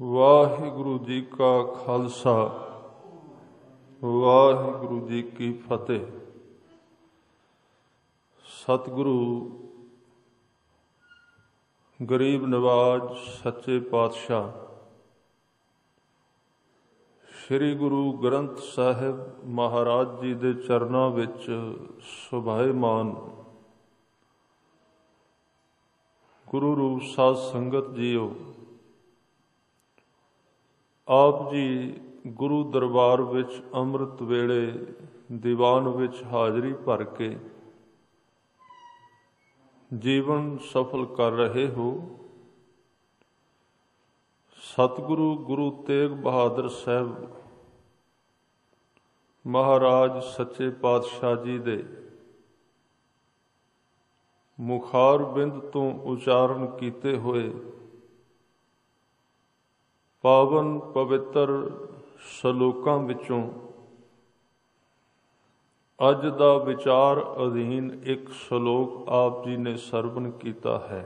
वाहिगुरु जी का खालसा वाहिगुरु जी की फतेह। सतगुरु गरीब नवाज सच्चे पातशाह श्री गुरु ग्रंथ साहिब महाराज जी दे चरनां विच सुभाएमान गुरु रूप साध संगत जीओ, आप जी गुरु दरबार विच अमृत वेले दीवान विच हाज़री भर के जीवन सफल कर रहे हो। सतगुरु गुरु तेग बहादुर साहब महाराज सच्चे पातशाह जी दे मुखार बिंद तो उचारण कीते हुए पावन पवित्र सलोकां विचों अज दा विचार अधीन एक सलोक आप जी ने सरवण कीता है।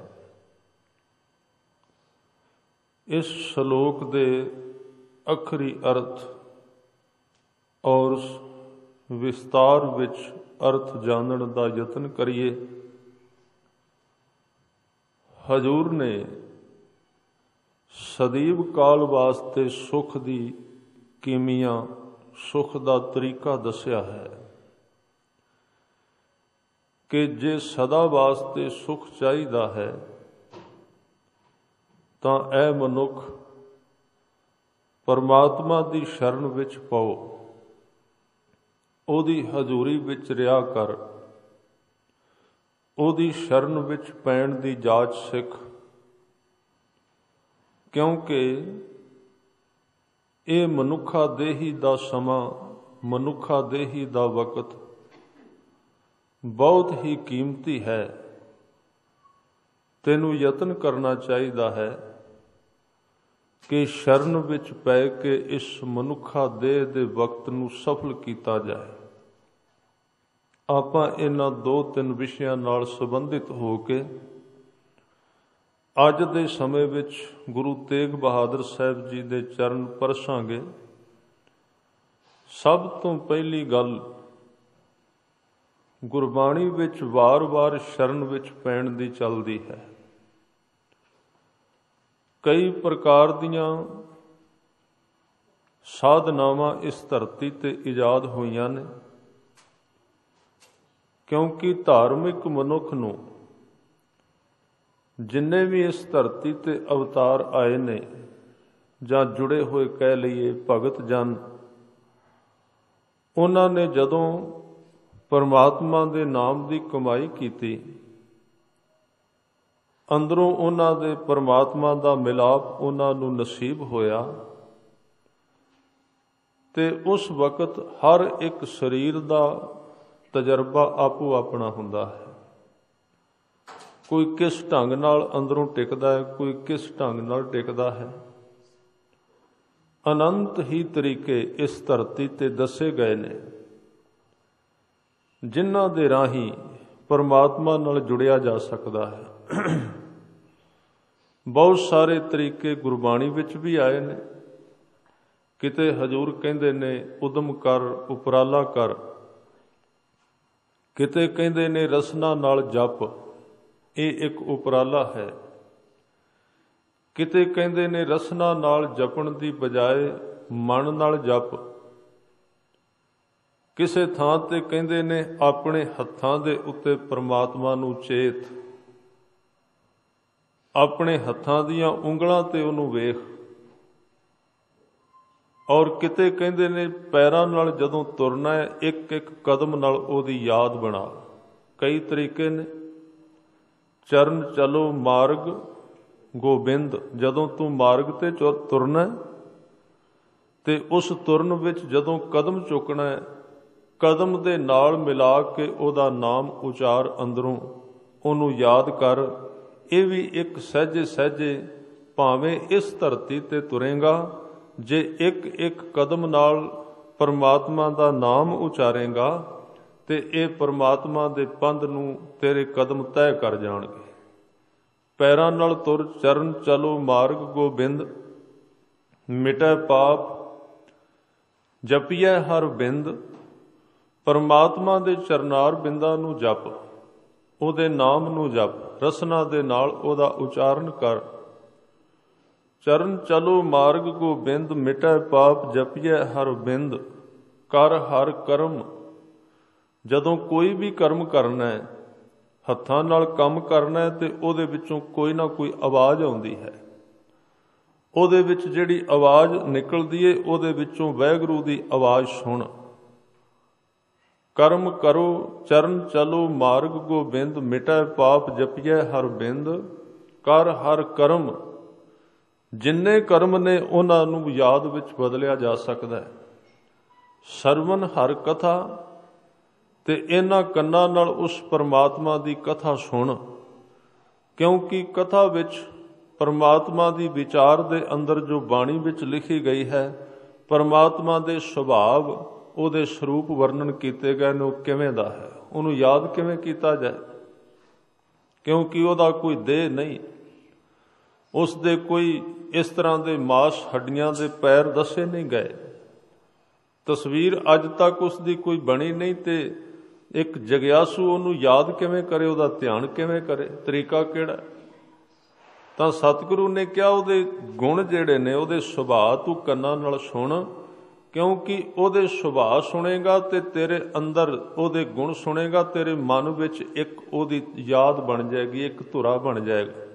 इस सलोक दे अखरी अर्थ और विस्तार विच अर्थ जानन दा यतन करिए। हजूर ने सदैव काल वास्ते सुख दी कीमिया सुख दा तरीका दस्या है कि जे सदा वास्ते सुख चाहिदा है तां ऐ मनुख परमात्मा दी शरण विच पाओ, ओदी हजूरी विच रिहा कर, ओदी शरण विच पैण दी जाच सिख, क्योंकि ये मनुखा देही दा समा मनुखा देही दा वक़्त बहुत ही कीमती है। तैनू यतन करना चाहिदा है कि शरण विच पै के इस मनुखा देह दे वक़्त नू सफल कीता जाए। आपां इन्हां दो तीन विषयां नाल संबंधित हो के अज दे समय विच गुरु तेग बहादुर साहब जी दे चरण परसांगे। सब तो पहली गल गुरबाणी विच वार वार शरण विच पैण दी चलदी है। कई प्रकार दीआं साधनावां इस धरती ते इजाद होईयां ने, क्योंकि धार्मिक मनुख नूं जिन्ने भी इस धरती ते अवतार आए ने जां जुड़े हुए कह लईए भगत जन, उन्हां ने जदों परमात्मा दे नाम दी कमाई कीती, अंदरों उन्हां दे परमात्मा दा मिलाप उन्हां नूं नसीब होया ते उस वक़्त हर एक शरीर दा तजर्बा आपो अपना हुंदा है। कोई किस ढंग नाल अंदरों टिकदा है, कोई किस ढंग नाल टिकदा है। अनंत ही तरीके इस धरती ते दसे गए ने जिन्हां दे राही परमात्मा नाल जुड़िया जा सकदा है। बहुत सारे तरीके गुरबाणी विच भी आए ने। किते हजूर कहंदे ने उदम कर उपराला कर, किते कहंदे ने रसना नाल जप, ये एक उपराला है। किते कहंदे ने रसना नाल जपण दी बजाए मन नाल जप। किसे थां ते कहंदे ने अपने हत्थां दे उत्ते परमात्मा नूं चेत, अपने हत्थां दीआं उंगलां ते उहनूं वेख। और किते कहंदे ने पैरां नाल जदों तुरना है एक एक कदम नाल ओहदी याद बना। कई तरीके ने। चरण चलो मार्ग गोबिंद, जदों तू मार्ग ते तुरना ते उस तुरन विच जदों कदम चुकना है, कदम दे नाल मिला के ओहदा नाम उचार, अंदरों ओनू याद कर। ये भी एक सहजे सहजे भावें इस धरती ते तुरेंगा, जे एक एक कदम नाल परमात्मा दा नाम उचारेंगा ते ये परमात्मा दे पंध नूं तेरे कदम तय कर जाणगे। पैरां नाल तुर चरण चलो मार्ग गोबिंद, ਮਿਟੈ ਪਾਪ ਜਪੀਐ ਹਰ ਬਿੰਦ। ਪਰਮਾਤਮਾ ਦੇ ਚਰਨਾਰ ਬਿੰਦਾਂ ਨੂੰ ਜਪ, ਉਹਦੇ ਨਾਮ ਨੂੰ ਜਪ, ਰਸਨਾ ਦੇ ਨਾਲ ਉਹਦਾ ਉਚਾਰਨ ਕਰ। ਚਰਨ ਚਲੋ ਮਾਰਗ ਗੋਬਿੰਦ, ਮਿਟੈ ਪਾਪ ਜਪੀਐ ਹਰ ਬਿੰਦ। ਕਰ ਹਰ ਕਰਮ। ਜਦੋਂ ਕੋਈ ਵੀ ਕਰਮ ਕਰਨਾ ਹੈ, ਹੱਥਾਂ ਨਾਲ ਕੰਮ ਕਰਨਾ ਹੈ, ਤੇ ਉਹਦੇ ਵਿੱਚੋਂ ਕੋਈ ਨਾ ਕੋਈ ਆਵਾਜ਼ ਆਉਂਦੀ ਹੈ। ਉਹਦੇ ਵਿੱਚ ਜਿਹੜੀ ਆਵਾਜ਼ ਨਿਕਲਦੀ ਏ, ਉਹਦੇ ਵਿੱਚੋਂ ਵਾਹਿਗੁਰੂ ਦੀ ਆਵਾਜ਼ ਸੁਣ। ਕਰਮ ਕਰੋ ਚਰਨ ਚਲੋ ਮਾਰਗ ਗੋਬਿੰਦ, ਮਿਟੈ ਪਾਪ ਜਪੀਐ ਹਰ ਬਿੰਦ। ਕਰ ਹਰ ਕਰਮ। ਜਿੰਨੇ ਕਰਮ ਨੇ ਉਹਨਾਂ ਨੂੰ ਯਾਦ ਵਿੱਚ ਬਦਲਿਆ ਜਾ ਸਕਦਾ ਹੈ। ਸਰਵਨ ਹਰ ਕਥਾ, ਤੇ ਇਹਨਾਂ ਕੰਨਾਂ ਨਾਲ ਉਸ ਪਰਮਾਤਮਾ ਦੀ ਕਥਾ ਸੁਣ, ਕਿਉਂਕਿ ਕਥਾ ਵਿੱਚ ਪਰਮਾਤਮਾ ਦੀ ਵਿਚਾਰ ਦੇ ਅੰਦਰ ਜੋ ਬਾਣੀ ਵਿੱਚ ਲਿਖੀ ਗਈ ਹੈ, ਪਰਮਾਤਮਾ ਦੇ ਸੁਭਾਵ, ਉਹਦੇ ਸਰੂਪ ਵਰਣਨ ਕੀਤੇ ਗਏ ਨੇ, ਉਹ ਕਿਵੇਂ ਦਾ ਹੈ, ਉਹਨੂੰ ਯਾਦ ਕਿਵੇਂ ਕੀਤਾ ਜਾਏ, ਕਿਉਂਕਿ ਉਹਦਾ ਕੋਈ ਦੇਹ ਨਹੀਂ, ਉਸ ਦੇ ਕੋਈ ਇਸ ਤਰ੍ਹਾਂ ਦੇ ਮਾਸ ਹੱਡੀਆਂ ਦੇ ਪੈਰ ਦੱਸੇ ਨਹੀਂ ਗਏ, ਤਸਵੀਰ ਅੱਜ ਤੱਕ ਉਸ ਦੀ ਕੋਈ ਬਣੀ ਨਹੀਂ, ਤੇ ਇੱਕ ਜਗਿਆਸੂ ਉਹਨੂੰ ਯਾਦ ਕਿਵੇਂ ਕਰੇ, ਉਹਦਾ ਧਿਆਨ ਕਿਵੇਂ ਕਰੇ, ਤਰੀਕਾ ਕਿਹੜਾ? ਤਾਂ ਸਤਿਗੁਰੂ ਨੇ ਕਿਹਾ ਉਹਦੇ ਗੁਣ ਜਿਹੜੇ ਨੇ, ਉਹਦੇ ਸੁਭਾਅ ਤੂੰ ਕੰਨਾਂ ਨਾਲ ਸੁਣ, ਕਿਉਂਕਿ ਉਹਦੇ ਸੁਭਾਅ ਸੁਣੇਗਾ ਤੇ ਤੇਰੇ ਅੰਦਰ ਉਹਦੇ ਗੁਣ ਸੁਣੇਗਾ, ਤੇਰੇ ਮਨ ਵਿੱਚ ਇੱਕ ਉਹਦੀ ਯਾਦ ਬਣ ਜਾਏਗੀ, ਇੱਕ ਧੁਰਾ ਬਣ ਜਾਏਗਾ।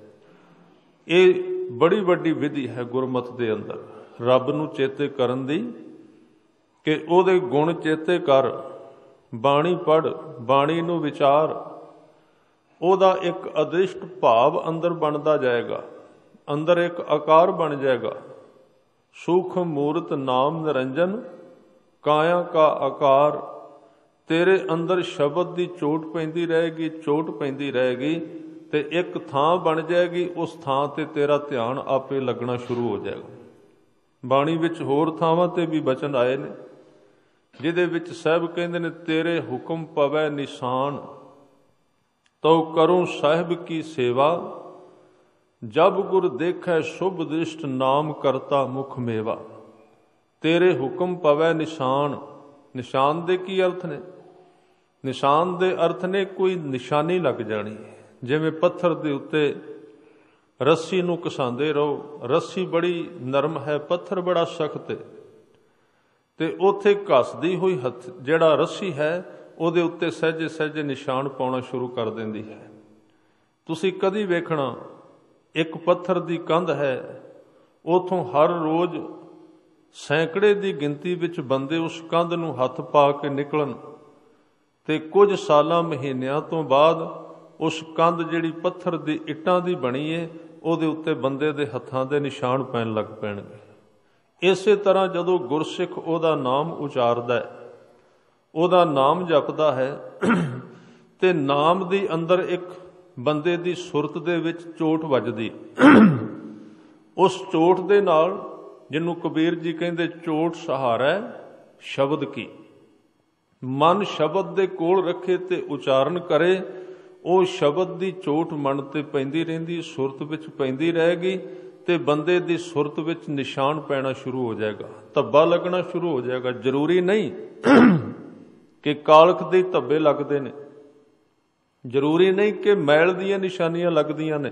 ਇਹ ਬੜੀ ਵੱਡੀ ਵਿਧੀ ਹੈ ਗੁਰਮਤਿ ਦੇ ਅੰਦਰ ਰੱਬ ਨੂੰ ਚੇਤੇ ਕਰਨ ਦੀ, ਕਿ ਉਹਦੇ ਗੁਣ ਚੇਤੇ ਕਰ, ਬਾਣੀ ਪੜ੍ਹ, ਬਾਣੀ ਨੂੰ ਵਿਚਾਰ, ਉਹਦਾ ਇੱਕ ਅਦ੍ਰਿਸ਼ਟ ਭਾਵ ਅੰਦਰ ਬਣਦਾ ਜਾਏਗਾ, ਅੰਦਰ ਇੱਕ ਆਕਾਰ ਬਣ ਜਾਏਗਾ। ਸੂਖਮ ਮੂਰਤ ਨਾਮ ਨਿਰੰਜਨ, ਕਾਇਆ ਕਾ ਆਕਾਰ। ਤੇਰੇ ਅੰਦਰ ਸ਼ਬਦ ਦੀ ਚੋਟ ਪੈਂਦੀ ਰਹੇਗੀ, ਚੋਟ ਪੈਂਦੀ ਰਹੇਗੀ, ਤੇ ਇੱਕ ਥਾਂ ਬਣ ਜਾਏਗੀ, ਉਸ ਥਾਂ ਤੇ ਤੇਰਾ ਧਿਆਨ ਆਪੇ ਲੱਗਣਾ ਸ਼ੁਰੂ ਹੋ ਜਾਏਗਾ। ਬਾਣੀ ਵਿੱਚ ਹੋਰ ਥਾਵਾਂ ਤੇ ਵੀ ਬਚਨ ਆਏ ਨੇ, ਜਿਹਦੇ ਵਿੱਚ ਸਾਹਿਬ ਕਹਿੰਦੇ ਨੇ, ਤੇਰੇ ਹੁਕਮ ਪਵੈ ਨਿਸ਼ਾਨ, ਤਉ ਕਰੂੰ ਸਾਹਿਬ ਕੀ ਸੇਵਾ। ਜਬ ਗੁਰ ਦੇਖੈ ਸ਼ੁਭ ਦ੍ਰਿਸ਼ਟ, ਨਾਮ ਕਰਤਾ ਮੁਖ ਮੇਵਾ। ਤੇਰੇ ਹੁਕਮ ਪਵੈ ਨਿਸ਼ਾਨ। ਨਿਸ਼ਾਨ ਦੇ ਕੀ ਅਰਥ ਨੇ? ਨਿਸ਼ਾਨ ਦੇ ਅਰਥ ਨੇ ਕੋਈ ਨਿਸ਼ਾਨੀ ਲੱਗ ਜਾਣੀ, ਜਿਵੇਂ ਪੱਥਰ ਦੇ ਉੱਤੇ ਰੱਸੀ ਨੂੰ ਘਸਾਉਂਦੇ ਰਹੋ, ਰੱਸੀ ਬੜੀ ਨਰਮ ਹੈ, ਪੱਥਰ ਬੜਾ ਸਖਤ ਹੈ, ਤੇ ਉੱਥੇ ਘਸਦੀ ਹੋਈ ਹੱਥ ਜਿਹੜਾ ਰੱਸੀ ਹੈ, ਉਹਦੇ ਉੱਤੇ ਸਹਿਜੇ ਸਹਿਜੇ ਨਿਸ਼ਾਨ ਪਾਉਣਾ ਸ਼ੁਰੂ ਕਰ ਦਿੰਦੀ ਹੈ। ਤੁਸੀਂ ਕਦੀ ਵੇਖਣਾ, ਇੱਕ ਪੱਥਰ ਦੀ ਕੰਧ ਹੈ, ਉਥੋਂ ਹਰ ਰੋਜ਼ ਸੈਂਕੜੇ ਦੀ ਗਿਣਤੀ ਵਿੱਚ ਬੰਦੇ ਉਸ ਕੰਧ ਨੂੰ ਹੱਥ ਪਾ ਕੇ ਨਿਕਲਣ, ਤੇ ਕੁਝ ਸਾਲਾਂ ਮਹੀਨਿਆਂ ਤੋਂ ਬਾਅਦ ਉਸ ਕੰਧ ਜਿਹੜੀ ਪੱਥਰ ਦੀ ਇੱਟਾਂ ਦੀ ਬਣੀ ਹੈ, ਉਹਦੇ ਉੱਤੇ ਬੰਦੇ ਦੇ ਹੱਥਾਂ ਦੇ ਨਿਸ਼ਾਨ ਪੈਣ ਲੱਗ ਪੈਣਗੇ। ਇਸੇ ਤਰ੍ਹਾਂ ਜਦੋਂ ਗੁਰਸਿੱਖ ਉਹਦਾ ਨਾਮ ਉਚਾਰਦਾ ਹੈ, ਉਹਦਾ ਨਾਮ ਜਪਦਾ ਹੈ, ਤੇ ਨਾਮ ਦੇ ਅੰਦਰ ਇੱਕ ਬੰਦੇ ਦੀ ਸੁਰਤ ਦੇ ਵਿੱਚ ਚੋਟ ਵੱਜਦੀ, ਉਸ ਚੋਟ ਦੇ ਨਾਲ, ਜਿਹਨੂੰ ਕਬੀਰ ਜੀ ਕਹਿੰਦੇ ਚੋਟ ਸਹਾਰੈ ਸ਼ਬਦ ਕੀ, ਮਨ ਸ਼ਬਦ ਦੇ ਕੋਲ ਰੱਖੇ ਤੇ ਉਚਾਰਨ ਕਰੇ, ਉਹ ਸ਼ਬਦ ਦੀ ਚੋਟ ਮਨ ਤੇ ਪੈਂਦੀ ਰਹਿੰਦੀ, ਸੁਰਤ ਵਿੱਚ ਪੈਂਦੀ ਰਹੇਗੀ, ਤੇ ਬੰਦੇ ਦੀ ਸੁਰਤ ਵਿੱਚ ਨਿਸ਼ਾਨ ਪੈਣਾ ਸ਼ੁਰੂ ਹੋ ਜਾਏਗਾ, ਧੱਬਾ ਲੱਗਣਾ ਸ਼ੁਰੂ ਹੋ ਜਾਏਗਾ। ਜ਼ਰੂਰੀ ਨਹੀਂ ਕਿ ਕਾਲਖ ਦੇ ਧੱਬੇ ਲੱਗਦੇ ਨੇ, ਜ਼ਰੂਰੀ ਨਹੀਂ ਕਿ ਮੈਲ ਦੀਆਂ ਨਿਸ਼ਾਨੀਆਂ ਲੱਗਦੀਆਂ ਨੇ,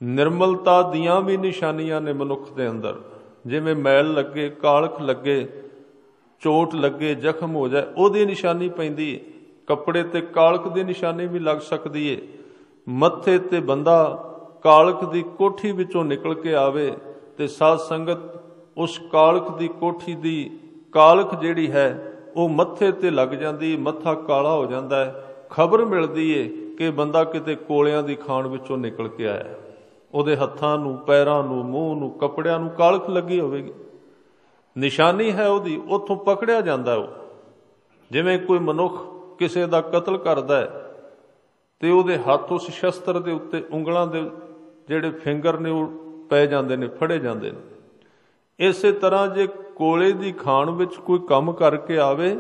ਨਿਰਮਲਤਾ ਦੀਆਂ ਵੀ ਨਿਸ਼ਾਨੀਆਂ ਨੇ ਮਨੁੱਖ ਦੇ ਅੰਦਰ। ਜਿਵੇਂ ਮੈਲ ਲੱਗੇ, ਕਾਲਖ ਲੱਗੇ, ਚੋਟ ਲੱਗੇ, ਜ਼ਖਮ ਹੋ ਜਾਏ, ਉਹਦੀ ਨਿਸ਼ਾਨੀ ਪੈਂਦੀ ਹੈ। ਕੱਪੜੇ ਤੇ ਕਾਲਖ ਦੀ ਨਿਸ਼ਾਨੀ ਵੀ ਲੱਗ ਸਕਦੀ ਹੈ। ਮੱਥੇ ਤੇ ਬੰਦਾ ਕਾਲਖ ਦੀ ਕੋਠੀ ਵਿੱਚੋਂ ਨਿਕਲ ਕੇ ਆਵੇ, ਤੇ ਸਾਧ ਸੰਗਤ ਉਸ ਕਾਲਖ ਦੀ ਕੋਠੀ ਦੀ ਕਾਲਖ ਜਿਹੜੀ ਹੈ ਉਹ ਮੱਥੇ ਤੇ ਲੱਗ ਜਾਂਦੀ, ਮੱਥਾ ਕਾਲਾ ਹੋ ਜਾਂਦਾ ਹੈ। ਖਬਰ ਮਿਲਦੀ ਏ ਕਿ ਬੰਦਾ ਕਿਤੇ ਕੋਲਿਆਂ ਦੀ ਖਾਣ ਵਿੱਚੋਂ ਨਿਕਲ ਕੇ ਆਇਆ, ਉਹਦੇ ਹੱਥਾਂ ਨੂੰ, ਪੈਰਾਂ ਨੂੰ, ਮੂੰਹ ਨੂੰ, ਕੱਪੜਿਆਂ ਨੂੰ ਕਾਲਖ ਲੱਗੀ ਹੋਵੇਗੀ, ਨਿਸ਼ਾਨੀ ਹੈ ਉਹਦੀ, ਉੱਥੋਂ ਪਕੜਿਆ ਜਾਂਦਾ। ਉਹ ਜਿਵੇਂ ਕੋਈ ਮਨੁੱਖ ਕਿਸੇ ਦਾ ਕਤਲ ਕਰਦਾ ਹੈ, ਤੇ ਉਹਦੇ ਹੱਥ ਉਸ ਸ਼ਸਤਰ ਦੇ ਉੱਤੇ, ਉਂਗਲਾਂ ਦੇ ਜਿਹੜੇ ਫਿੰਗਰ ਨੇ ਉਹ ਪੈ ਜਾਂਦੇ ਨੇ, ਫੜੇ ਜਾਂਦੇ ਨੇ। ਇਸੇ ਤਰ੍ਹਾਂ ਜੇ ਕੋਲੇ ਦੀ ਖਾਣ ਵਿੱਚ ਕੋਈ ਕੰਮ ਕਰਕੇ ਆਵੇ,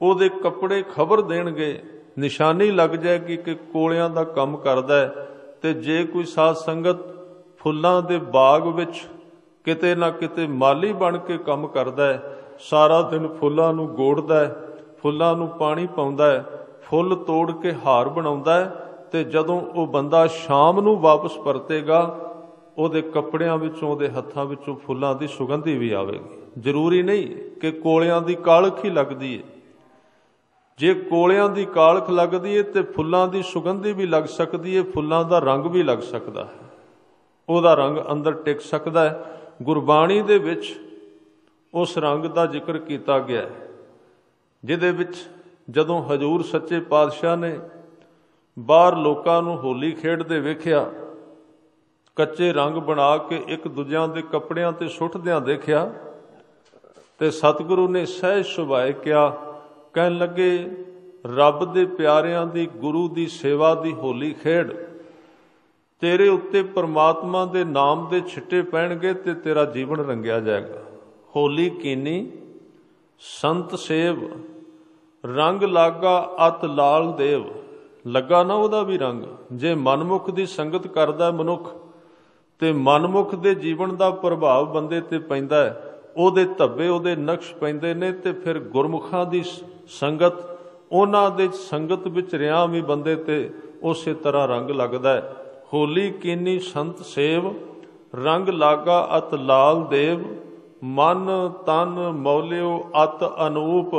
ਉਹਦੇ ਕੱਪੜੇ ਖਬਰ ਦੇਣਗੇ, ਨਿਸ਼ਾਨੀ ਲੱਗ ਜਾਏਗੀ ਕਿ ਕੋਲਿਆਂ ਦਾ ਕੰਮ ਕਰਦਾ ਹੈ। ਤੇ ਜੇ ਕੋਈ ਸਾਧ ਸੰਗਤ ਫੁੱਲਾਂ ਦੇ ਬਾਗ ਵਿੱਚ किते ना किते माली बन के काम करदा है, सारा दिन फुल्लां नूं गोड़दा है, फुल्लां नूं पानी पाउंदा है, फुੱਲ तोड़ के हार बनाउंदा है, ते जदों वो बंदा शाम नूं वापस परतेगा ਉਹਦੇ ਕੱਪੜਿਆਂ ਵਿੱਚੋਂ ਉਹਦੇ ਹੱਥਾਂ ਵਿੱਚੋਂ ਫੁੱਲਾਂ ਦੀ ਸੁਗੰਧੀ ਵੀ ਆਵੇਗੀ। ਜ਼ਰੂਰੀ ਨਹੀਂ ਕਿ ਕੋਲਿਆਂ ਦੀ ਕਾਲਖ ਹੀ ਲੱਗਦੀ ਹੈ। ਜੇ ਕੋਲਿਆਂ ਦੀ ਕਾਲਖ ਲੱਗਦੀ ਹੈ ਤੇ ਫੁੱਲਾਂ ਦੀ ਸੁਗੰਧੀ ਵੀ ਲੱਗ ਸਕਦੀ ਹੈ, ਫੁੱਲਾਂ ਦਾ ਰੰਗ ਵੀ ਲੱਗ ਸਕਦਾ ਹੈ, ਉਹਦਾ ਰੰਗ ਅੰਦਰ ਟਿਕ ਸਕਦਾ ਹੈ। ਗੁਰਬਾਣੀ ਦੇ ਵਿੱਚ ਉਸ ਰੰਗ ਦਾ ਜ਼ਿਕਰ ਕੀਤਾ ਗਿਆ ਹੈ, ਜਿਹਦੇ ਵਿੱਚ ਜਦੋਂ ਹਜ਼ੂਰ ਸੱਚੇ ਪਾਤਸ਼ਾਹ ਨੇ ਬਾਹਰ ਲੋਕਾਂ ਨੂੰ ਹੋਲੀ ਖੇਡਦੇ ਵੇਖਿਆ, ਕੱਚੇ ਰੰਗ ਬਣਾ ਕੇ ਇੱਕ ਦੂਜਿਆਂ ਦੇ ਕੱਪੜਿਆਂ ਤੇ ਸੁੱਟਦਿਆਂ ਦੇਖਿਆ, ਤੇ ਸਤਿਗੁਰੂ ਨੇ ਸਹਿਜ ਸੁਭਾਏ ਕਿਹਾ, ਕਹਿਣ ਲੱਗੇ ਰੱਬ ਦੇ ਪਿਆਰਿਆਂ ਦੀ, ਗੁਰੂ ਦੀ ਸੇਵਾ ਦੀ ਹੋਲੀ ਖੇਡ, ਤੇਰੇ ਉੱਤੇ ਪਰਮਾਤਮਾ ਦੇ ਨਾਮ ਦੇ ਛਿੱਟੇ ਪੈਣਗੇ ਤੇ ਤੇਰਾ ਜੀਵਨ ਰੰਗਿਆ ਜਾਏਗਾ। ਹੋਲੀ ਕੀਨੀ ਸੰਤ ਸੇਵ, ਰੰਗ ਲਾਗਾ ਅਤ ਲਾਲ ਦੇਵ। ਲੱਗਾ ਨਾ ਉਹਦਾ ਵੀ ਰੰਗ। ਜੇ ਮਨਮੁਖ ਦੀ ਸੰਗਤ ਕਰਦਾ ਮਨੁੱਖ ਤੇ ਮਨਮੁਖ ਦੇ ਜੀਵਨ ਦਾ ਪ੍ਰਭਾਵ ਬੰਦੇ ਤੇ ਪੈਂਦਾ ਹੈ, ਉਹਦੇ ਧੱਬੇ, ਉਹਦੇ ਨਕਸ਼ ਪੈਂਦੇ ਨੇ, ਤੇ ਫਿਰ ਗੁਰਮੁਖਾਂ ਦੀ ਸੰਗਤ, ਉਹਨਾਂ ਦੇ ਸੰਗਤ ਵਿੱਚ ਰਿਆਂ ਵੀ ਬੰਦੇ ਤੇ ਉਸੇ ਤਰ੍ਹਾਂ ਰੰਗ ਲੱਗਦਾ ਹੈ। ਹੋਲੀ ਕੀਨੀ ਸੰਤ ਸੇਵ, ਰੰਗ ਲਾਗਾ ਅਤ ਲਾਲ ਦੇਵ, ਮਨ ਤਨ ਮੌਲਿਓ ਅਤ ਅਨੂਪ।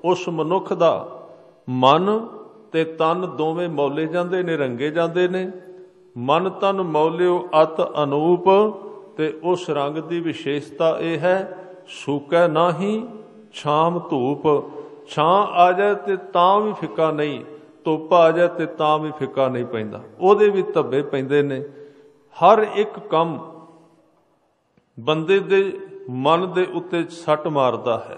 ਉਸ ਮਨੁੱਖ ਦਾ ਮਨ ਤੇ ਤਨ ਦੋਵੇਂ ਮੌਲੇ ਜਾਂਦੇ ਨੇ, ਰੰਗੇ ਜਾਂਦੇ ਨੇ। ਮਨ ਤਨ ਮੌਲਿਓ ਅਤ ਅਨੂਪ। ਤੇ ਉਸ ਰੰਗ ਦੀ ਵਿਸ਼ੇਸ਼ਤਾ ਇਹ ਹੈ, ਸੂਕੈ ਨਾਹੀਂ ਛਾਮ ਧੂਪ। ਛਾਂ ਆ ਜਾਏ ਤੇ ਤਾਂ ਵੀ ਫਿੱਕਾ ਨਹੀਂ, ਧੁੱਪ ਆ ਜਾਏ ਤੇ ਤਾਂ ਵੀ ਫਿੱਕਾ ਨਹੀਂ ਪੈਂਦਾ, ਉਹਦੇ ਵੀ ਧੱਬੇ ਪੈਂਦੇ ਨੇ। ਹਰ ਇੱਕ ਕੰਮ ਬੰਦੇ ਦੇ ਮਨ ਦੇ ਉੱਤੇ ਸੱਟ ਮਾਰਦਾ ਹੈ,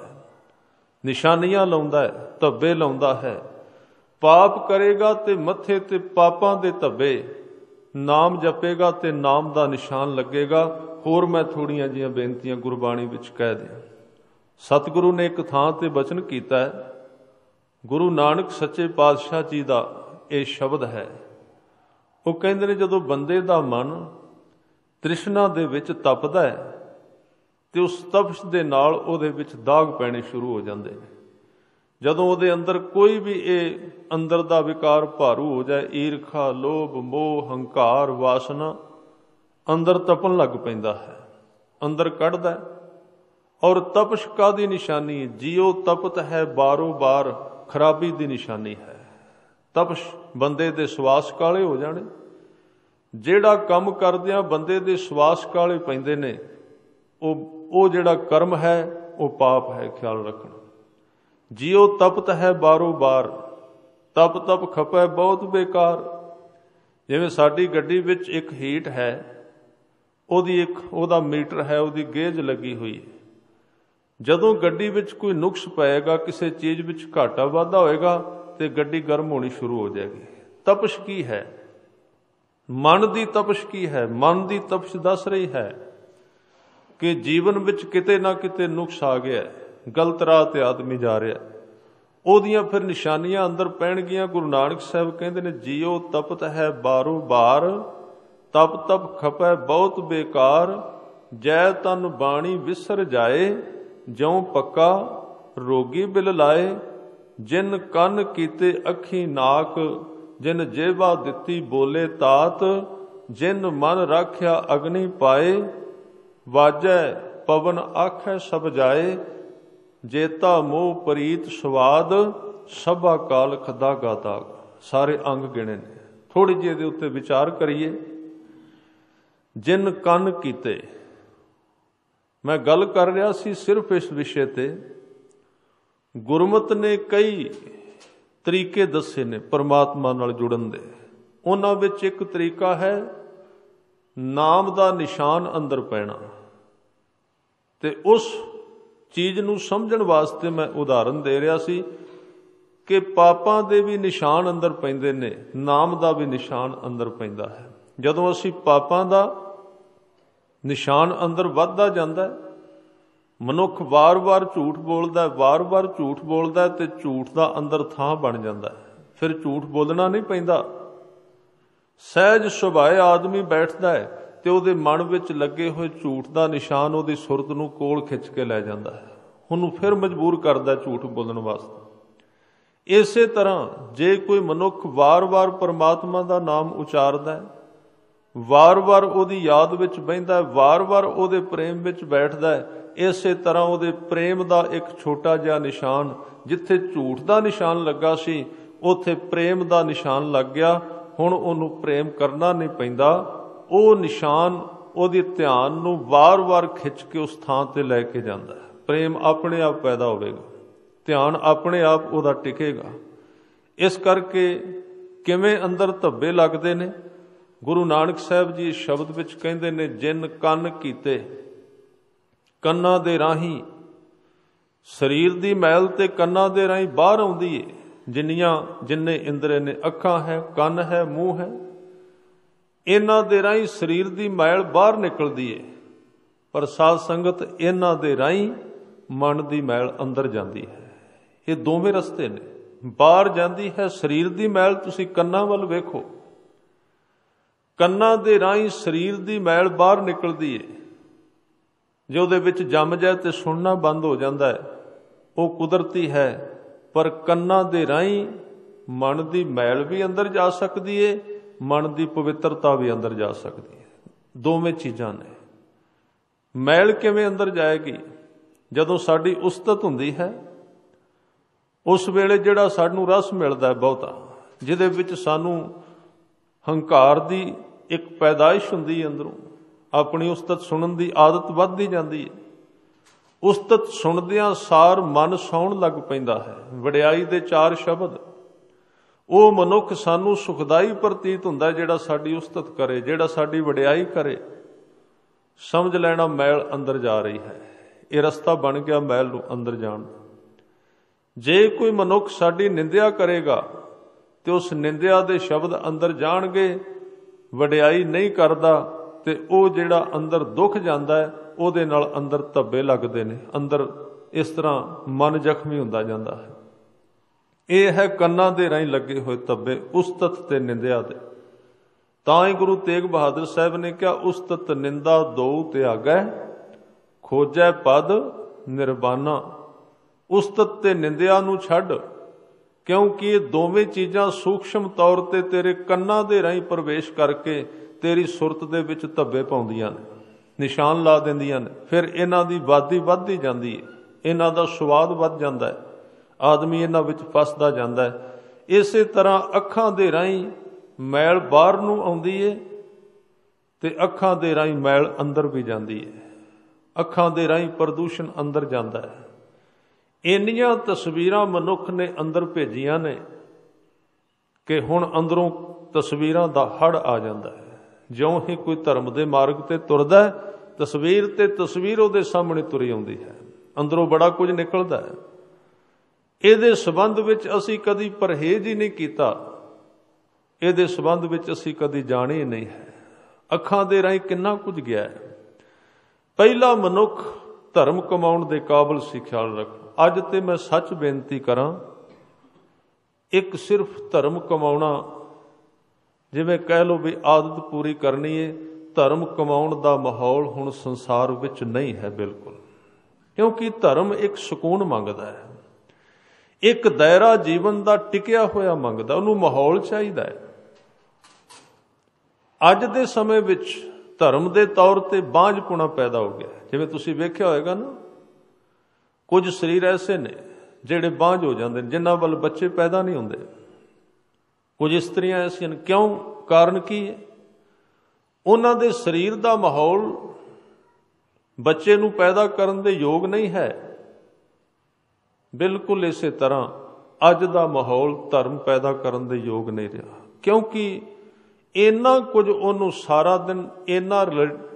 ਨਿਸ਼ਾਨੀਆਂ ਲਾਉਂਦਾ ਹੈ, ਧੱਬੇ ਲਾਉਂਦਾ ਹੈ। ਪਾਪ ਕਰੇਗਾ ਤੇ ਮੱਥੇ ਤੇ ਪਾਪਾਂ ਦੇ ਧੱਬੇ, ਨਾਮ ਜਪੇਗਾ ਤੇ ਨਾਮ ਦਾ ਨਿਸ਼ਾਨ ਲੱਗੇਗਾ। ਹੋਰ ਮੈਂ ਥੋੜੀਆਂ ਜਿਹੀਆਂ ਬੇਨਤੀਆਂ ਗੁਰਬਾਣੀ ਵਿੱਚ ਕਹਿ ਦਿਆਂ। ਸਤਿਗੁਰੂ ਨੇ ਇੱਕ ਥਾਂ ਤੇ ਬਚਨ ਕੀਤਾ ਹੈ, ਗੁਰੂ ਨਾਨਕ ਸੱਚੇ ਪਾਤਸ਼ਾਹ ਜੀ ਦਾ ਇਹ ਸ਼ਬਦ ਹੈ। ਉਹ ਕਹਿੰਦੇ ਨੇ, ਜਦੋਂ ਬੰਦੇ ਦਾ ਮਨ ਤ੍ਰਿਸ਼ਨਾ ਦੇ ਵਿੱਚ ਤਪਦਾ ਹੈ ਤੇ ਉਸ ਤਪਸ਼ ਦੇ ਨਾਲ ਉਹਦੇ ਵਿੱਚ ਦਾਗ ਪੈਣੇ ਸ਼ੁਰੂ ਹੋ ਜਾਂਦੇ ਨੇ। ਜਦੋਂ ਉਹਦੇ ਅੰਦਰ ਕੋਈ ਵੀ ਇਹ ਅੰਦਰ ਦਾ ਵਿਕਾਰ ਭਾਰੂ ਹੋ ਜਾਏ, ਈਰਖਾ, ਲੋਭ, ਮੋਹ, ਹੰਕਾਰ, ਵਾਸਨਾ, ਅੰਦਰ ਤਪਣ ਲੱਗ ਪੈਂਦਾ ਹੈ, ਅੰਦਰ ਕੱਢਦਾ। ਔਰ ਤਪਸ਼ ਕਾਹਦੀ ਨਿਸ਼ਾਨੀ ਹੈ? ਜੀਓ ਤਪਤ ਹੈ ਬਾਰੋ ਬਾਰ, ਖਰਾਬੀ ਦੀ ਨਿਸ਼ਾਨੀ ਹੈ। ਤਪਸ਼ ਬੰਦੇ ਦੇ ਸਵਾਸ ਕਾਲੇ ਹੋ ਜਾਣੇ। ਜਿਹੜਾ ਕੰਮ ਕਰਦਿਆਂ ਬੰਦੇ ਦੇ ਸਵਾਸ ਕਾਲੇ ਪੈਂਦੇ ਨੇ, ਉਹ ਜਿਹੜਾ ਕਰਮ ਹੈ ਉਹ ਪਾਪ ਹੈ, ਖਿਆਲ ਰੱਖਣਾ। ਜੀਓ ਤਪਤ ਹੈ ਬਾਰੋ ਬਾਰ, ਤਪ ਤਪ ਖਪੈ ਬਹੁਤ ਬੇਕਾਰ। ਜਿਵੇਂ ਸਾਡੀ ਗੱਡੀ ਵਿੱਚ ਇੱਕ ਹੀਟ ਹੈ, ਉਹਦਾ ਮੀਟਰ ਹੈ, ਉਹਦੀ ਗੇਜ ਲੱਗੀ ਹੋਈ ਹੈ। ਜਦੋਂ ਗੱਡੀ ਵਿੱਚ ਕੋਈ ਨੁਕਸ ਪਏਗਾ, ਕਿਸੇ ਚੀਜ਼ ਵਿੱਚ ਘਾਟਾ ਵਾਧਾ ਹੋਏਗਾ ਤੇ ਗੱਡੀ ਗਰਮ ਹੋਣੀ ਸ਼ੁਰੂ ਹੋ ਜਾਏਗੀ। ਤਪਸ਼ ਕੀ ਹੈ? ਮਨ ਦੀ ਤਪਸ਼ ਕੀ ਹੈ? ਮਨ ਦੀ ਤਪਸ਼ ਦੱਸ ਰਹੀ ਹੈ ਕਿ ਜੀਵਨ ਵਿੱਚ ਕਿਤੇ ਨਾ ਕਿਤੇ ਨੁਕਸ ਆ ਗਿਆ, ਗਲਤ ਰਾਹ ਤੇ ਆਦਮੀ ਜਾ ਰਿਹਾ, ਉਹਦੀਆਂ ਫਿਰ ਨਿਸ਼ਾਨੀਆਂ ਅੰਦਰ ਪੈਣਗੀਆਂ। ਗੁਰੂ ਨਾਨਕ ਸਾਹਿਬ ਕਹਿੰਦੇ ਨੇ, ਜੀਓ ਤਪਤ ਹੈ ਬਾਰੋ ਬਾਰ, ਤਪ ਤਪ ਖਪੈ ਬਹੁਤ ਬੇਕਾਰ। ਜੈ ਤਨ ਬਾਣੀ ਵਿਸਰ ਜਾਏ, ਜਿਉ ਪੱਕਾ ਰੋਗੀ ਬਿਲ ਲਾਏ। ਜਿਨ ਕੰਨ ਕੀਤੇ ਅੱਖੀ ਨਾਕ, ਜਿਨ ਜੇਵਾ ਦਿੱਤੀ ਬੋਲੇ ਤਾਤ। ਜਿਨ ਮਨ ਰਾਖਿਆ ਅਗਨੀ ਪਾਏ, ਵਾਜੈ ਪਵਨ ਆਖੈ ਸਭ ਜਾਏ। ਜੇਤਾ ਮੋਹ ਪ੍ਰੀਤ ਸਵਾਦ, ਸਭਾ ਕਾਲ ਖਦਾ ਗਾਤਾ। ਸਾਰੇ ਅੰਗ ਗਿਣੇ ਨੇ, ਥੋੜ੍ਹੀ ਜਿਹੀ ਇਹਦੇ ਉੱਤੇ ਵਿਚਾਰ ਕਰੀਏ। ਜਿਨ ਕੰਨ ਕੀਤੇ, ਮੈਂ ਗੱਲ ਕਰ ਰਿਹਾ ਸੀ ਸਿਰਫ ਇਸ ਵਿਸ਼ੇ ਤੇ। ਗੁਰਮਤਿ ਨੇ ਕਈ ਤਰੀਕੇ ਦੱਸੇ ਨੇ ਪਰਮਾਤਮਾ ਨਾਲ ਜੁੜਨ ਦੇ। ਉਹਨਾਂ ਵਿੱਚ ਇੱਕ ਤਰੀਕਾ ਹੈ ਨਾਮ ਦਾ ਨਿਸ਼ਾਨ ਅੰਦਰ ਪੈਣਾ। ਤੇ ਉਸ ਚੀਜ਼ ਨੂੰ ਸਮਝਣ ਵਾਸਤੇ ਮੈਂ ਉਦਾਹਰਨ ਦੇ ਰਿਹਾ ਸੀ ਕਿ ਪਾਪਾਂ ਦੇ ਵੀ ਨਿਸ਼ਾਨ ਅੰਦਰ ਪੈਂਦੇ ਨੇ, ਨਾਮ ਦਾ ਵੀ ਨਿਸ਼ਾਨ ਅੰਦਰ ਪੈਂਦਾ ਹੈ। ਜਦੋਂ ਅਸੀਂ ਪਾਪਾਂ ਦਾ ਨਿਸ਼ਾਨ ਅੰਦਰ ਵੱਧਦਾ ਜਾਂਦਾ, ਮਨੁੱਖ ਵਾਰ-ਵਾਰ ਝੂਠ ਬੋਲਦਾ, ਵਾਰ-ਵਾਰ ਝੂਠ ਬੋਲਦਾ ਤੇ ਝੂਠ ਦਾ ਅੰਦਰ ਥਾਂ ਬਣ ਜਾਂਦਾ। ਫਿਰ ਝੂਠ ਬੋਲਣਾ ਨਹੀਂ ਪੈਂਦਾ। ਸਹਿਜ ਸੁਭਾਏ ਆਦਮੀ ਬੈਠਦਾ ਹੈ ਤੇ ਉਹਦੇ ਮਨ ਵਿੱਚ ਲੱਗੇ ਹੋਏ ਝੂਠ ਦਾ ਨਿਸ਼ਾਨ ਉਹਦੀ ਸੁਰਤ ਨੂੰ ਕੋਲ ਖਿੱਚ ਕੇ ਲੈ ਜਾਂਦਾ ਹੈ, ਉਹਨੂੰ ਫਿਰ ਮਜਬੂਰ ਕਰਦਾ ਝੂਠ ਬੋਲਣ ਵਾਸਤੇ। ਇਸੇ ਤਰ੍ਹਾਂ ਜੇ ਕੋਈ ਮਨੁੱਖ ਵਾਰ-ਵਾਰ ਪਰਮਾਤਮਾ ਦਾ ਨਾਮ ਉਚਾਰਦਾ ਹੈ, ਵਾਰ-ਵਾਰ ਉਹਦੀ ਯਾਦ ਵਿੱਚ ਬਹਿੰਦਾ ਹੈ, ਵਾਰ-ਵਾਰ ਉਹਦੇ ਪ੍ਰੇਮ ਵਿੱਚ ਬੈਠਦਾ ਹੈ, ਇਸੇ ਤਰ੍ਹਾਂ ਉਹਦੇ ਪ੍ਰੇਮ ਦਾ ਇੱਕ ਛੋਟਾ ਜਿਹਾ ਨਿਸ਼ਾਨ, ਜਿੱਥੇ ਝੂਠ ਦਾ ਨਿਸ਼ਾਨ ਲੱਗਾ ਸੀ ਉੱਥੇ ਪ੍ਰੇਮ ਦਾ ਨਿਸ਼ਾਨ ਲੱਗ ਗਿਆ। ਹੁਣ ਉਹਨੂੰ ਪ੍ਰੇਮ ਕਰਨਾ ਨਹੀਂ ਪੈਂਦਾ, ਉਹ ਨਿਸ਼ਾਨ ਉਹਦੇ ਧਿਆਨ ਨੂੰ ਵਾਰ-ਵਾਰ ਖਿੱਚ ਕੇ ਉਸ ਥਾਂ ਤੇ ਲੈ ਕੇ ਜਾਂਦਾ ਹੈ। ਪ੍ਰੇਮ ਆਪਣੇ ਆਪ ਪੈਦਾ ਹੋਵੇਗਾ, ਧਿਆਨ ਆਪਣੇ ਆਪ ਉਹਦਾ ਟਿਕੇਗਾ। ਇਸ ਕਰਕੇ ਕਿਵੇਂ ਅੰਦਰ ਧੱਬੇ ਲੱਗਦੇ ਨੇ, ਗੁਰੂ ਨਾਨਕ ਸਾਹਿਬ ਜੀ ਸ਼ਬਦ ਵਿੱਚ ਕਹਿੰਦੇ ਨੇ, ਜਿਨ ਕੰਨ ਕੀਤੇ, ਕੰਨਾਂ ਦੇ ਰਾਹੀਂ ਸਰੀਰ ਦੀ ਮੈਲ ਤੇ ਕੰਨਾਂ ਦੇ ਰਾਹੀਂ ਬਾਹਰ ਆਉਂਦੀ ਏ। ਜਿੰਨੇ ਇੰਦਰੇ ਨੇ, ਅੱਖਾਂ ਹੈ, ਕੰਨ ਹੈ, ਮੂੰਹ ਹੈ, ਇਹਨਾਂ ਦੇ ਰਾਹੀਂ ਸਰੀਰ ਦੀ ਮੈਲ ਬਾਹਰ ਨਿਕਲਦੀ ਏ। ਪਰ ਸਾਧ ਸੰਗਤ ਇਹਨਾਂ ਦੇ ਰਾਹੀਂ ਮਨ ਦੀ ਮੈਲ ਅੰਦਰ ਜਾਂਦੀ ਹੈ। ਇਹ ਦੋਵੇਂ ਰਸਤੇ ਨੇ। ਬਾਹਰ ਜਾਂਦੀ ਹੈ ਸਰੀਰ ਦੀ ਮੈਲ, ਤੁਸੀਂ ਕੰਨਾਂ ਵੱਲ ਵੇਖੋ, ਕੰਨਾਂ ਦੇ ਰਾਹੀਂ ਸਰੀਰ ਦੀ ਮੈਲ ਬਾਹਰ ਨਿਕਲਦੀ ਏ। ਜੇ ਉਹਦੇ ਵਿੱਚ ਜੰਮ ਜਾਏ ਤੇ ਸੁਣਨਾ ਬੰਦ ਹੋ ਜਾਂਦਾ ਹੈ, ਉਹ ਕੁਦਰਤੀ ਹੈ। ਪਰ ਕੰਨਾਂ ਦੇ ਰਾਹੀਂ ਮਨ ਦੀ ਮੈਲ ਵੀ ਅੰਦਰ ਜਾ ਸਕਦੀ ਏ, ਮਨ ਦੀ ਪਵਿੱਤਰਤਾ ਵੀ ਅੰਦਰ ਜਾ ਸਕਦੀ ਹੈ। ਦੋਵੇਂ ਚੀਜ਼ਾਂ ਨੇ। ਮੈਲ ਕਿਵੇਂ ਅੰਦਰ ਜਾਏਗੀ? ਜਦੋਂ ਸਾਡੀ ਉਸਤਤ ਹੁੰਦੀ ਹੈ, ਉਸ ਵੇਲੇ ਜਿਹੜਾ ਸਾਨੂੰ ਰਸ ਮਿਲਦਾ ਹੈ ਬਹੁਤਾ, ਜਿਹਦੇ ਵਿੱਚ ਸਾਨੂੰ ਹੰਕਾਰ ਦੀ ਇੱਕ ਪੈਦਾਇਸ਼ ਹੁੰਦੀ ਹੈ ਅੰਦਰੋਂ, ਆਪਣੀ ਉਸਤਤ ਸੁਣਨ ਦੀ ਆਦਤ ਵੱਧਦੀ ਜਾਂਦੀ ਹੈ। ਉਸਤਤ ਸੁਣਦਿਆਂ ਸਾਰ ਮਨ ਸੌਣ ਲੱਗ ਪੈਂਦਾ ਹੈ। ਵਡਿਆਈ ਦੇ 4 ਸ਼ਬਦ, ਉਹ ਮਨੁੱਖ ਸਾਨੂੰ ਸੁਖਦਾਈ ਪ੍ਰਤੀਤ ਹੁੰਦਾ ਜਿਹੜਾ ਸਾਡੀ ਉਸਤਤ ਕਰੇ, ਜਿਹੜਾ ਸਾਡੀ ਵਡਿਆਈ ਕਰੇ। ਸਮਝ ਲੈਣਾ ਮੈਲ ਅੰਦਰ ਜਾ ਰਹੀ ਹੈ। ਇਹ ਰਸਤਾ ਬਣ ਗਿਆ ਮੈਲ ਨੂੰ ਅੰਦਰ ਜਾਣ ਦਾ। ਜੇ ਕੋਈ ਮਨੁੱਖ ਸਾਡੀ ਨਿੰਦਿਆ ਕਰੇਗਾ ਤੇ ਉਸ ਨਿੰਦਿਆ ਦੇ ਸ਼ਬਦ ਅੰਦਰ ਜਾਣਗੇ, ਵਡਿਆਈ ਨਹੀਂ ਕਰਦਾ ਤੇ ਉਹ ਜਿਹੜਾ ਅੰਦਰ ਦੁੱਖ ਜਾਂਦਾ ਹੈ, ਉਹਦੇ ਨਾਲ ਅੰਦਰ ਧੱਬੇ ਲੱਗਦੇ ਨੇ, ਅੰਦਰ ਇਸ ਤਰ੍ਹਾਂ ਮਨ ਜ਼ਖਮੀ ਹੁੰਦਾ ਜਾਂਦਾ ਹੈ। ਇਹ ਹੈ ਕੰਨਾਂ ਦੇ ਰਾਹੀਂ ਲੱਗੇ ਹੋਏ ਧੱਬੇ, ਉਸਤਤ ਤੇ ਨਿੰਦਿਆ ਦੇ। ਤਾਂ ਹੀ ਗੁਰੂ ਤੇਗ ਬਹਾਦਰ ਸਾਹਿਬ ਨੇ ਕਿਹਾ, ਉਸਤਤ ਨਿੰਦਾ ਦੋ ਤਿਆਗੈ, ਖੋਜੈ ਪਦ ਨਿਰਬਾਨਾ। ਉਸਤਤ ਤੇ ਨਿੰਦਿਆ ਨੂੰ ਛੱਡ, ਕਿਉਂਕਿ ਇਹ ਦੋਵੇਂ ਚੀਜ਼ਾਂ ਸੂਖਸ਼ਮ ਤੌਰ ਤੇ ਤੇਰੇ ਕੰਨਾਂ ਦੇ ਰਾਹੀਂ ਪ੍ਰਵੇਸ਼ ਕਰਕੇ ਤੇਰੀ ਸੁਰਤ ਦੇ ਵਿੱਚ ਧੱਬੇ ਪਾਉਂਦੀਆਂ ਨੇ, ਨਿਸ਼ਾਨ ਲਾ ਦਿੰਦੀਆਂ ਨੇ। ਫਿਰ ਇਹਨਾਂ ਦੀ ਵਾਦੀ ਵੱਧਦੀ ਜਾਂਦੀ ਹੈ, ਇਹਨਾਂ ਦਾ ਸਵਾਦ ਵੱਧ ਜਾਂਦਾ ਹੈ, ਆਦਮੀ ਇਹਨਾਂ ਵਿੱਚ ਫਸਦਾ ਜਾਂਦਾ ਹੈ। ਇਸੇ ਤਰ੍ਹਾਂ ਅੱਖਾਂ ਦੇ ਰਾਹੀਂ ਮੈਲ ਬਾਹਰ ਨੂੰ ਆਉਂਦੀ ਹੈ ਤੇ ਅੱਖਾਂ ਦੇ ਰਾਹੀਂ ਮੈਲ ਅੰਦਰ ਵੀ ਜਾਂਦੀ ਹੈ। ਅੱਖਾਂ ਦੇ ਰਾਹੀਂ ਪ੍ਰਦੂਸ਼ਣ ਅੰਦਰ ਜਾਂਦਾ ਹੈ। ਇੰਨੀਆਂ ਤਸਵੀਰਾਂ ਮਨੁੱਖ ਨੇ ਅੰਦਰ ਭੇਜੀਆਂ ਨੇ ਕਿ ਹੁਣ ਅੰਦਰੋਂ ਤਸਵੀਰਾਂ ਦਾ ਹੜ੍ਹ ਆ ਜਾਂਦਾ ਹੈ। ਜਿਉਂ ਹੀ ਕੋਈ ਧਰਮ ਦੇ ਮਾਰਗ ਤੇ ਤੁਰਦਾ, ਤਸਵੀਰ ਤੇ ਤਸਵੀਰ ਉਹਦੇ ਸਾਹਮਣੇ ਤੁਰੀ ਆਉਂਦੀ ਹੈ, ਅੰਦਰੋਂ ਬੜਾ ਕੁਝ ਨਿਕਲਦਾ ਹੈ। ਇਹਦੇ ਸੰਬੰਧ ਵਿੱਚ ਅਸੀਂ ਕਦੀ ਪਰਹੇਜ਼ ਹੀ ਨਹੀਂ ਕੀਤਾ, ਇਹਦੇ ਸੰਬੰਧ ਵਿੱਚ ਅਸੀਂ ਕਦੀ ਜਾਣੇ ਹੀ ਨਹੀਂ ਹੈ। ਅੱਖਾਂ ਦੇ ਰਾਹੀਂ ਕਿੰਨਾ ਕੁਝ ਗਿਆ ਹੈ। ਪਹਿਲਾ ਮਨੁੱਖ ਧਰਮ ਕਮਾਉਣ ਦੇ ਕਾਬਲ ਸੀ, ਖਿਆਲ ਰੱਖੋ। ਅੱਜ ਤੇ ਮੈਂ ਸੱਚ ਬੇਨਤੀ ਕਰਾਂ, ਇੱਕ ਸਿਰਫ ਧਰਮ ਕਮਾਉਣਾ, ਜਿਵੇਂ ਕਹਿ ਲਓ ਵੀ ਆਦਤ ਪੂਰੀ ਕਰਨੀ ਹੈ, ਧਰਮ ਕਮਾਉਣ ਦਾ ਮਾਹੌਲ ਹੁਣ ਸੰਸਾਰ ਵਿੱਚ ਨਹੀਂ ਹੈ ਬਿਲਕੁਲ। ਕਿਉਂਕਿ ਧਰਮ ਇੱਕ ਸਕੂਨ ਮੰਗਦਾ ਹੈ, ਇੱਕ ਦਾਇਰਾ ਜੀਵਨ ਦਾ ਟਿਕਿਆ ਹੋਇਆ ਮੰਗਦਾ, ਉਹਨੂੰ ਮਾਹੌਲ ਚਾਹੀਦਾ ਹੈ। ਅੱਜ ਦੇ ਸਮੇਂ ਵਿੱਚ ਧਰਮ ਦੇ ਤੌਰ ਤੇ ਬਾਂਝਪੁਣਾ ਪੈਦਾ ਹੋ ਗਿਆ। ਜਿਵੇਂ ਤੁਸੀਂ ਵੇਖਿਆ ਹੋਏਗਾ ਨਾ, ਕੁਝ ਸਰੀਰ ਐਸੇ ਨੇ ਜਿਹੜੇ ਬਾਂਝ ਹੋ ਜਾਂਦੇ ਨੇ, ਜਿਨ੍ਹਾਂ ਵੱਲ ਬੱਚੇ ਪੈਦਾ ਨਹੀਂ ਹੁੰਦੇ। ਕੁਝ ਇਸਤਰੀਆਂ ਐਸੀਆਂ ਨੇ। ਕਿਉਂ? ਕਾਰਨ ਕੀ ਹੈ? ਉਹਨਾਂ ਦੇ ਸਰੀਰ ਦਾ ਮਾਹੌਲ ਬੱਚੇ ਨੂੰ ਪੈਦਾ ਕਰਨ ਦੇ ਯੋਗ ਨਹੀਂ ਹੈ। ਬਿਲਕੁਲ ਇਸੇ ਤਰ੍ਹਾਂ ਅੱਜ ਦਾ ਮਾਹੌਲ ਧਰਮ ਪੈਦਾ ਕਰਨ ਦੇ ਯੋਗ ਨਹੀਂ ਰਿਹਾ, ਕਿਉਂਕਿ ਇੰਨਾ ਕੁਝ ਉਹਨੂੰ ਸਾਰਾ ਦਿਨ ਇਹਨਾਂ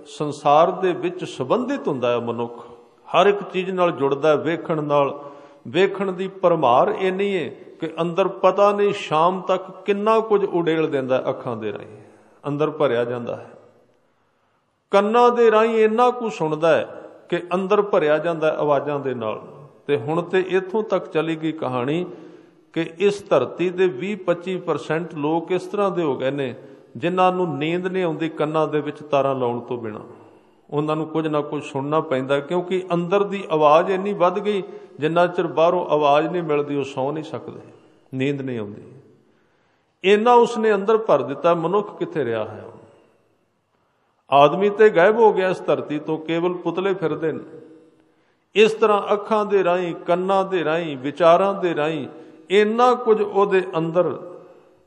ਸੰਸਾਰ ਦੇ ਵਿੱਚ ਸੰਬੰਧਿਤ ਹੁੰਦਾ ਹੈ। ਮਨੁੱਖ ਹਰ ਇੱਕ ਚੀਜ਼ ਨਾਲ ਜੁੜਦਾ ਹੈ, ਵੇਖਣ ਨਾਲ। ਵੇਖਣ ਦੀ ਭਰਮਾਰ ਇੰਨੀ ਹੈ ਕਿ ਅੰਦਰ ਪਤਾ ਨਹੀਂ ਸ਼ਾਮ ਤੱਕ ਕਿੰਨਾ ਕੁਝ ਉਡੇਲ ਦਿੰਦਾ, ਅੱਖਾਂ ਦੇ ਰਾਹੀਂ ਅੰਦਰ ਭਰਿਆ ਜਾਂਦਾ ਹੈ। ਕੰਨਾਂ ਦੇ ਰਾਹੀਂ ਇੰਨਾ ਕੁਝ ਸੁਣਦਾ ਹੈ ਕਿ ਅੰਦਰ ਭਰਿਆ ਜਾਂਦਾ ਆਵਾਜ਼ਾਂ ਦੇ ਨਾਲ। ਤੇ ਹੁਣ ਤੇ ਇੱਥੋਂ ਤੱਕ ਚਲੀ ਗਈ ਕਹਾਣੀ ਕਿ ਇਸ ਧਰਤੀ ਦੇ 20-25% ਲੋਕ ਇਸ ਤਰ੍ਹਾਂ ਦੇ ਹੋ ਗਏ ਨੇ ਜਿਨ੍ਹਾਂ ਨੂੰ ਨੀਂਦ ਨਹੀਂ ਆਉਂਦੀ ਕੰਨਾਂ ਦੇ ਵਿੱਚ ਤਾਰਾਂ ਲਾਉਣ ਤੋਂ ਬਿਨਾਂ, ਉਹਨਾਂ ਨੂੰ ਕੁਝ ਨਾ ਕੁਝ ਸੁਣਨਾ ਪੈਂਦਾ, ਕਿਉਂਕਿ ਅੰਦਰ ਦੀ ਆਵਾਜ਼ ਇੰਨੀ ਵੱਧ ਗਈ, ਜਿੰਨਾ ਚਿਰ ਬਾਹਰੋਂ ਆਵਾਜ਼ ਨਹੀਂ ਮਿਲਦੀ ਉਹ ਸੌਂ ਨਹੀਂ ਸਕਦੇ, ਨੀਂਦ ਨਹੀਂ ਆਉਂਦੀ। ਇੰਨਾ ਉਸਨੇ ਅੰਦਰ ਭਰ ਦਿੱਤਾ, ਮਨੁੱਖ ਕਿੱਥੇ ਰਿਹਾ ਹੈ? ਆਦਮੀ ਤੇ ਗਾਇਬ ਹੋ ਗਿਆ ਇਸ ਧਰਤੀ ਤੋਂ, ਕੇਵਲ ਪੁਤਲੇ ਫਿਰਦੇ ਨੇ। ਇਸ ਤਰ੍ਹਾਂ ਅੱਖਾਂ ਦੇ ਰਾਹੀਂ, ਕੰਨਾਂ ਦੇ ਰਾਹੀਂ, ਵਿਚਾਰਾਂ ਦੇ ਰਾਹੀਂ ਇੰਨਾ ਕੁਝ ਉਹਦੇ ਅੰਦਰ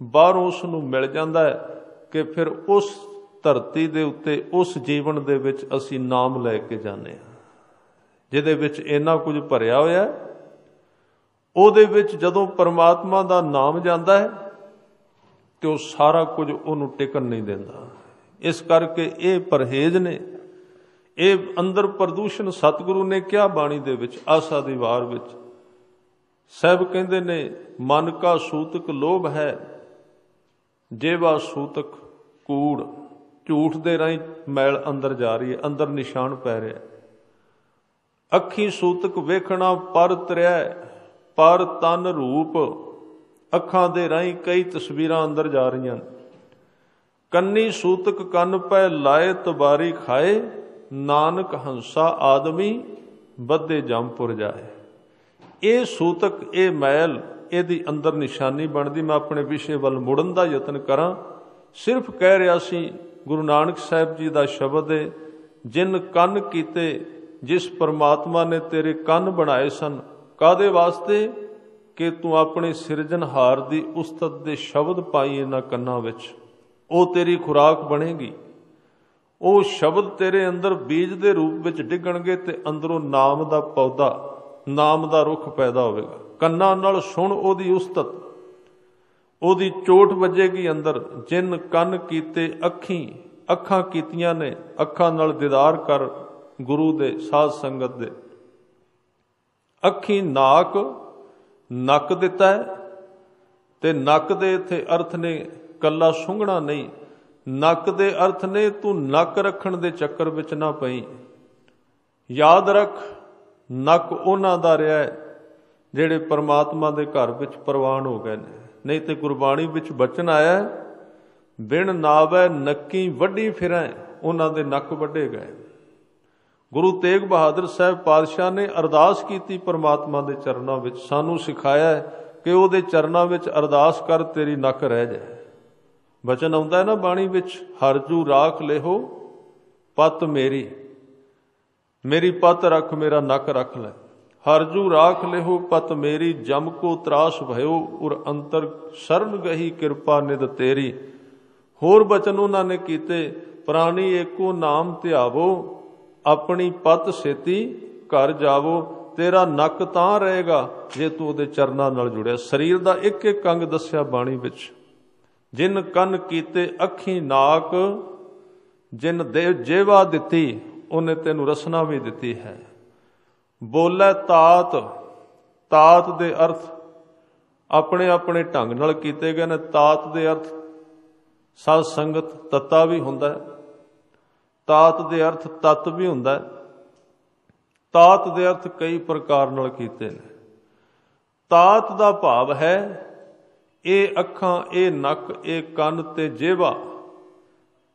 ਬਾਹਰੋਂ ਉਸ ਨੂੰ ਮਿਲ ਜਾਂਦਾ ਹੈ ਕਿ ਫਿਰ ਉਸ ਧਰਤੀ ਦੇ ਉੱਤੇ, ਉਸ ਜੀਵਨ ਦੇ ਵਿੱਚ ਅਸੀਂ ਨਾਮ ਲੈ ਕੇ ਜਾਂਦੇ ਹਾਂ, ਜਿਹਦੇ ਵਿੱਚ ਇੰਨਾ ਕੁਝ ਭਰਿਆ ਹੋਇਆ। ਉਹਦੇ ਵਿੱਚ ਜਦੋਂ ਪਰਮਾਤਮਾ ਦਾ ਨਾਮ ਜਾਂਦਾ ਹੈ ਤੇ ਉਹ ਸਾਰਾ ਕੁਝ ਉਹਨੂੰ ਟਿਕਣ ਨਹੀਂ ਦਿੰਦਾ। ਇਸ ਕਰਕੇ ਇਹ ਪਰਹੇਜ਼ ਨੇ, ਇਹ ਅੰਦਰ ਪ੍ਰਦੂਸ਼ਣ ਸਤਿਗੁਰੂ ਨੇ ਕਿਹਾ ਬਾਣੀ ਦੇ ਵਿੱਚ, ਆਸਾ ਦੀ ਵਾਰ ਵਿੱਚ ਸਾਹਿਬ ਕਹਿੰਦੇ ਨੇ, ਮਨ ਕਾ ਸੂਤਕ ਲੋਭ ਹੈ, ਜੇਵਾ ਸੂਤਕ ਕੂੜ। ਝੂਠ ਦੇ ਰਾਹੀਂ ਮੈਲ ਅੰਦਰ ਜਾ ਰਹੀ ਹੈ, ਅੰਦਰ ਨਿਸ਼ਾਨ ਪੈ ਰਿਹਾ। ਅੱਖੀ ਸੂਤਕ ਵੇਖਣਾ ਪਰ ਤਰਿਆ, ਪਰ ਤਨ ਰੂਪ। ਅੱਖਾਂ ਦੇ ਰਾਹੀਂ ਕਈ ਤਸਵੀਰਾਂ ਅੰਦਰ ਜਾ ਰਹੀਆਂ। ਕੰਨੀ ਸੂਤਕ ਕੰਨ ਪੈ ਲਾਏ, ਤਬਾਰੀ ਖਾਏ। ਨਾਨਕ ਹੰਸਾ ਆਦਮੀ ਬੱਧੇ ਜੰਮਪੁਰ ਜਾਏ। ਇਹ ਸੂਤਕ, ਇਹ ਮੈਲ, ਇਹਦੀ ਅੰਦਰ ਨਿਸ਼ਾਨੀ ਬਣਦੀ। ਮੈਂ ਆਪਣੇ ਵਿਸ਼ੇ ਵੱਲ ਮੁੜਨ ਦਾ ਯਤਨ ਕਰਾਂ। ਸਿਰਫ ਕਹਿ ਰਿਹਾ ਸੀ, ਗੁਰੂ ਨਾਨਕ ਸਾਹਿਬ ਜੀ ਦਾ ਸ਼ਬਦ ਹੈ, ਜਿਨ ਕੰਨ ਕੀਤੇ, ਜਿਸ ਪਰਮਾਤਮਾ ਨੇ ਤੇਰੇ ਕੰਨ ਬਣਾਏ ਸਨ, ਕਾਹਦੇ ਵਾਸਤੇ? ਕਿ ਤੂੰ ਆਪਣੇ ਸਿਰਜਣਹਾਰ ਦੀ ਉਸਤਤ ਦੇ ਸ਼ਬਦ ਪਾਈ ਇਹਨਾਂ ਕੰਨਾਂ ਵਿੱਚ, ਉਹ ਤੇਰੀ ਖੁਰਾਕ ਬਣੇਗੀ। ਉਹ ਸ਼ਬਦ ਤੇਰੇ ਅੰਦਰ ਬੀਜ ਦੇ ਰੂਪ ਵਿੱਚ ਡਿੱਗਣਗੇ ਤੇ ਅੰਦਰੋਂ ਨਾਮ ਦਾ ਪੌਦਾ, ਨਾਮ ਦਾ ਰੁੱਖ ਪੈਦਾ ਹੋਵੇਗਾ। ਕੰਨਾਂ ਨਾਲ ਸੁਣ ਉਹਦੀ ਉਸਤਤ, ਉਹਦੀ ਚੋਟ ਵੱਜੇਗੀ ਅੰਦਰ। ਜਿਨ ਕੰਨ ਕੀਤੇ ਅੱਖੀ, ਅੱਖਾਂ ਕੀਤੀਆਂ ਨੇ, ਅੱਖਾਂ ਨਾਲ ਦੀਦਾਰ ਕਰ ਗੁਰੂ ਦੇ, ਸਾਧ ਸੰਗਤ ਦੇ। ਅੱਖੀ ਨਾਕ, ਨੱਕ ਦਿੱਤਾ ਹੈ, ਤੇ ਨੱਕ ਦੇ ਇੱਥੇ ਅਰਥ ਨੇ ਕੱਲਾ ਸੁੰਘਣਾ ਨਹੀਂ, ਨੱਕ ਦੇ ਅਰਥ ਨੇ ਤੂੰ ਨੱਕ ਰੱਖਣ ਦੇ ਚੱਕਰ ਵਿੱਚ ਨਾ ਪਈ। ਯਾਦ ਰੱਖ, ਨੱਕ ਉਹਨਾਂ ਦਾ ਰਿਹਾ ਹੈ ਜਿਹੜੇ ਪਰਮਾਤਮਾ ਦੇ ਘਰ ਵਿੱਚ ਪ੍ਰਵਾਨ ਹੋ ਗਏ ਨੇ। ਨਹੀਂ ਤੇ ਗੁਰਬਾਣੀ ਵਿੱਚ ਬਚਨ ਆਇਆ, ਬਿਨ ਨਾਵੈ ਨੱਕੀ ਵੱਢੀ ਫਿਰੈ, ਉਹਨਾਂ ਦੇ ਨੱਕ ਵੱਢੇ ਗਏ। ਗੁਰੂ ਤੇਗ ਬਹਾਦਰ ਸਾਹਿਬ ਪਾਤਸ਼ਾਹ ਨੇ ਅਰਦਾਸ ਕੀਤੀ ਪਰਮਾਤਮਾ ਦੇ ਚਰਨਾਂ ਵਿੱਚ। ਸਾਨੂੰ ਸਿਖਾਇਆ ਕਿ ਉਹਦੇ ਚਰਨਾਂ ਵਿੱਚ ਅਰਦਾਸ ਕਰ, ਤੇਰੀ ਨੱਕ ਰਹਿ ਜਾਏ। ਬਚਨ ਆਉਂਦਾ ਹੈ ਨਾ ਬਾਣੀ ਵਿੱਚ, ਹਰਜੂ ਰਾਖ ਲਿਹੋ ਪਤ ਮੇਰੀ, ਮੇਰੀ ਪਤ ਰੱਖ, ਮੇਰਾ ਨੱਕ ਰੱਖ ਲੈ। ਹਰਜੂ ਰਾਖ ਲਿਹੋ ਪਤ ਮੇਰੀ, ਜਮ ਕੋ ਤਰਾਸ ਭਇਓ, ਉਰ ਅੰਤਰ ਸ਼ਰਨ ਗਹੀ, ਕਿਰਪਾ ਨਿਧ ਤੇਰੀ। ਹੋਰ ਬਚਨ ਉਹਨਾਂ ਨੇ ਕੀਤੇ, ਪ੍ਰਾਣੀ ਏਕੋ ਨਾਮ ਧਿਆਵੋ, ਆਪਣੀ ਪਤ ਛੇਤੀ ਘਰ ਜਾਵੋ। ਤੇਰਾ ਨੱਕ ਤਾਂ ਰਹੇਗਾ ਜੇ ਤੂੰ ਉਹਦੇ ਚਰਨਾਂ ਨਾਲ ਜੁੜਿਆ। ਸਰੀਰ ਦਾ ਇੱਕ ਇੱਕ ਅੰਗ ਦੱਸਿਆ ਬਾਣੀ ਵਿੱਚ। ਜਿਨ ਕੰਨ ਕੀਤੇ ਅੱਖੀ ਨਾਕ, ਜਿਨ ਦੇ ਜੇਵਾ ਦਿੱਤੀ, ਉਹਨੇ ਤੈਨੂੰ ਰਸਨਾ ਵੀ ਦਿੱਤੀ ਹੈ। ਬੋਲੇ ਤਾਤ, ਤਾਤ ਦੇ ਅਰਥ ਆਪਣੇ ਆਪਣੇ ਢੰਗ ਨਾਲ ਕੀਤੇ ਗਏ ਨੇ। ਤਾਤ ਦੇ ਅਰਥ ਸਾਧ ਸੰਗਤ, ਤੱਤਾ ਵੀ ਹੁੰਦਾ ਹੈ। ਤਾਤ ਦੇ ਅਰਥ ਤਤ ਵੀ ਹੁੰਦਾ ਹੈ। ਤਾਤ ਦੇ ਅਰਥ ਕਈ ਪ੍ਰਕਾਰ ਨਾਲ ਕੀਤੇ ਨੇ। ਤਾਤ ਦਾ ਭਾਵ ਹੈ ਇਹ ਅੱਖਾਂ, ਇਹ ਨੱਕ, ਇਹ ਕੰਨ ਤੇ ਜੇਵਾ,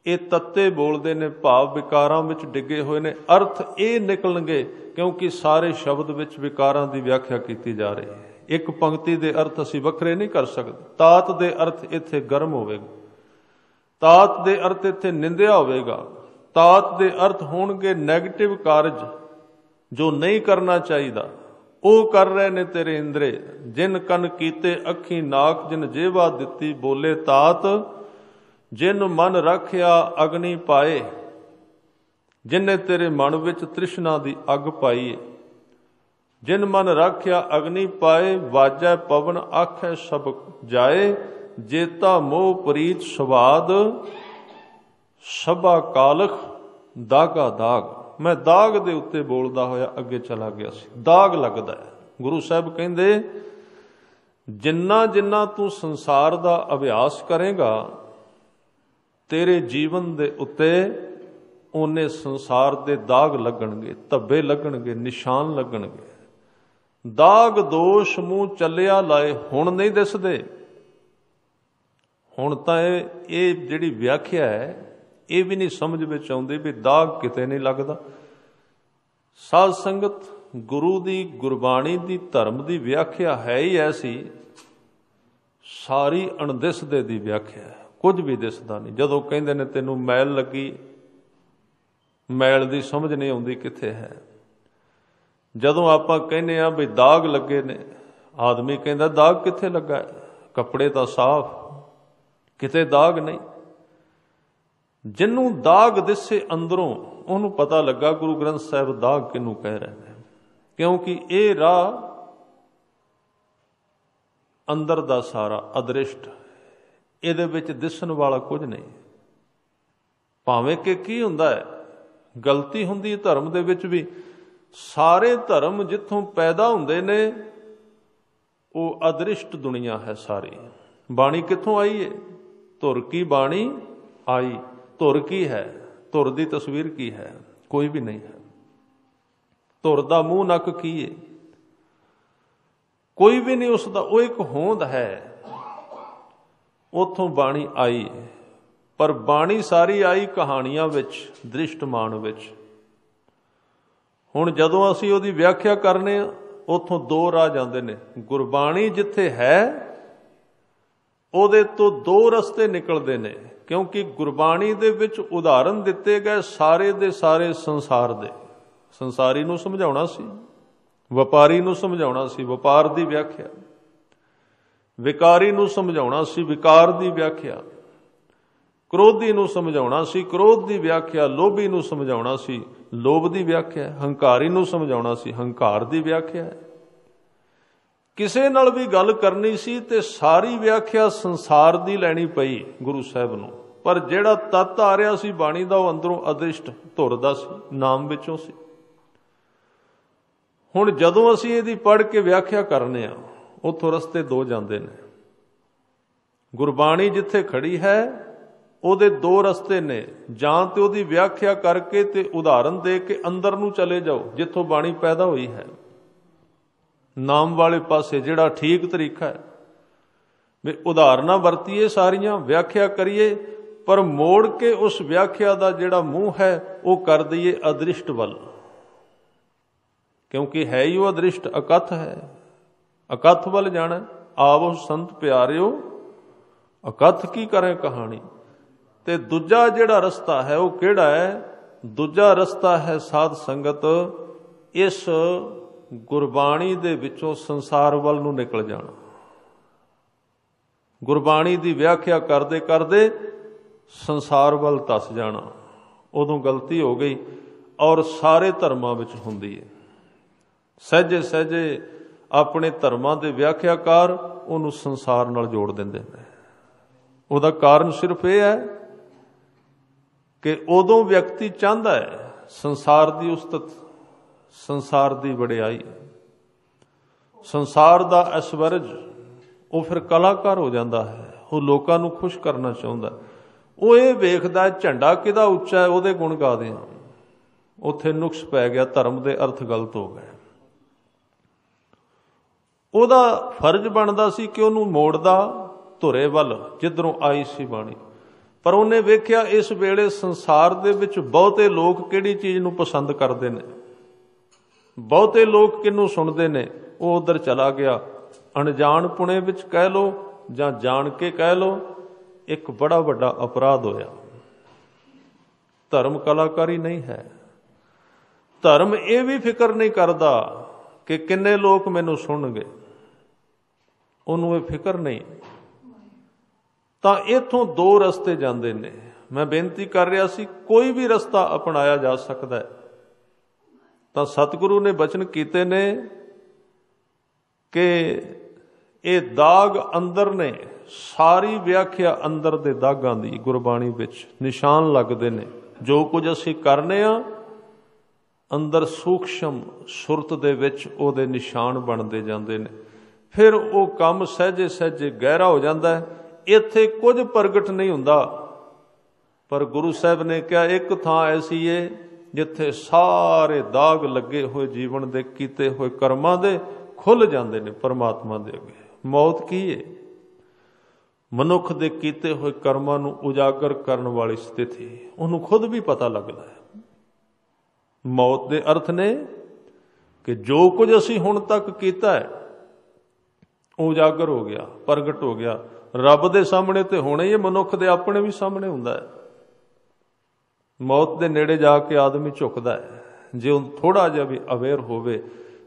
ਇਹ ਤੱਤੇ ਬੋਲਦੇ ਨੇ, ਭਾਵ ਵਿਕਾਰਾਂ ਵਿੱਚ ਡਿੱਗੇ ਹੋਏ ਨੇ। ਅਰਥ ਇਹ ਨਿਕਲਣਗੇ ਕਿਉਂਕਿ ਸਾਰੇ ਸ਼ਬਦ ਵਿੱਚ ਵਿਕਾਰਾਂ ਦੀ ਵਿਆਖਿਆ ਕੀਤੀ ਜਾ ਰਹੀ ਹੈ। ਇੱਕ ਪੰਕਤੀ ਦੇ ਅਰਥ ਅਸੀਂ ਵੱਖਰੇ ਨਹੀਂ ਕਰ ਸਕਦੇ। ਤਾਤ ਦੇ ਅਰਥ ਇੱਥੇ ਗਰਮ ਹੋਵੇਗਾ, ਤਾਤ ਦੇ ਅਰਥ ਇੱਥੇ ਨਿੰਦਿਆ ਹੋਵੇਗਾ, ਤਾਤ ਦੇ ਅਰਥ ਹੋਣਗੇ ਨੈਗੇਟਿਵ ਕਾਰਜ ਜੋ ਨਹੀਂ ਕਰਨਾ ਚਾਹੀਦਾ, ਉਹ ਕਰ ਰਹੇ ਨੇ ਤੇਰੇ ਇੰਦਰੇ। ਜਿਨ ਕੰਨ ਕੀਤੇ ਅੱਖੀ ਨਾਕ, ਜਿਨ ਜੇਵਾ ਦਿੱਤੀ ਬੋਲੇ ਤਾਤ, ਜਿਨ ਮਨ ਰੱਖਿਆ ਅਗਨੀ ਪਾਏ, ਜਿਨੇ ਤੇਰੇ ਮਨ ਵਿੱਚ ਤ੍ਰਿਸ਼ਨਾ ਦੀ ਅੱਗ ਪਾਈ। ਜਿਨ ਮਨ ਰੱਖਿਆ ਅਗਨੀ ਪਾਏ, ਵਾਜੈ ਪਵਨ ਆਖੈ ਸਭ ਜਾਏ। ਜੇਤਾ ਮੋਹ ਪ੍ਰੀਤ ਸਵਾਦ, ਸਭਾ ਕਾਲਖ ਦਾਗਾ ਦਾਗ। ਮੈਂ ਦਾਗ ਦੇ ਉੱਤੇ ਬੋਲਦਾ ਹੋਇਆ ਅੱਗੇ ਚਲਾ ਗਿਆ ਸੀ। ਦਾਗ ਲੱਗਦਾ ਹੈ। ਗੁਰੂ ਸਾਹਿਬ ਕਹਿੰਦੇ, ਜਿੰਨਾ ਜਿੰਨਾ ਤੂੰ ਸੰਸਾਰ ਦਾ ਅਭਿਆਸ ਕਰੇਗਾ, ਤੇਰੇ ਜੀਵਨ ਦੇ ਉੱਤੇ ਉਹਨੇ ਸੰਸਾਰ ਦੇ ਦਾਗ ਲੱਗਣਗੇ, ਧੱਬੇ ਲੱਗਣਗੇ, ਨਿਸ਼ਾਨ ਲੱਗਣਗੇ। ਦਾਗ ਦੋਸ਼ ਮੂੰਹ ਚੱਲਿਆ ਲਾਏ, ਹੁਣ ਨਹੀਂ ਦਿਸਦੇ, ਹੁਣ ਤਾਂ ਇਹ ਜਿਹੜੀ ਵਿਆਖਿਆ ਹੈ ਇਹ ਵੀ ਨਹੀਂ ਸਮਝ ਵਿੱਚ ਆਉਂਦੀ ਵੀ ਦਾਗ ਕਿਤੇ ਨਹੀਂ ਲੱਗਦਾ। ਸਾਧ ਸੰਗਤ, ਗੁਰੂ ਦੀ ਗੁਰਬਾਣੀ ਦੀ ਧਰਮ ਦੀ ਵਿਆਖਿਆ ਹੈ ਹੀ ਐਸੀ, ਸਾਰੀ ਅਣਦਿਸਦੇ ਦੀ ਵਿਆਖਿਆ ਹੈ, ਕੁਝ ਵੀ ਦਿਸਦਾ ਨਹੀਂ। ਜਦੋਂ ਕਹਿੰਦੇ ਨੇ ਤੈਨੂੰ ਮੈਲ ਲੱਗੀ, ਮੈਲ ਦੀ ਸਮਝ ਨਹੀਂ ਆਉਂਦੀ ਕਿੱਥੇ ਹੈ। ਜਦੋਂ ਆਪਾਂ ਕਹਿੰਦੇ ਆ ਵੀ ਦਾਗ ਲੱਗੇ ਨੇ, ਆਦਮੀ ਕਹਿੰਦਾ ਦਾਗ ਕਿੱਥੇ ਲੱਗਾ, ਕੱਪੜੇ ਤਾਂ ਸਾਫ਼, ਕਿਤੇ ਦਾਗ ਨਹੀਂ। ਜਿਹਨੂੰ ਦਾਗ ਦਿਸੇ ਅੰਦਰੋਂ ਉਹਨੂੰ ਪਤਾ ਲੱਗਾ ਗੁਰੂ ਗ੍ਰੰਥ ਸਾਹਿਬ ਦਾਗ ਕਿਹਨੂੰ ਕਹਿ ਰਹੇ ਨੇ, ਕਿਉਂਕਿ ਇਹ ਰਾਹ ਅੰਦਰ ਦਾ ਸਾਰਾ ਅਦ੍ਰਿਸ਼ਟ, ਇਹਦੇ ਵਿੱਚ ਦਿਸਣ ਵਾਲਾ ਕੁਝ ਨਹੀਂ। ਭਾਵੇਂ ਕਿ ਕੀ ਹੁੰਦਾ ਹੈ, ਗਲਤੀ ਹੁੰਦੀ ਹੈ ਧਰਮ ਦੇ ਵਿੱਚ ਵੀ। ਸਾਰੇ ਧਰਮ ਜਿੱਥੋਂ ਪੈਦਾ ਹੁੰਦੇ ਨੇ ਉਹ ਅਦ੍ਰਿਸ਼ਟ ਦੁਨੀਆ ਹੈ ਸਾਰੀ। ਬਾਣੀ ਕਿੱਥੋਂ ਆਈ ਹੈ? ਧੁਰ ਕੀ ਬਾਣੀ ਆਈ। ਧੁਰ ਕੀ ਹੈ? ਧੁਰ ਦੀ ਤਸਵੀਰ ਕੀ ਹੈ? ਕੋਈ ਵੀ ਨਹੀਂ ਹੈ। ਧੁਰ ਦਾ ਮੂੰਹ ਨੱਕ ਕੀ ਹੈ? ਕੋਈ ਵੀ ਨਹੀਂ ਉਸ ਦਾ। ਉਹ ਇੱਕ ਹੋਂਦ ਹੈ, ਉੱਥੋਂ ਬਾਣੀ ਆਈ। ਪਰ ਬਾਣੀ ਸਾਰੀ ਆਈ ਕਹਾਣੀਆਂ ਵਿੱਚ, ਦ੍ਰਿਸ਼ਟਮਾਨ ਵਿੱਚ। ਹੁਣ ਜਦੋਂ ਅਸੀਂ ਉਹਦੀ ਵਿਆਖਿਆ ਕਰਨੇ ਆ, ਉੱਥੋਂ ਦੋ ਰਾਹ ਜਾਂਦੇ ਨੇ। ਗੁਰਬਾਣੀ ਜਿੱਥੇ ਹੈ ਉਹਦੇ ਤੋਂ ਦੋ ਰਸਤੇ ਨਿਕਲਦੇ ਨੇ, ਕਿਉਂਕਿ ਗੁਰਬਾਣੀ ਦੇ ਵਿੱਚ ਉਦਾਹਰਨ ਦਿੱਤੇ ਗਏ ਸਾਰੇ ਦੇ ਸਾਰੇ ਸੰਸਾਰ ਦੇ। ਸੰਸਾਰੀ ਨੂੰ ਸਮਝਾਉਣਾ ਸੀ, ਵਪਾਰੀ ਨੂੰ ਸਮਝਾਉਣਾ ਸੀ ਵਪਾਰ ਦੀ ਵਿਆਖਿਆ, ਵਿਕਾਰੀ ਨੂੰ ਸਮਝਾਉਣਾ ਸੀ ਵਿਕਾਰ ਦੀ ਵਿਆਖਿਆ, ਕ੍ਰੋਧੀ ਨੂੰ ਸਮਝਾਉਣਾ ਸੀ ਕ੍ਰੋਧ ਦੀ ਵਿਆਖਿਆ, ਲੋਭੀ ਨੂੰ ਸਮਝਾਉਣਾ ਸੀ ਲੋਭ ਦੀ ਵਿਆਖਿਆ, ਹੰਕਾਰੀ ਨੂੰ ਸਮਝਾਉਣਾ ਸੀ ਹੰਕਾਰ ਦੀ ਵਿਆਖਿਆ। ਕਿਸੇ ਨਾਲ ਵੀ ਗੱਲ ਕਰਨੀ ਸੀ ਤੇ ਸਾਰੀ ਵਿਆਖਿਆ ਸੰਸਾਰ ਦੀ ਲੈਣੀ ਪਈ ਗੁਰੂ ਸਾਹਿਬ ਨੂੰ। ਪਰ ਜਿਹੜਾ ਤੱਤ ਆ ਰਿਹਾ ਸੀ ਬਾਣੀ ਦਾ, ਉਹ ਅੰਦਰੋਂ ਅਦ੍ਰਿਸ਼ਟ ਧੁਰ ਦਾ ਸੀ, ਨਾਮ ਵਿੱਚੋਂ ਸੀ। ਹੁਣ ਜਦੋਂ ਅਸੀਂ ਇਹਦੀ ਪੜ੍ਹ ਕੇ ਵਿਆਖਿਆ ਕਰਨੇ ਆ, ਉੱਥੋਂ ਰਸਤੇ ਦੋ ਜਾਂਦੇ ਨੇ। ਗੁਰਬਾਣੀ ਜਿੱਥੇ ਖੜੀ ਹੈ ਉਹਦੇ ਦੋ ਰਸਤੇ ਨੇ। ਜਾਂ ਤੇ ਉਹਦੀ ਵਿਆਖਿਆ ਕਰਕੇ ਤੇ ਉਦਾਹਰਨ ਦੇ ਕੇ ਅੰਦਰ ਨੂੰ ਚਲੇ ਜਾਓ ਜਿੱਥੋਂ ਬਾਣੀ ਪੈਦਾ ਹੋਈ ਹੈ, ਨਾਮ ਵਾਲੇ ਪਾਸੇ, ਜਿਹੜਾ ਠੀਕ ਤਰੀਕਾ ਹੈ ਵੀ ਉਦਾਹਰਨਾਂ ਵਰਤੀਏ, ਸਾਰੀਆਂ ਵਿਆਖਿਆ ਕਰੀਏ, ਪਰ ਮੋੜ ਕੇ ਉਸ ਵਿਆਖਿਆ ਦਾ ਜਿਹੜਾ ਮੂੰਹ ਹੈ ਉਹ ਕਰ ਦਈਏ ਅਦ੍ਰਿਸ਼ਟ ਵੱਲ। ਕਿਉਂਕਿ ਹੈ ਹੀ ਉਹ ਅਦ੍ਰਿਸ਼ਟ, ਅਕਥ ਹੈ। ਅਕਥ ਵੱਲ ਜਾਣਾ। ਆਵੋ ਸੰਤ ਪਿਆਰਿਓ ਅਕਥ ਕੀ ਕਰੇ ਕਹਾਣੀ। ਤੇ ਦੂਜਾ ਜਿਹੜਾ ਰਸਤਾ ਹੈ ਉਹ ਕਿਹੜਾ ਹੈ? ਦੂਜਾ ਰਸਤਾ ਹੈ ਸਾਧ ਸੰਗਤ, ਇਸ ਗੁਰਬਾਣੀ ਦੇ ਵਿੱਚੋਂ ਸੰਸਾਰ ਵੱਲ ਨੂੰ ਨਿਕਲ ਜਾਣਾ। ਗੁਰਬਾਣੀ ਦੀ ਵਿਆਖਿਆ ਕਰਦੇ ਕਰਦੇ ਸੰਸਾਰ ਵੱਲ ਧੱਸ ਜਾਣਾ। ਉਦੋਂ ਗਲਤੀ ਹੋ ਗਈ, ਔਰ ਸਾਰੇ ਧਰਮਾਂ ਵਿੱਚ ਹੁੰਦੀ ਹੈ। ਸਹਿਜੇ ਸਹਿਜੇ ਆਪਣੇ ਧਰਮਾਂ ਦੇ ਵਿਆਖਿਆਕਾਰ ਉਹਨੂੰ ਸੰਸਾਰ ਨਾਲ ਜੋੜ ਦਿੰਦੇ ਨੇ। ਉਹਦਾ ਕਾਰਨ ਸਿਰਫ ਇਹ ਹੈ ਕਿ ਉਦੋਂ ਵਿਅਕਤੀ ਚਾਹੁੰਦਾ ਹੈ ਸੰਸਾਰ ਦੀ ਉਸਤਤ, ਸੰਸਾਰ ਦੀ ਵਡਿਆਈ, ਸੰਸਾਰ ਦਾ ਐਸ਼ਵਰਜ। ਉਹ ਫਿਰ ਕਲਾਕਾਰ ਹੋ ਜਾਂਦਾ ਹੈ, ਉਹ ਲੋਕਾਂ ਨੂੰ ਖੁਸ਼ ਕਰਨਾ ਚਾਹੁੰਦਾ। ਉਹ ਇਹ ਵੇਖਦਾ ਝੰਡਾ ਕਿਹਦਾ ਉੱਚਾ ਹੈ, ਉਹਦੇ ਗੁਣ ਗਾਦੇ ਹਾਂ। ਉੱਥੇ ਨੁਕਸ ਪੈ ਗਿਆ, ਧਰਮ ਦੇ ਅਰਥ ਗਲਤ ਹੋ ਗਏ। ਉਹਦਾ ਫਰਜ਼ ਬਣਦਾ ਸੀ ਕਿ ਉਹਨੂੰ ਮੋੜਦਾ ਧੁਰੇ ਵੱਲ ਜਿੱਧਰੋਂ ਆਈ ਸੀ ਬਾਣੀ। ਪਰ ਉਹਨੇ ਵੇਖਿਆ ਇਸ ਵੇਲੇ ਸੰਸਾਰ ਦੇ ਵਿੱਚ ਬਹੁਤੇ ਲੋਕ ਕਿਹੜੀ ਚੀਜ਼ ਨੂੰ ਪਸੰਦ ਕਰਦੇ ਨੇ, ਬਹੁਤੇ ਲੋਕ ਕਿਹਨੂੰ ਸੁਣਦੇ ਨੇ, ਉਹ ਉਧਰ ਚਲਾ ਗਿਆ। ਅਣਜਾਣ ਪੁਣੇ ਵਿੱਚ ਕਹਿ ਲੋ ਜਾਂ ਜਾਣ ਕੇ ਕਹਿ ਲੋ, ਇੱਕ ਬੜਾ ਵੱਡਾ ਅਪਰਾਧ ਹੋਇਆ। ਧਰਮ ਕਲਾਕਾਰੀ ਨਹੀਂ ਹੈ। ਧਰਮ ਇਹ ਵੀ ਫਿਕਰ ਨਹੀਂ ਕਰਦਾ ਕਿ ਕਿੰਨੇ ਲੋਕ ਮੈਨੂੰ ਸੁਣਨਗੇ, ਉਹਨੂੰ ਇਹ ਫਿਕਰ ਨਹੀਂ। ਤਾਂ ਇੱਥੋਂ ਦੋ ਰਸਤੇ ਜਾਂਦੇ ਨੇ। ਮੈਂ ਬੇਨਤੀ ਕਰ ਰਿਹਾ ਸੀ, ਕੋਈ ਵੀ ਰਸਤਾ ਅਪਣਾਇਆ ਜਾ ਸਕਦਾ ਹੈ। ਤਾਂ ਸਤਿਗੁਰੂ ਨੇ ਬਚਨ ਕੀਤੇ ਨੇ ਕਿ ਇਹ ਦਾਗ ਅੰਦਰ ਨੇ। ਸਾਰੀ ਵਿਆਖਿਆ ਅੰਦਰ ਦੇ ਦਾਗਾਂ ਦੀ ਗੁਰਬਾਣੀ ਵਿੱਚ ਨਿਸ਼ਾਨ ਲੱਗਦੇ ਨੇ। ਜੋ ਕੁਝ ਅਸੀਂ ਕਰਨੇ ਆ ਅੰਦਰ ਸੂਖਸ਼ਮ ਸੁਰਤ ਦੇ ਵਿੱਚ ਉਹਦੇ ਨਿਸ਼ਾਨ ਬਣਦੇ ਜਾਂਦੇ ਨੇ। ਫਿਰ ਉਹ ਕੰਮ ਸਹਿਜੇ ਸਹਿਜੇ ਗਹਿਰਾ ਹੋ ਜਾਂਦਾ ਹੈ। ਇੱਥੇ ਕੁਝ ਪ੍ਰਗਟ ਨਹੀਂ ਹੁੰਦਾ, ਪਰ ਗੁਰੂ ਸਾਹਿਬ ਨੇ ਕਿਹਾ ਇੱਕ ਥਾਂ ਐਸੀ ਏ ਜਿੱਥੇ ਸਾਰੇ ਦਾਗ ਲੱਗੇ ਹੋਏ ਜੀਵਨ ਦੇ ਕੀਤੇ ਹੋਏ ਕਰਮਾਂ ਦੇ ਖੁੱਲ ਜਾਂਦੇ ਨੇ ਪਰਮਾਤਮਾ ਦੇ ਅੱਗੇ। ਮੌਤ ਕੀ ਏ? ਮਨੁੱਖ ਦੇ ਕੀਤੇ ਹੋਏ ਕਰਮਾਂ ਨੂੰ ਉਜਾਗਰ ਕਰਨ ਵਾਲੀ ਸਥਿਤੀ, ਉਹਨੂੰ ਖੁਦ ਵੀ ਪਤਾ ਲੱਗਦਾ ਹੈ। ਮੌਤ ਦੇ ਅਰਥ ਨੇ ਕਿ ਜੋ ਕੁਝ ਅਸੀਂ ਹੁਣ ਤੱਕ ਕੀਤਾ ਹੈ ਉਹ ਉਜਾਗਰ ਹੋ ਗਿਆ, ਪ੍ਰਗਟ ਹੋ ਗਿਆ। ਰੱਬ ਦੇ ਸਾਹਮਣੇ ਤੇ ਹੋਣਾ ਹੀ ਹੈ, ਮਨੁੱਖ ਦੇ ਆਪਣੇ ਵੀ ਸਾਹਮਣੇ ਹੁੰਦਾ ਹੈ। ਮੌਤ ਦੇ ਨੇੜੇ ਜਾ ਕੇ ਆਦਮੀ ਝੁਕਦਾ ਹੈ ਜੇ ਉਹ ਥੋੜਾ ਜਿਹਾ ਵੀ ਅਵੇਅਰ ਹੋਵੇ,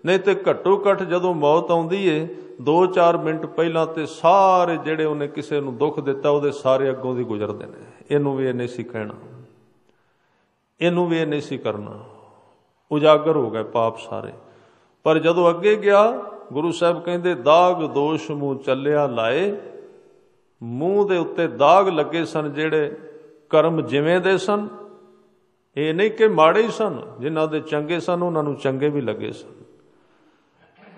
ਨਹੀਂ ਤੇ ਘੱਟੋ ਘੱਟ ਜਦੋਂ ਮੌਤ ਆਉਂਦੀ ਏ 2-4 ਮਿੰਟ ਪਹਿਲਾਂ ਤੇ ਸਾਰੇ ਜਿਹੜੇ ਉਹਨੇ ਕਿਸੇ ਨੂੰ ਦੁੱਖ ਦਿੱਤਾ ਉਹਦੇ ਸਾਰੇ ਅੱਗੋਂ ਦੀ ਗੁਜ਼ਰਦੇ ਨੇ। ਇਹਨੂੰ ਵੀ ਇਹ ਨਹੀਂ ਸੀ ਕਹਿਣਾ, ਇਹਨੂੰ ਵੀ ਇਹ ਨਹੀਂ ਸੀ ਕਰਨਾ, ਉਜਾਗਰ ਹੋ ਗਏ ਪਾਪ ਸਾਰੇ। ਪਰ ਜਦੋਂ ਅੱਗੇ ਗਿਆ, ਗੁਰੂ ਸਾਹਿਬ ਕਹਿੰਦੇ ਦਾਗ ਦੋਸ਼ ਮੂੰਹ ਚੱਲਿਆ ਲਾਏ। ਮੂੰਹ ਦੇ ਉੱਤੇ ਦਾਗ ਲੱਗੇ ਸਨ, ਜਿਹੜੇ ਕਰਮ ਜਿਵੇਂ ਦੇ ਸਨ, ਇਹ ਨਹੀਂ ਕਿ ਮਾੜੇ ਹੀ ਸਨ। ਜਿਨ੍ਹਾਂ ਦੇ ਚੰਗੇ ਸਨ ਉਹਨਾਂ ਨੂੰ ਚੰਗੇ ਵੀ ਲੱਗੇ ਸਨ,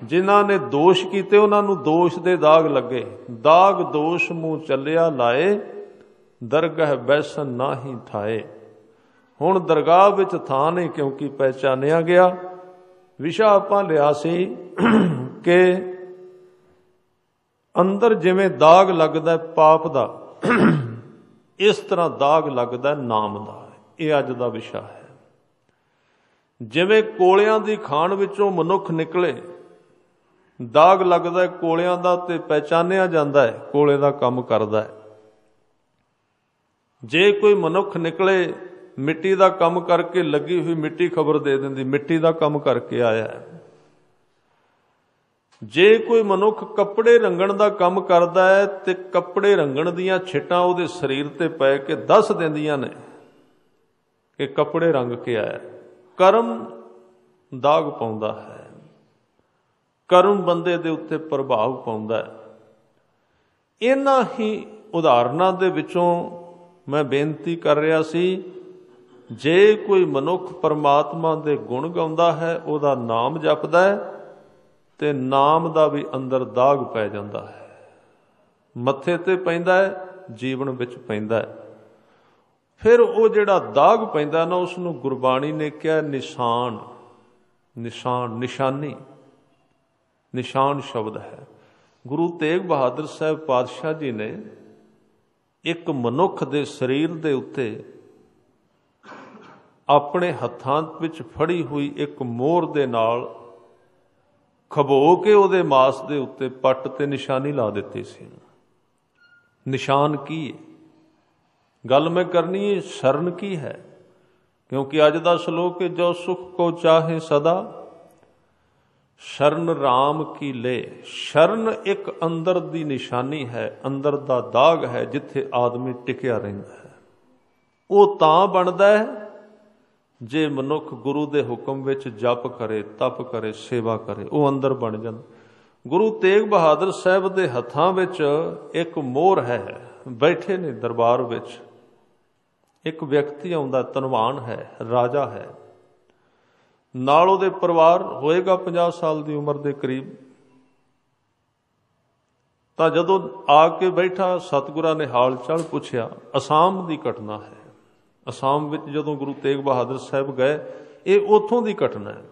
ਜਿਨ੍ਹਾਂ ਨੇ ਦੋਸ਼ ਕੀਤੇ ਉਹਨਾਂ ਨੂੰ ਦੋਸ਼ ਦੇ ਦਾਗ ਲੱਗੇ। ਦਾਗ ਦੋਸ਼ ਮੂੰਹ ਚੱਲਿਆ ਲਾਏ, ਦਰਗਾਹ ਬੈਸਨ ਨਾਹੀ ਥਾਏ। ਹੁਣ ਦਰਗਾਹ ਵਿੱਚ ਥਾਂ ਨਹੀਂ, ਕਿਉਂਕਿ ਪਹਿਚਾਨਿਆ ਗਿਆ। ਵਿਸ਼ਾ ਆਪਾਂ ਲਿਆ ਸੀ ਕਿ ਅੰਦਰ ਜਿਵੇਂ ਦਾਗ ਲੱਗਦਾ ਪਾਪ ਦਾ, ਇਸ ਤਰ੍ਹਾਂ ਦਾਗ ਲੱਗਦਾ ਨਾਮ ਦਾ। ਇਹ ਅੱਜ ਦਾ ਵਿਸ਼ਾ ਹੈ। ਜਿਵੇਂ ਕੋਲਿਆਂ ਦੀ ਖਾਣ ਵਿੱਚੋਂ ਮਨੁੱਖ ਨਿਕਲੇ, ਦਾਗ ਲੱਗਦਾ ਕੋਲਿਆਂ ਦਾ ਤੇ ਪਹਿਚਾਨਿਆ ਜਾਂਦਾ ਹੈ ਕੋਲੇ ਦਾ ਕੰਮ ਕਰਦਾ ਹੈ। ਜੇ ਕੋਈ ਮਨੁੱਖ ਨਿਕਲੇ ਮਿੱਟੀ ਦਾ ਕੰਮ ਕਰਕੇ, ਲੱਗੀ ਹੋਈ ਮਿੱਟੀ ਖਬਰ ਦੇ ਦਿੰਦੀ ਮਿੱਟੀ ਦਾ ਕੰਮ ਕਰਕੇ ਆਇਆ ਹੈ। ਜੇ ਕੋਈ ਮਨੁੱਖ ਕੱਪੜੇ ਰੰਗਣ ਦਾ ਕੰਮ ਕਰਦਾ ਹੈ ਤੇ ਕੱਪੜੇ ਰੰਗਣ ਦੀਆਂ ਛਿੱਟਾਂ ਉਹਦੇ ਸਰੀਰ ਤੇ ਪੈ ਕੇ ਦੱਸ ਦਿੰਦੀਆਂ ਨੇ ਕਿ ਕੱਪੜੇ ਰੰਗ ਕੇ ਆਇਆ। ਕਰਮ ਦਾਗ ਪਾਉਂਦਾ ਹੈ, ਕਰਮ ਬੰਦੇ ਦੇ ਉੱਤੇ ਪ੍ਰਭਾਵ ਪਾਉਂਦਾ ਹੈ। ਇਹਨਾਂ ਹੀ ਉਦਾਹਰਨਾਂ ਦੇ ਵਿੱਚੋਂ ਮੈਂ ਬੇਨਤੀ ਕਰ ਰਿਹਾ ਸੀ, ਜੇ ਕੋਈ ਮਨੁੱਖ ਪਰਮਾਤਮਾ ਦੇ ਗੁਣ ਗਾਉਂਦਾ ਹੈ, ਉਹਦਾ ਨਾਮ ਜਪਦਾ ਹੈ, ਤੇ ਨਾਮ ਦਾ ਵੀ ਅੰਦਰ ਦਾਗ ਪੈ ਜਾਂਦਾ ਹੈ। ਮੱਥੇ ਤੇ ਪੈਂਦਾ ਹੈ, ਜੀਵਨ ਵਿੱਚ ਪੈਂਦਾ ਹੈ। ਫਿਰ ਉਹ ਜਿਹੜਾ ਦਾਗ ਪੈਂਦਾ ਨਾ, ਉਸ ਨੂੰ ਗੁਰਬਾਣੀ ਨੇ ਕਿਹਾ ਨਿਸ਼ਾਨ। ਨਿਸ਼ਾਨ, ਨਿਸ਼ਾਨੀ, ਨਿਸ਼ਾਨ ਸ਼ਬਦ ਹੈ। ਗੁਰੂ ਤੇਗ ਬਹਾਦਰ ਸਾਹਿਬ ਪਾਤਸ਼ਾਹ ਜੀ ਨੇ ਇੱਕ ਮਨੁੱਖ ਦੇ ਸਰੀਰ ਦੇ ਉੱਤੇ ਆਪਣੇ ਹੱਥਾਂ ਵਿੱਚ ਫੜੀ ਹੋਈ ਇੱਕ ਮੋਹਰ ਦੇ ਨਾਲ ਖਬੋ ਕੇ ਉਹਦੇ ਮਾਸ ਦੇ ਉੱਤੇ ਪੱਟ ਤੇ ਨਿਸ਼ਾਨੀ ਲਾ ਦਿੱਤੀ ਸੀ। ਨਿਸ਼ਾਨ ਕੀ ਹੈ? ਗੱਲ ਮੈਂ ਕਰਨੀ ਹੈ ਸ਼ਰਨ ਕੀ ਹੈ, ਕਿਉਂਕਿ ਅੱਜ ਦਾ ਸ਼ਲੋਕ ਹੈ ਜੋ ਸੁਖ ਕੋ ਚਾਹੇ ਸਦਾ ਸ਼ਰਨ ਰਾਮ ਕੀ ਲੈ। ਸ਼ਰਨ ਇੱਕ ਅੰਦਰ ਦੀ ਨਿਸ਼ਾਨੀ ਹੈ, ਅੰਦਰ ਦਾ ਦਾਗ ਹੈ, ਜਿੱਥੇ ਆਦਮੀ ਟਿਕਿਆ ਰਹਿੰਦਾ ਹੈ। ਉਹ ਤਾਂ ਬਣਦਾ ਹੈ ਜੇ ਮਨੁੱਖ ਗੁਰੂ ਦੇ ਹੁਕਮ ਵਿੱਚ ਜਪ ਕਰੇ, ਤਪ ਕਰੇ, ਸੇਵਾ ਕਰੇ, ਉਹ ਅੰਦਰ ਬਣ ਜਾਂਦਾ। ਗੁਰੂ ਤੇਗ ਬਹਾਦਰ ਸਾਹਿਬ ਦੇ ਹੱਥਾਂ ਵਿੱਚ ਇੱਕ ਮੋਹਰ ਹੈ। ਬੈਠੇ ਨੇ ਦਰਬਾਰ ਵਿੱਚ, ਇੱਕ ਵਿਅਕਤੀ ਆਉਂਦਾ, ਧਨਵਾਨ ਹੈ, ਰਾਜਾ ਹੈ, ਨਾਲ ਉਹਦੇ ਪਰਿਵਾਰ ਹੋਏਗਾ 50 ਸਾਲ ਦੀ ਉਮਰ ਦੇ ਕਰੀਬ। ਤਾਂ ਜਦੋਂ ਆ ਕੇ ਬੈਠਾ, ਸਤਿਗੁਰਾਂ ਨੇ ਹਾਲ ਚਾਲ ਪੁੱਛਿਆ। ਅਸਾਮ ਦੀ ਘਟਨਾ ਹੈ। ਅਸਾਮ ਵਿੱਚ ਜਦੋਂ ਗੁਰੂ ਤੇਗ ਬਹਾਦਰ ਸਾਹਿਬ ਗਏ, ਇਹ ਉੱਥੋਂ ਦੀ ਘਟਨਾ ਹੈ।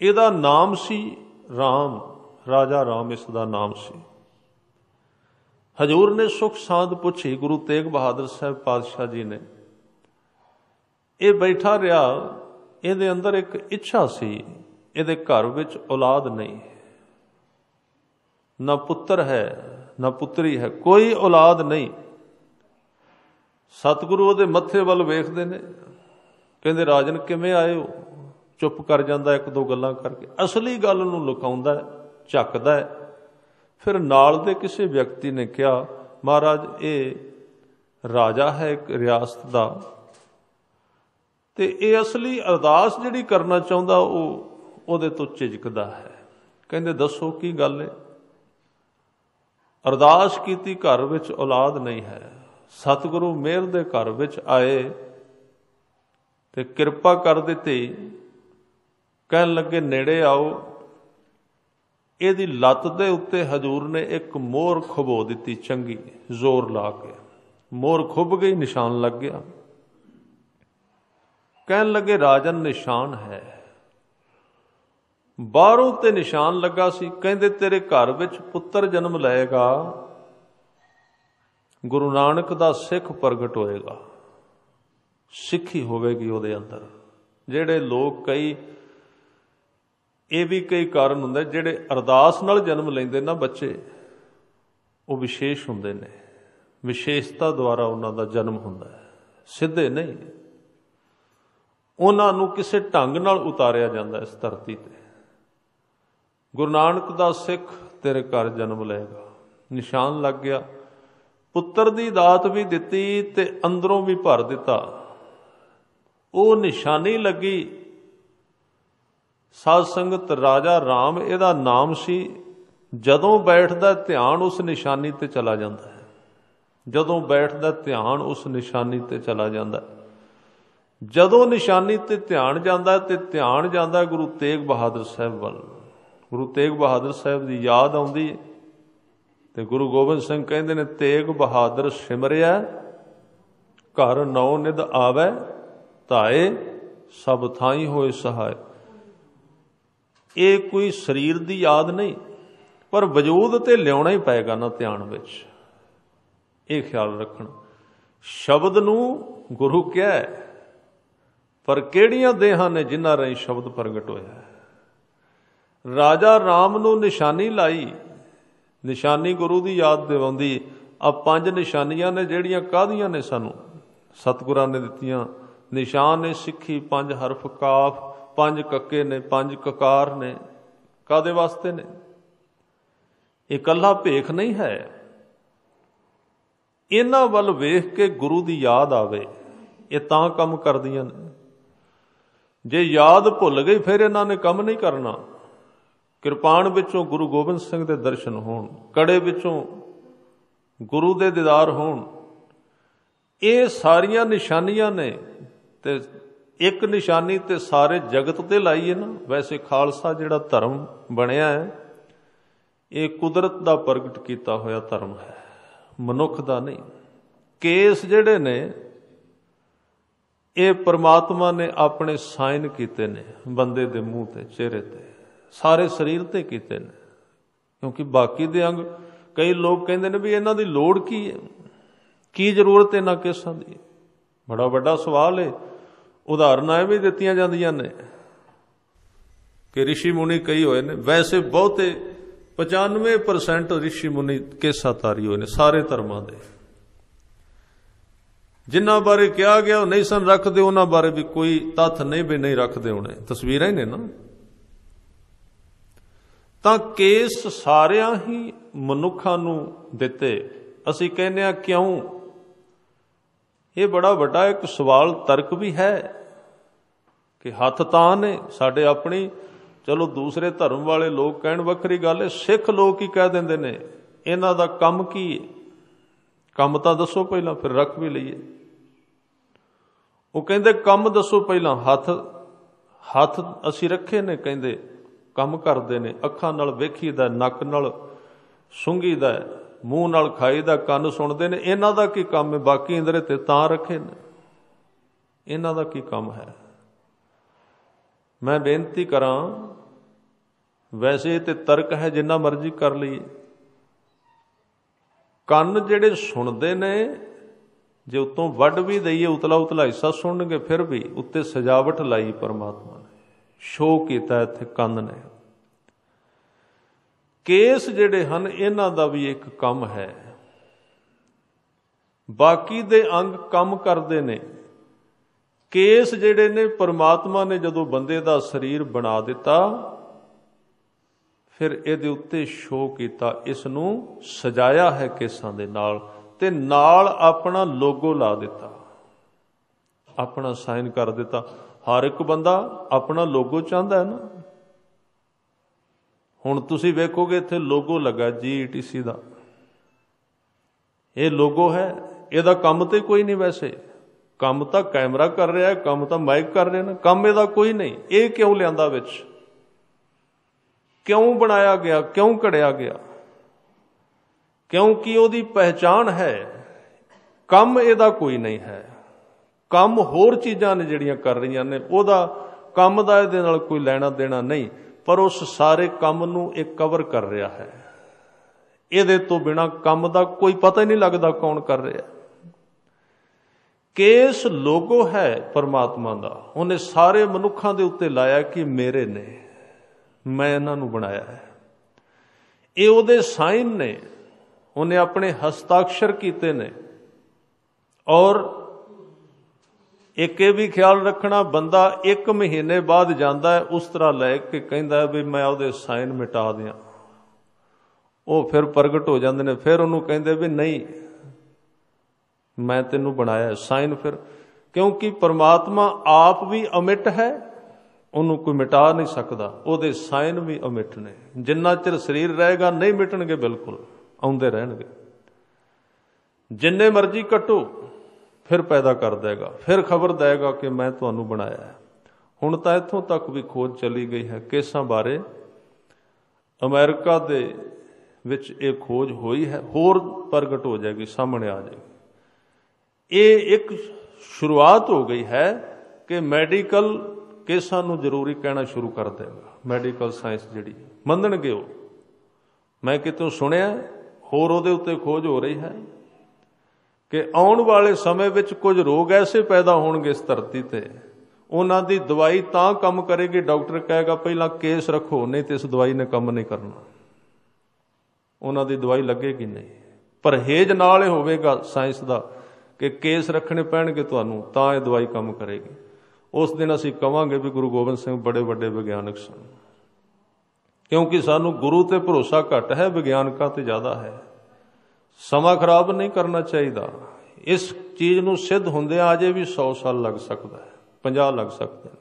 ਇਹਦਾ ਨਾਮ ਸੀ ਰਾਮ, ਰਾਜਾ ਰਾਮ ਇਸ ਦਾ ਨਾਮ ਸੀ। ਹਜ਼ੂਰ ਨੇ ਸੁਖ ਸਾਂਦ ਪੁੱਛੀ ਗੁਰੂ ਤੇਗ ਬਹਾਦਰ ਸਾਹਿਬ ਪਾਤਸ਼ਾਹ ਜੀ ਨੇ। ਇਹ ਬੈਠਾ ਰਿਹਾ, ਇਹਦੇ ਅੰਦਰ ਇੱਕ ਇੱਛਾ ਸੀ। ਇਹਦੇ ਘਰ ਵਿੱਚ ਔਲਾਦ ਨਹੀਂ, ਨਾ ਪੁੱਤਰ ਹੈ ਨਾ ਪੁੱਤਰੀ ਹੈ, ਕੋਈ ਔਲਾਦ ਨਹੀਂ। ਸਤਿਗੁਰੂ ਉਹਦੇ ਮੱਥੇ ਵੱਲ ਵੇਖਦੇ ਨੇ, ਕਹਿੰਦੇ ਰਾਜਨ ਕਿਵੇਂ ਆਏ ਹੋ? ਚੁੱਪ ਕਰ ਜਾਂਦਾ, ਇੱਕ ਦੋ ਗੱਲਾਂ ਕਰਕੇ। ਅਸਲੀ ਗੱਲ ਨੂੰ ਲੁਕਾਉਂਦਾ ਹੈ, ਝੱਕਦਾ ਹੈ। ਫਿਰ ਨਾਲ ਦੇ ਕਿਸੇ ਵਿਅਕਤੀ ਨੇ ਕਿਹਾ, ਮਹਾਰਾਜ ਇਹ ਰਾਜਾ ਹੈ ਇੱਕ ਰਿਆਸਤ ਦਾ, ਤੇ ਇਹ ਅਸਲੀ ਅਰਦਾਸ ਜਿਹੜੀ ਕਰਨਾ ਚਾਹੁੰਦਾ ਉਹ ਉਹਦੇ ਤੋਂ ਝਿਜਕਦਾ ਹੈ। ਕਹਿੰਦੇ ਦੱਸੋ ਕੀ ਗੱਲ ਹੈ? ਅਰਦਾਸ ਕੀਤੀ, ਘਰ ਵਿੱਚ ਔਲਾਦ ਨਹੀਂ ਹੈ। ਸਤਿਗੁਰੂ ਮਿਹਰ ਦੇ ਘਰ ਵਿੱਚ ਆਏ ਤੇ ਕਿਰਪਾ ਕਰ ਦਿੱਤੀ। ਕਹਿਣ ਲੱਗੇ ਨੇੜੇ ਆਓ। ਇਹਦੀ ਲੱਤ ਦੇ ਉੱਤੇ ਹਜ਼ੂਰ ਨੇ ਇੱਕ ਮੋਹਰ ਖੁਬੋ ਦਿੱਤੀ, ਚੰਗੀ ਜ਼ੋਰ ਲਾ ਕੇ। ਮੋਹਰ ਖੁੱਭ ਗਈ, ਨਿਸ਼ਾਨ ਲੱਗ ਗਿਆ। ਕਹਿਣ ਲੱਗੇ ਰਾਜਨ ਨਿਸ਼ਾਨ ਹੈ। ਬਾਹਰੋਂ ਤੇ ਨਿਸ਼ਾਨ ਲੱਗਾ ਸੀ। ਕਹਿੰਦੇ ਤੇਰੇ ਘਰ ਵਿੱਚ ਪੁੱਤਰ ਜਨਮ ਲਏਗਾ ਗੁਰੂ ਨਾਨਕ ਦਾ ਸਿੱਖ ਪ੍ਰਗਟ ਹੋਏਗਾ, ਸਿੱਖੀ ਹੋਵੇਗੀ ਉਹਦੇ ਅੰਦਰ। ਜਿਹੜੇ ਲੋਕ ਕਈ ਇਹ ਵੀ ਕਈ ਕਾਰਨ ਹੁੰਦੇ, ਜਿਹੜੇ ਅਰਦਾਸ ਨਾਲ ਜਨਮ ਲੈਂਦੇ ਨਾ ਬੱਚੇ, ਉਹ ਵਿਸ਼ੇਸ਼ ਹੁੰਦੇ ਨੇ, ਵਿਸ਼ੇਸ਼ਤਾ ਦੁਆਰਾ ਉਹਨਾਂ ਦਾ ਜਨਮ ਹੁੰਦਾ ਹੈ, ਸਿੱਧੇ ਨਹੀਂ। ਉਹਨਾਂ ਨੂੰ ਕਿਸੇ ਢੰਗ ਨਾਲ ਉਤਾਰਿਆ ਜਾਂਦਾ ਇਸ ਧਰਤੀ ਤੇ। ਗੁਰੂ ਨਾਨਕ ਦਾ ਸਿੱਖ ਤੇਰੇ ਘਰ ਜਨਮ ਲਏਗਾ, ਨਿਸ਼ਾਨ ਲੱਗ ਗਿਆ, ਪੁੱਤਰ ਦੀ ਦਾਤ ਵੀ ਦਿੱਤੀ ਤੇ ਅੰਦਰੋਂ ਵੀ ਭਰ ਦਿੱਤਾ। ਉਹ ਨਿਸ਼ਾਨੀ ਲੱਗੀ। ਸਾਧ ਸੰਗਤ ਰਾਜਾ ਰਾਮ ਇਹਦਾ ਨਾਮ ਸੀ। ਜਦੋਂ ਬੈਠਦਾ ਧਿਆਨ ਉਸ ਨਿਸ਼ਾਨੀ ਤੇ ਚਲਾ ਜਾਂਦਾ ਹੈ, ਜਦੋਂ ਬੈਠਦਾ ਧਿਆਨ ਉਸ ਨਿਸ਼ਾਨੀ ਤੇ ਚਲਾ ਜਾਂਦਾ। ਜਦੋਂ ਨਿਸ਼ਾਨੀ ਤੇ ਧਿਆਨ ਜਾਂਦਾ ਤੇ ਧਿਆਨ ਜਾਂਦਾ ਗੁਰੂ ਤੇਗ ਬਹਾਦਰ ਸਾਹਿਬ ਵੱਲ। ਗੁਰੂ ਤੇਗ ਬਹਾਦਰ ਸਾਹਿਬ ਦੀ ਯਾਦ ਆਉਂਦੀ ਹੈ ਤੇ ਗੁਰੂ ਗੋਬਿੰਦ ਸਿੰਘ ਕਹਿੰਦੇ ਨੇ, ਤੇਗ ਬਹਾਦਰ ਸਿਮਰਿਆ ਘਰ ਨੌ ਨਿਧ ਆਵੈ, ਧਾਏ ਸਭ ਥਾਈ ਹੋਏ ਸਹਾਇ। ਇਹ ਕੋਈ ਸਰੀਰ ਦੀ ਯਾਦ ਨਹੀਂ, ਪਰ ਵਜੂਦ ਤੇ ਲਿਆਉਣਾ ਹੀ ਪਏਗਾ ਨਾ ਧਿਆਨ ਵਿੱਚ। ਇਹ ਖਿਆਲ ਰੱਖਣਾ। ਸ਼ਬਦ ਨੂੰ ਗੁਰੂ ਕਿਹਾ ਹੈ, ਪਰ ਕਿਹੜੀਆਂ ਦੇਹਾਂ ਨੇ ਜਿਨ੍ਹਾਂ ਰਾਹੀਂ ਸ਼ਬਦ ਪ੍ਰਗਟ ਹੋਇਆ। ਰਾਜਾ ਰਾਮ ਨੂੰ ਨਿਸ਼ਾਨੀ ਲਾਈ, ਨਿਸ਼ਾਨੀ ਗੁਰੂ ਦੀ ਯਾਦ ਦਿਵਾਉਂਦੀ। ਆ 5 ਨਿਸ਼ਾਨੀਆਂ ਨੇ ਜਿਹੜੀਆਂ ਕਾਹਦੀਆਂ ਨੇ, ਸਾਨੂੰ ਸਤਿਗੁਰਾਂ ਨੇ ਦਿੱਤੀਆਂ। ਨਿਸ਼ਾਨ ਨੇ ਸਿੱਖੀ, 5 ਹਰਫ ਕਾਫ, 5 ਕੱਕੇ ਨੇ, 5 ਕਕਾਰ ਨੇ। ਕਾਹਦੇ ਵਾਸਤੇ ਨੇ? ਇਹ ਇਕੱਲਾ ਭੇਖ ਨਹੀਂ ਹੈ। ਇਹਨਾਂ ਵੱਲ ਵੇਖ ਕੇ ਗੁਰੂ ਦੀ ਯਾਦ ਆਵੇ, ਇਹ ਤਾਂ ਕੰਮ ਕਰਦੀਆਂ ਨੇ। ਜੇ ਯਾਦ ਭੁੱਲ ਗਈ ਫਿਰ ਇਹਨਾਂ ਨੇ ਕੰਮ ਨਹੀਂ ਕਰਨਾ। ਕਿਰਪਾਨ ਵਿੱਚੋਂ ਗੁਰੂ ਗੋਬਿੰਦ ਸਿੰਘ ਦੇ ਦਰਸ਼ਨ ਹੋਣ, ਕੜੇ ਵਿੱਚੋਂ ਗੁਰੂ ਦੇ ਦੀਦਾਰ ਹੋਣ, ਇਹ ਸਾਰੀਆਂ ਨਿਸ਼ਾਨੀਆਂ ਨੇ। ਤੇ ਇੱਕ ਨਿਸ਼ਾਨੀ ਤੇ ਸਾਰੇ ਜਗਤ ਤੇ ਲਾਈਏ ਨਾ। ਵੈਸੇ ਖਾਲਸਾ ਜਿਹੜਾ ਧਰਮ ਬਣਿਆ ਹੈ, ਇਹ ਕੁਦਰਤ ਦਾ ਪ੍ਰਗਟ ਕੀਤਾ ਹੋਇਆ ਧਰਮ ਹੈ, ਮਨੁੱਖ ਦਾ ਨਹੀਂ। ਕੇਸ ਜਿਹੜੇ ਨੇ, ਇਹ ਪਰਮਾਤਮਾ ਨੇ ਆਪਣੇ ਸਾਈਨ ਕੀਤੇ ਨੇ ਬੰਦੇ ਦੇ ਮੂੰਹ ਤੇ, ਚਿਹਰੇ ਤੇ, ਸਾਰੇ ਸਰੀਰ ਤੇ ਕੀਤੇ ਨੇ। ਕਿਉਂਕਿ ਬਾਕੀ ਦੇ ਅੰਗ, ਕਈ ਲੋਕ ਕਹਿੰਦੇ ਨੇ ਵੀ ਇਹਨਾਂ ਦੀ ਲੋੜ ਕੀ ਹੈ, ਕੀ ਜ਼ਰੂਰਤ ਇਹਨਾਂ ਕੇਸਾਂ ਦੀ? ਬੜਾ ਵੱਡਾ ਸਵਾਲ ਹੈ। ਉਦਾਹਰਨਾਂ ਇਹ ਵੀ ਦਿੱਤੀਆਂ ਜਾਂਦੀਆਂ ਨੇ ਕਿ ਰਿਸ਼ੀ ਮੁਨੀ ਕਈ ਹੋਏ ਨੇ। ਵੈਸੇ ਬਹੁਤੇ 95% ਰਿਸ਼ੀ ਮੁਨੀ ਕੇਸਾਧਾਰੀ ਹੋਏ ਨੇ ਸਾਰੇ ਧਰਮਾਂ ਦੇ। ਜਿਨ੍ਹਾਂ ਬਾਰੇ ਕਿਹਾ ਗਿਆ ਉਹ ਨਹੀਂ ਸਨ ਰੱਖਦੇ, ਉਹਨਾਂ ਬਾਰੇ ਵੀ ਕੋਈ ਤੱਥ ਨਹੀਂ ਵੀ ਨਹੀਂ ਰੱਖਦੇ ਹੋਣੇ, ਤਸਵੀਰਾਂ ਹੀ ਨੇ ਨਾ। ਤਾਂ ਕੇਸ ਸਾਰਿਆਂ ਹੀ ਮਨੁੱਖਾਂ ਨੂੰ ਦਿੱਤੇ। ਅਸੀਂ ਕਹਿੰਦੇ ਹਾਂ ਕਿਉਂ? ਇਹ ਬੜਾ ਵੱਡਾ ਇੱਕ ਸਵਾਲ ਤਰਕ ਵੀ ਹੈ ਕਿ ਹੱਥ ਤਾਂ ਨੇ ਸਾਡੇ ਆਪਣੀ। ਚਲੋ ਦੂਸਰੇ ਧਰਮ ਵਾਲੇ ਲੋਕ ਕਹਿਣ ਵੱਖਰੀ ਗੱਲ ਹੈ। ਸਿੱਖ ਲੋਕ ਹੀ ਕਹਿ ਦਿੰਦੇ ਨੇ ਇਹਨਾਂ ਦਾ ਕੰਮ ਕੀ ਹੈ? ਕੰਮ ਤਾਂ ਦੱਸੋ ਪਹਿਲਾਂ, ਫਿਰ ਰੱਖ ਵੀ ਲਈਏ। ਉਹ ਕਹਿੰਦੇ ਕੰਮ ਦੱਸੋ ਪਹਿਲਾਂ। ਹੱਥ ਅਸੀਂ ਰੱਖੇ ਨੇ, ਕਹਿੰਦੇ ਕੰਮ ਕਰਦੇ ਨੇ। ਅੱਖਾਂ ਨਾਲ ਵੇਖੀਦਾ, ਨੱਕ ਨਾਲ ਸੁੰਘੀਦਾ, ਮੂੰਹ ਨਾਲ ਖਾਈਦਾ, ਕੰਨ ਸੁਣਦੇ ਨੇ। ਇਹਨਾਂ ਦਾ ਕੀ ਕੰਮ ਹੈ? ਬਾਕੀ ਇੰਦਰੇ ਤੇ ਤਾਂ ਰੱਖੇ ਨੇ, ਇਹਨਾਂ ਦਾ ਕੀ ਕੰਮ ਹੈ? ਮੈਂ ਬੇਨਤੀ ਕਰਾਂ, ਵੈਸੇ ਤੇ ਤਰਕ ਹੈ ਜਿੰਨਾ ਮਰਜ਼ੀ ਕਰ ਲਈਏ। ਕੰਨ ਜਿਹੜੇ ਸੁਣਦੇ ਨੇ, ਜੇ ਉੱਤੋਂ ਵੱਢ ਵੀ ਦਈਏ ਉਤਲਾ ਹਿੱਸਾ ਸੁਣਨਗੇ, ਫਿਰ ਵੀ ਉੱਤੇ ਸਜਾਵਟ ਲਾਈ ਪਰਮਾਤਮਾ ਨੇ, ਸ਼ੋਅ ਕੀਤਾ ਇੱਥੇ ਕੰਨ ਨੇ। ਕੇਸ ਜਿਹੜੇ ਹਨ, ਇਹਨਾਂ ਦਾ ਵੀ ਇੱਕ ਕੰਮ ਹੈ। ਬਾਕੀ ਦੇ ਅੰਗ ਕੰਮ ਕਰਦੇ ਨੇ। ਕੇਸ ਜਿਹੜੇ ਨੇ, ਪਰਮਾਤਮਾ ਨੇ ਜਦੋਂ ਬੰਦੇ ਦਾ ਸਰੀਰ ਬਣਾ ਦਿੱਤਾ, ਫਿਰ ਇਹਦੇ ਉੱਤੇ ਸ਼ੋਅ ਕੀਤਾ, ਇਸ ਨੂੰ ਸਜਾਇਆ ਹੈ ਕੇਸਾਂ ਦੇ ਨਾਲ, ਤੇ ਨਾਲ ਆਪਣਾ ਲੋਗੋ ਲਾ ਦਿੱਤਾ, ਆਪਣਾ ਸਾਈਨ ਕਰ ਦਿੱਤਾ। ਹਰ ਇੱਕ ਬੰਦਾ ਆਪਣਾ ਲੋਗੋ ਚਾਹੁੰਦਾ ਹੈ ਨਾ। ਹੁਣ ਤੁਸੀਂ ਵੇਖੋਗੇ ਇੱਥੇ ਲੋਗੋ ਲੱਗਾ GETC ਦਾ। ਇਹ ਲੋਗੋ ਹੈ, ਇਹਦਾ ਕੰਮ ਤੇ ਕੋਈ ਨਹੀਂ। ਵੈਸੇ ਕੰਮ ਤਾਂ ਕੈਮਰਾ ਕਰ ਰਿਹਾ ਹੈ, ਕੰਮ ਤਾਂ ਮਾਈਕ ਕਰ ਰਹੇ ਨੇ, ਕੰਮ ਇਹਦਾ ਕੋਈ ਨਹੀਂ। ਇਹ ਕਿਉਂ ਲਿਆਂਦਾ ਵਿੱਚ? ਕਿਉਂ ਬਣਾਇਆ ਗਿਆ? ਕਿਉਂ ਘੜਿਆ ਗਿਆ? ਕਿਉਂਕਿ ਉਹਦੀ ਪਹਿਚਾਣ ਹੈ। ਕੰਮ ਇਹਦਾ ਕੋਈ ਨਹੀਂ ਹੈ। ਕੰਮ ਹੋਰ ਚੀਜ਼ਾਂ ਨੇ ਜਿਹੜੀਆਂ ਕਰ ਰਹੀਆਂ ਨੇ, ਉਹਦਾ ਕੰਮ ਦਾ ਇਹਦੇ ਨਾਲ ਕੋਈ ਲੈਣਾ ਦੇਣਾ ਨਹੀਂ। ਪਰ ਉਸ ਸਾਰੇ ਕੰਮ ਨੂੰ ਇਹ ਕਵਰ ਕਰ ਰਿਹਾ ਹੈ। ਇਹਦੇ ਤੋਂ ਬਿਨਾ ਕੰਮ ਦਾ ਕੋਈ ਪਤਾ ਹੀ ਨਹੀਂ ਲੱਗਦਾ ਕੌਣ ਕਰ ਰਿਹਾ। ਕੇਸ ਲੋਗੋ ਹੈ ਪਰਮਾਤਮਾ ਦਾ, ਉਹਨੇ ਸਾਰੇ ਮਨੁੱਖਾਂ ਦੇ ਉੱਤੇ ਲਾਇਆ ਕਿ ਮੇਰੇ ਨੇ, ਮੈਂ ਇਹਨਾਂ ਨੂੰ ਬਣਾਇਆ ਹੈ। ਇਹ ਉਹਦੇ ਸਾਈਨ ਨੇ, ਉਹਨੇ ਆਪਣੇ ਹਸਤਾਖਰ ਕੀਤੇ ਨੇ। ਔਰ ਇੱਕ ਇਹ ਵੀ ਖਿਆਲ ਰੱਖਣਾ, ਬੰਦਾ 1 ਮਹੀਨੇ ਬਾਅਦ ਜਾਂਦਾ ਹੈ ਉਸ ਤਰ੍ਹਾਂ ਲੈ ਕੇ ਕਹਿੰਦਾ ਵੀ ਮੈਂ ਉਹਦੇ ਸਾਈਨ ਮਿਟਾ ਦਿਆਂ, ਉਹ ਫਿਰ ਪ੍ਰਗਟ ਹੋ ਜਾਂਦੇ ਨੇ। ਫਿਰ ਉਹਨੂੰ ਕਹਿੰਦੇ ਵੀ ਨਹੀਂ, ਮੈਂ ਤੈਨੂੰ ਬਣਾਇਆ ਸਾਈਨ। ਫਿਰ ਕਿਉਂਕਿ ਪਰਮਾਤਮਾ ਆਪ ਵੀ ਅਮਿਟ ਹੈ, ਉਹਨੂੰ ਕੋਈ ਮਿਟਾ ਨਹੀਂ ਸਕਦਾ, ਉਹਦੇ ਸਾਈਨ ਵੀ ਅਮਿਟ ਨੇ। ਜਿੰਨਾ ਚਿਰ ਸਰੀਰ ਰਹੇਗਾ ਨਹੀਂ ਮਿਟਣਗੇ, ਬਿਲਕੁਲ ਆਉਂਦੇ ਰਹਿਣਗੇ। ਜਿੰਨੇ ਮਰਜ਼ੀ ਕੱਟੋ ਫਿਰ ਪੈਦਾ ਕਰ ਦੇਗਾ, ਫਿਰ ਖਬਰ ਦੇਗਾ ਕਿ ਮੈਂ ਤੁਹਾਨੂੰ ਬਣਾਇਆ ਹੈ। ਹੁਣ ਤਾਂ ਇੱਥੋਂ ਤੱਕ ਵੀ ਖੋਜ ਚਲੀ ਗਈ ਹੈ, ਕੇਸਾਂ ਬਾਰੇ ਅਮਰੀਕਾ ਦੇ ਵਿੱਚ ਇਹ ਖੋਜ ਹੋਈ ਹੈ, ਹੋਰ ਪ੍ਰਗਟ ਹੋ ਜਾਏਗੀ, ਸਾਹਮਣੇ ਆ ਜਾਏਗੀ। ਇਹ ਇੱਕ ਸ਼ੁਰੂਆਤ ਹੋ ਗਈ ਹੈ ਕਿ ਮੈਡੀਕਲ ਕੇਸਾਂ ਨੂੰ ਜ਼ਰੂਰੀ ਕਹਿਣਾ ਸ਼ੁਰੂ ਕਰ ਦੇਗਾ। ਮੈਡੀਕਲ ਸਾਇੰਸ ਜਿਹੜੀ ਮੰਨਣਗੇ ਉਹ, ਮੈਂ ਕਿਤੋਂ ਸੁਣਿਆ, ਹੋਰ ਉਹਦੇ ਉੱਤੇ ਖੋਜ ਹੋ ਰਹੀ ਹੈ ਕਿ ਆਉਣ ਵਾਲੇ ਸਮੇਂ ਵਿੱਚ ਕੁਝ ਰੋਗ ਐਸੇ ਪੈਦਾ ਹੋਣਗੇ ਇਸ ਧਰਤੀ ਤੇ, ਉਹਨਾਂ ਦੀ ਦਵਾਈ ਤਾਂ ਕੰਮ ਕਰੇਗੀ, ਡਾਕਟਰ ਕਹੇਗਾ ਪਹਿਲਾਂ ਕੇਸ ਰੱਖੋ, ਨਹੀਂ ਤੇ ਇਸ ਦਵਾਈ ਨੇ ਕੰਮ ਨਹੀਂ ਕਰਨਾ, ਉਹਨਾਂ ਦੀ ਦਵਾਈ ਲੱਗੇਗੀ ਨਹੀਂ। ਪਰਹੇਜ਼ ਨਾਲ ਇਹ ਹੋਵੇਗਾ ਸਾਇੰਸ ਦਾ ਕਿ ਕੇਸ ਰੱਖਣੇ ਪੈਣਗੇ ਤੁਹਾਨੂੰ, ਤਾਂ ਇਹ ਦਵਾਈ ਕੰਮ ਕਰੇਗੀ। ਉਸ ਦਿਨ ਅਸੀਂ ਕਵਾਂਗੇ ਵੀ ਗੁਰੂ ਗੋਬਿੰਦ ਸਿੰਘ ਬੜੇ ਵੱਡੇ ਵਿਗਿਆਨਕ ਸਨ, ਕਿਉਂਕਿ ਸਾਨੂੰ ਗੁਰੂ ਤੇ ਭਰੋਸਾ ਘੱਟ ਹੈ, ਵਿਗਿਆਨਕਾਂ ਤੇ ਜ਼ਿਆਦਾ ਹੈ। ਸਮਾਂ ਖਰਾਬ ਨਹੀਂ ਕਰਨਾ ਚਾਹੀਦਾ। ਇਸ ਚੀਜ਼ ਨੂੰ ਸਿੱਧ ਹੁੰਦਿਆਂ ਅਜੇ ਵੀ 100 ਸਾਲ ਲੱਗ ਸਕਦਾ ਹੈ, 50 ਲੱਗ ਸਕਦੇ ਨੇ।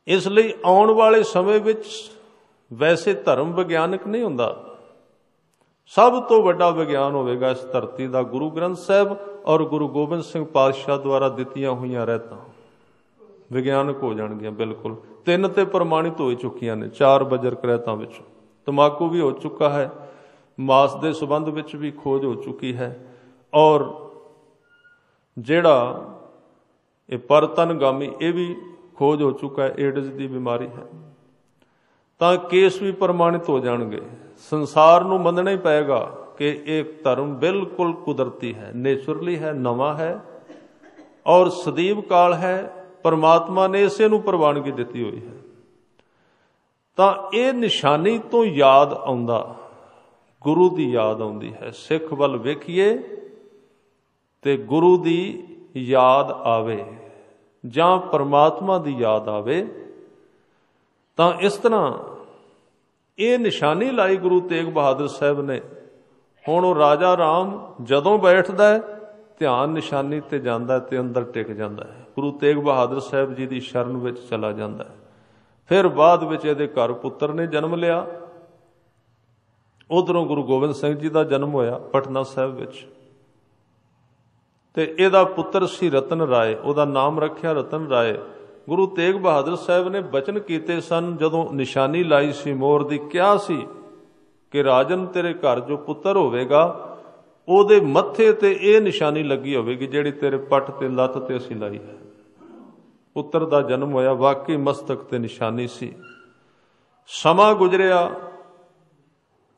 ਇਸ ਲਈ ਆਉਣ ਵਾਲੇ ਸਮੇਂ ਵਿੱਚ ਵੈਸੇ ਧਰਮ ਵਿਗਿਆਨਕ ਨਹੀਂ ਹੁੰਦਾ, ਸਭ ਤੋਂ ਵੱਡਾ ਵਿਗਿਆਨ ਹੋਵੇਗਾ ਇਸ ਧਰਤੀ ਦਾ ਗੁਰੂ ਗ੍ਰੰਥ ਸਾਹਿਬ ਔਰ ਗੁਰੂ ਗੋਬਿੰਦ ਸਿੰਘ ਪਾਤਸ਼ਾਹ ਦੁਆਰਾ ਦਿੱਤੀਆਂ ਹੋਈਆਂ ਰਹਿਤਾਂ ਵਿਗਿਆਨਕ ਹੋ ਜਾਣਗੀਆਂ। ਬਿਲਕੁਲ 3 ਤੇ ਪ੍ਰਮਾਣਿਤ ਹੋ ਚੁੱਕੀਆਂ ਨੇ, 4 ਬਜਰਕ ਰਹਿਤਾਂ ਵਿੱਚ। ਤੰਬਾਕੂ ਵੀ ਹੋ ਚੁੱਕਾ ਹੈ, ਮਾਸ ਦੇ ਸੰਬੰਧ ਵਿੱਚ ਵੀ ਖੋਜ ਹੋ ਚੁੱਕੀ ਹੈ, ਔਰ ਜਿਹੜਾ ਇਹ ਪਰਤਨਗਾਮੀ ਇਹ ਵੀ ਖੋਜ ਹੋ ਚੁੱਕਾ ਹੈ, ਏਡਜ਼ ਦੀ ਬਿਮਾਰੀ ਹੈ। ਤਾਂ ਕੇਸ ਵੀ ਪ੍ਰਮਾਣਿਤ ਹੋ ਜਾਣਗੇ। ਸੰਸਾਰ ਨੂੰ ਮੰਨਣਾ ਹੀ ਪਏਗਾ ਕਿ ਇਹ ਧਰਮ ਬਿਲਕੁਲ ਕੁਦਰਤੀ ਹੈ, ਨੇਚਰਲੀ ਹੈ, ਨਵਾਂ ਹੈ ਔਰ ਸਦੀਵ ਕਾਲ ਹੈ। ਪਰਮਾਤਮਾ ਨੇ ਇਸੇ ਨੂੰ ਪ੍ਰਵਾਨਗੀ ਦਿੱਤੀ ਹੋਈ ਹੈ। ਤਾਂ ਇਹ ਨਿਸ਼ਾਨੀ ਤੋਂ ਯਾਦ ਆਉਂਦਾ, ਗੁਰੂ ਦੀ ਯਾਦ ਆਉਂਦੀ ਹੈ। ਸਿੱਖ ਵੱਲ ਵੇਖੀਏ ਤੇ ਗੁਰੂ ਦੀ ਯਾਦ ਆਵੇ ਜਾਂ ਪਰਮਾਤਮਾ ਦੀ ਯਾਦ ਆਵੇ। ਤਾਂ ਇਸ ਤਰ੍ਹਾਂ ਇਹ ਨਿਸ਼ਾਨੀ ਲਾਈ ਗੁਰੂ ਤੇਗ ਬਹਾਦਰ ਸਾਹਿਬ ਨੇ। ਹੁਣ ਉਹ ਰਾਜਾ ਰਾਮ ਜਦੋਂ ਬੈਠਦਾ ਹੈ ਧਿਆਨ ਨਿਸ਼ਾਨੀ ਤੇ ਜਾਂਦਾ ਤੇ ਅੰਦਰ ਟਿਕ ਜਾਂਦਾ ਹੈ, ਗੁਰੂ ਤੇਗ ਬਹਾਦਰ ਸਾਹਿਬ ਜੀ ਦੀ ਸ਼ਰਨ ਵਿੱਚ ਚਲਾ ਜਾਂਦਾ ਹੈ। ਫਿਰ ਬਾਅਦ ਵਿੱਚ ਇਹਦੇ ਘਰ ਪੁੱਤਰ ਨੇ ਜਨਮ ਲਿਆ, ਉਧਰੋਂ ਗੁਰੂ ਗੋਬਿੰਦ ਸਿੰਘ ਜੀ ਦਾ ਜਨਮ ਹੋਇਆ ਪਟਨਾ ਸਾਹਿਬ ਵਿੱਚ, ਤੇ ਇਹਦਾ ਪੁੱਤਰ ਸੀ ਰਤਨ ਰਾਏ, ਉਹਦਾ ਨਾਮ ਰੱਖਿਆ ਰਤਨ ਰਾਏ। ਗੁਰੂ ਤੇਗ ਬਹਾਦਰ ਸਾਹਿਬ ਨੇ ਬਚਨ ਕੀਤੇ ਸਨ, ਜਦੋਂ ਨਿਸ਼ਾਨੀ ਲਾਈ ਸੀ ਮੋਹਰ ਦੀ, ਕਿਹਾ ਸੀ ਕਿ ਰਾਜਨ ਤੇਰੇ ਘਰ ਜੋ ਪੁੱਤਰ ਹੋਵੇਗਾ ਉਹਦੇ ਮੱਥੇ ਤੇ ਇਹ ਨਿਸ਼ਾਨੀ ਲੱਗੀ ਹੋਵੇਗੀ ਜਿਹੜੀ ਤੇਰੇ ਪੱਟ ਤੇ ਲੱਤ ਤੇ ਅਸੀਂ ਲਾਈ ਹੈ। ਪੁੱਤਰ ਦਾ ਜਨਮ ਹੋਇਆ, ਵਾਕਈ ਮਸਤਕ ਤੇ ਨਿਸ਼ਾਨੀ ਸੀ। ਸਮਾਂ ਗੁਜ਼ਰਿਆ,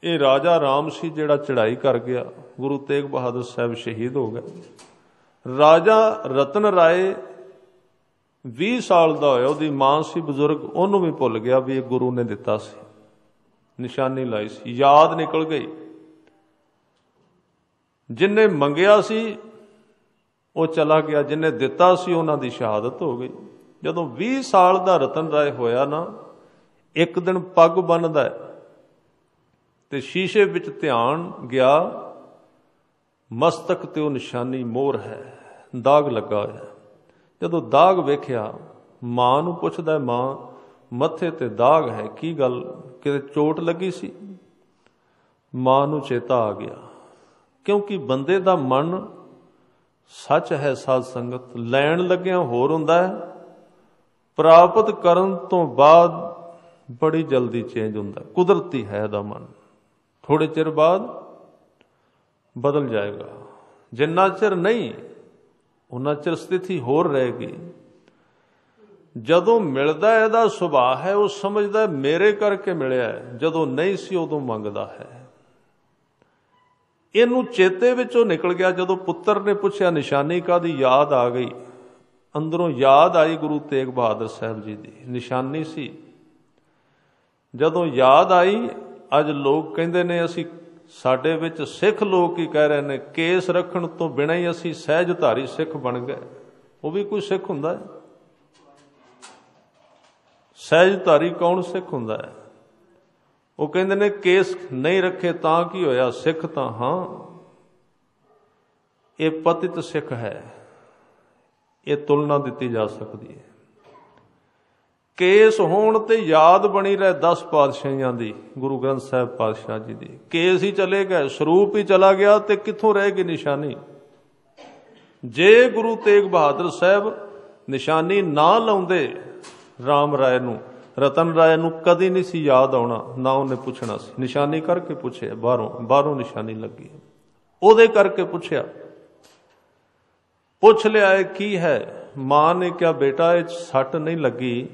ਇਹ ਰਾਜਾ ਰਾਮ ਸੀ ਜਿਹੜਾ ਚੜ੍ਹਾਈ ਕਰ ਗਿਆ, ਗੁਰੂ ਤੇਗ ਬਹਾਦਰ ਸਾਹਿਬ ਸ਼ਹੀਦ ਹੋ ਗਏ। ਰਾਜਾ ਰਤਨ ਰਾਏ 20 ਸਾਲ ਦਾ ਹੋਇਆ, ਉਹਦੀ ਮਾਂ ਸੀ ਬਜ਼ੁਰਗ, ਉਹਨੂੰ ਵੀ ਭੁੱਲ ਗਿਆ ਵੀ ਇਹ ਗੁਰੂ ਨੇ ਦਿੱਤਾ ਸੀ, ਨਿਸ਼ਾਨੀ ਲਾਈ ਸੀ, ਯਾਦ ਨਿਕਲ ਗਈ। ਜਿੰਨੇ ਮੰਗਿਆ ਸੀ ਉਹ ਚਲਾ ਗਿਆ, ਜਿੰਨੇ ਦਿੱਤਾ ਸੀ ਉਹਨਾਂ ਦੀ ਸ਼ਹਾਦਤ ਹੋ ਗਈ। ਜਦੋਂ 20 ਸਾਲ ਦਾ ਰਤਨ ਰਾਏ ਹੋਇਆ ਨਾ, ਇੱਕ ਦਿਨ ਪੱਗ ਬੰਨ੍ਹਦਾ ਤੇ ਸ਼ੀਸ਼ੇ ਵਿੱਚ ਧਿਆਨ ਗਿਆ, ਮਸਤਕ ਤੇ ਉਹ ਨਿਸ਼ਾਨੀ ਮੋਹਰ ਹੈ, ਦਾਗ ਲੱਗਾ ਹੋਇਆ। ਜਦੋਂ ਦਾਗ ਵੇਖਿਆ, ਮਾਂ ਨੂੰ ਪੁੱਛਦਾ, ਮਾਂ ਮੱਥੇ ਤੇ ਦਾਗ ਹੈ, ਕੀ ਗੱਲ, ਕਿਤੇ ਚੋਟ ਲੱਗੀ ਸੀ? ਮਾਂ ਨੂੰ ਚੇਤਾ ਆ ਗਿਆ, ਕਿਉਂਕਿ ਬੰਦੇ ਦਾ ਮਨ ਸੱਚ ਹੈ ਸਾਧ ਸੰਗਤ, ਲੈਣ ਲੱਗਿਆਂ ਹੋਰ ਹੁੰਦਾ ਹੈ, ਪ੍ਰਾਪਤ ਕਰਨ ਤੋਂ ਬਾਅਦ ਬੜੀ ਜਲਦੀ ਚੇਂਜ ਹੁੰਦਾ। ਕੁਦਰਤੀ ਹੈ ਇਹਦਾ ਮਨ, ਥੋੜੇ ਚਿਰ ਬਾਅਦ ਬਦਲ ਜਾਏਗਾ। ਜਿੰਨਾ ਚਿਰ ਨਹੀਂ ਉਹਨਾਂ ਚਿਰ ਸਥਿਤੀ ਹੋਰ ਰਹੇਗੀ। ਜਦੋਂ ਮਿਲਦਾ ਇਹਦਾ ਸੁਭਾਅ ਹੈ, ਉਹ ਸਮਝਦਾ ਮੇਰੇ ਕਰਕੇ ਮਿਲਿਆ ਹੈ, ਜਦੋਂ ਨਹੀਂ ਸੀ ਉਦੋਂ ਮੰਗਦਾ ਹੈ। ਇਹਨੂੰ ਚੇਤੇ ਵਿੱਚੋਂ ਨਿਕਲ ਗਿਆ। ਜਦੋਂ ਪੁੱਤਰ ਨੇ ਪੁੱਛਿਆ ਨਿਸ਼ਾਨੀ ਕਾਹਦੀ, ਯਾਦ ਆ ਗਈ। ਅੰਦਰੋਂ ਯਾਦ ਆਈ ਗੁਰੂ ਤੇਗ ਬਹਾਦਰ ਸਾਹਿਬ ਜੀ ਦੀ ਨਿਸ਼ਾਨੀ ਸੀ। ਜਦੋਂ ਯਾਦ ਆਈ, ਅੱਜ ਲੋਕ ਕਹਿੰਦੇ ਨੇ, ਅਸੀਂ ਸਾਡੇ ਵਿੱਚ ਸਿੱਖ ਲੋਕ ਕੀ ਕਹਿ ਰਹੇ ਨੇ, ਕੇਸ ਰੱਖਣ ਤੋਂ ਬਿਨਾਂ ਹੀ ਅਸੀਂ ਸਹਿਜਧਾਰੀ ਸਿੱਖ ਬਣ ਗਏ। ਉਹ ਵੀ ਕੋਈ ਸਿੱਖ ਹੁੰਦਾ ਹੈ? ਸਹਿਜਧਾਰੀ ਕੌਣ ਸਿੱਖ ਹੁੰਦਾ ਹੈ? ਉਹ ਕਹਿੰਦੇ ਨੇ ਕੇਸ ਨਹੀਂ ਰੱਖੇ ਤਾਂ ਕੀ ਹੋਇਆ, ਸਿੱਖ ਤਾਂ ਹਾਂ। ਇਹ ਪਤਿਤ ਸਿੱਖ ਹੈ, ਇਹ ਤੁਲਨਾ ਦਿੱਤੀ ਜਾ ਸਕਦੀ ਹੈ। ਕੇਸ ਹੋਣ ਤੇ ਯਾਦ ਬਣੀ ਰਹੇ 10 ਪਾਤਸ਼ਾਹੀਆਂ ਦੀ, ਗੁਰੂ ਗ੍ਰੰਥ ਸਾਹਿਬ ਪਾਤਸ਼ਾਹ ਜੀ ਦੀ। ਕੇਸ ਹੀ ਚਲੇ ਗਏ, ਸਰੂਪ ਹੀ ਚਲਾ ਗਿਆ, ਤੇ ਕਿੱਥੋਂ ਰਹੇਗੀ ਨਿਸ਼ਾਨੀ? ਜੇ ਗੁਰੂ ਤੇਗ ਬਹਾਦਰ ਸਾਹਿਬ ਨਿਸ਼ਾਨੀ ਨਾ ਲਾਉਂਦੇ, ਰਾਮ ਰਾਏ ਨੂੰ, ਰਤਨ ਰਾਏ ਨੂੰ ਕਦੀ ਨਹੀਂ ਸੀ ਯਾਦ ਆਉਣਾ, ਨਾ ਉਹਨੇ ਪੁੱਛਣਾ ਸੀ। ਨਿਸ਼ਾਨੀ ਕਰਕੇ ਪੁੱਛਿਆ, ਬਾਹਰੋਂ ਨਿਸ਼ਾਨੀ ਲੱਗੀ, ਉਹਦੇ ਕਰਕੇ ਪੁੱਛਿਆ। ਪੁੱਛ ਲਿਆ ਇਹ ਕੀ ਹੈ? ਮਾਂ ਨੇ ਕਿਹਾ ਬੇਟਾ ਇਹ ਸੱਟ ਨਹੀਂ ਲੱਗੀ,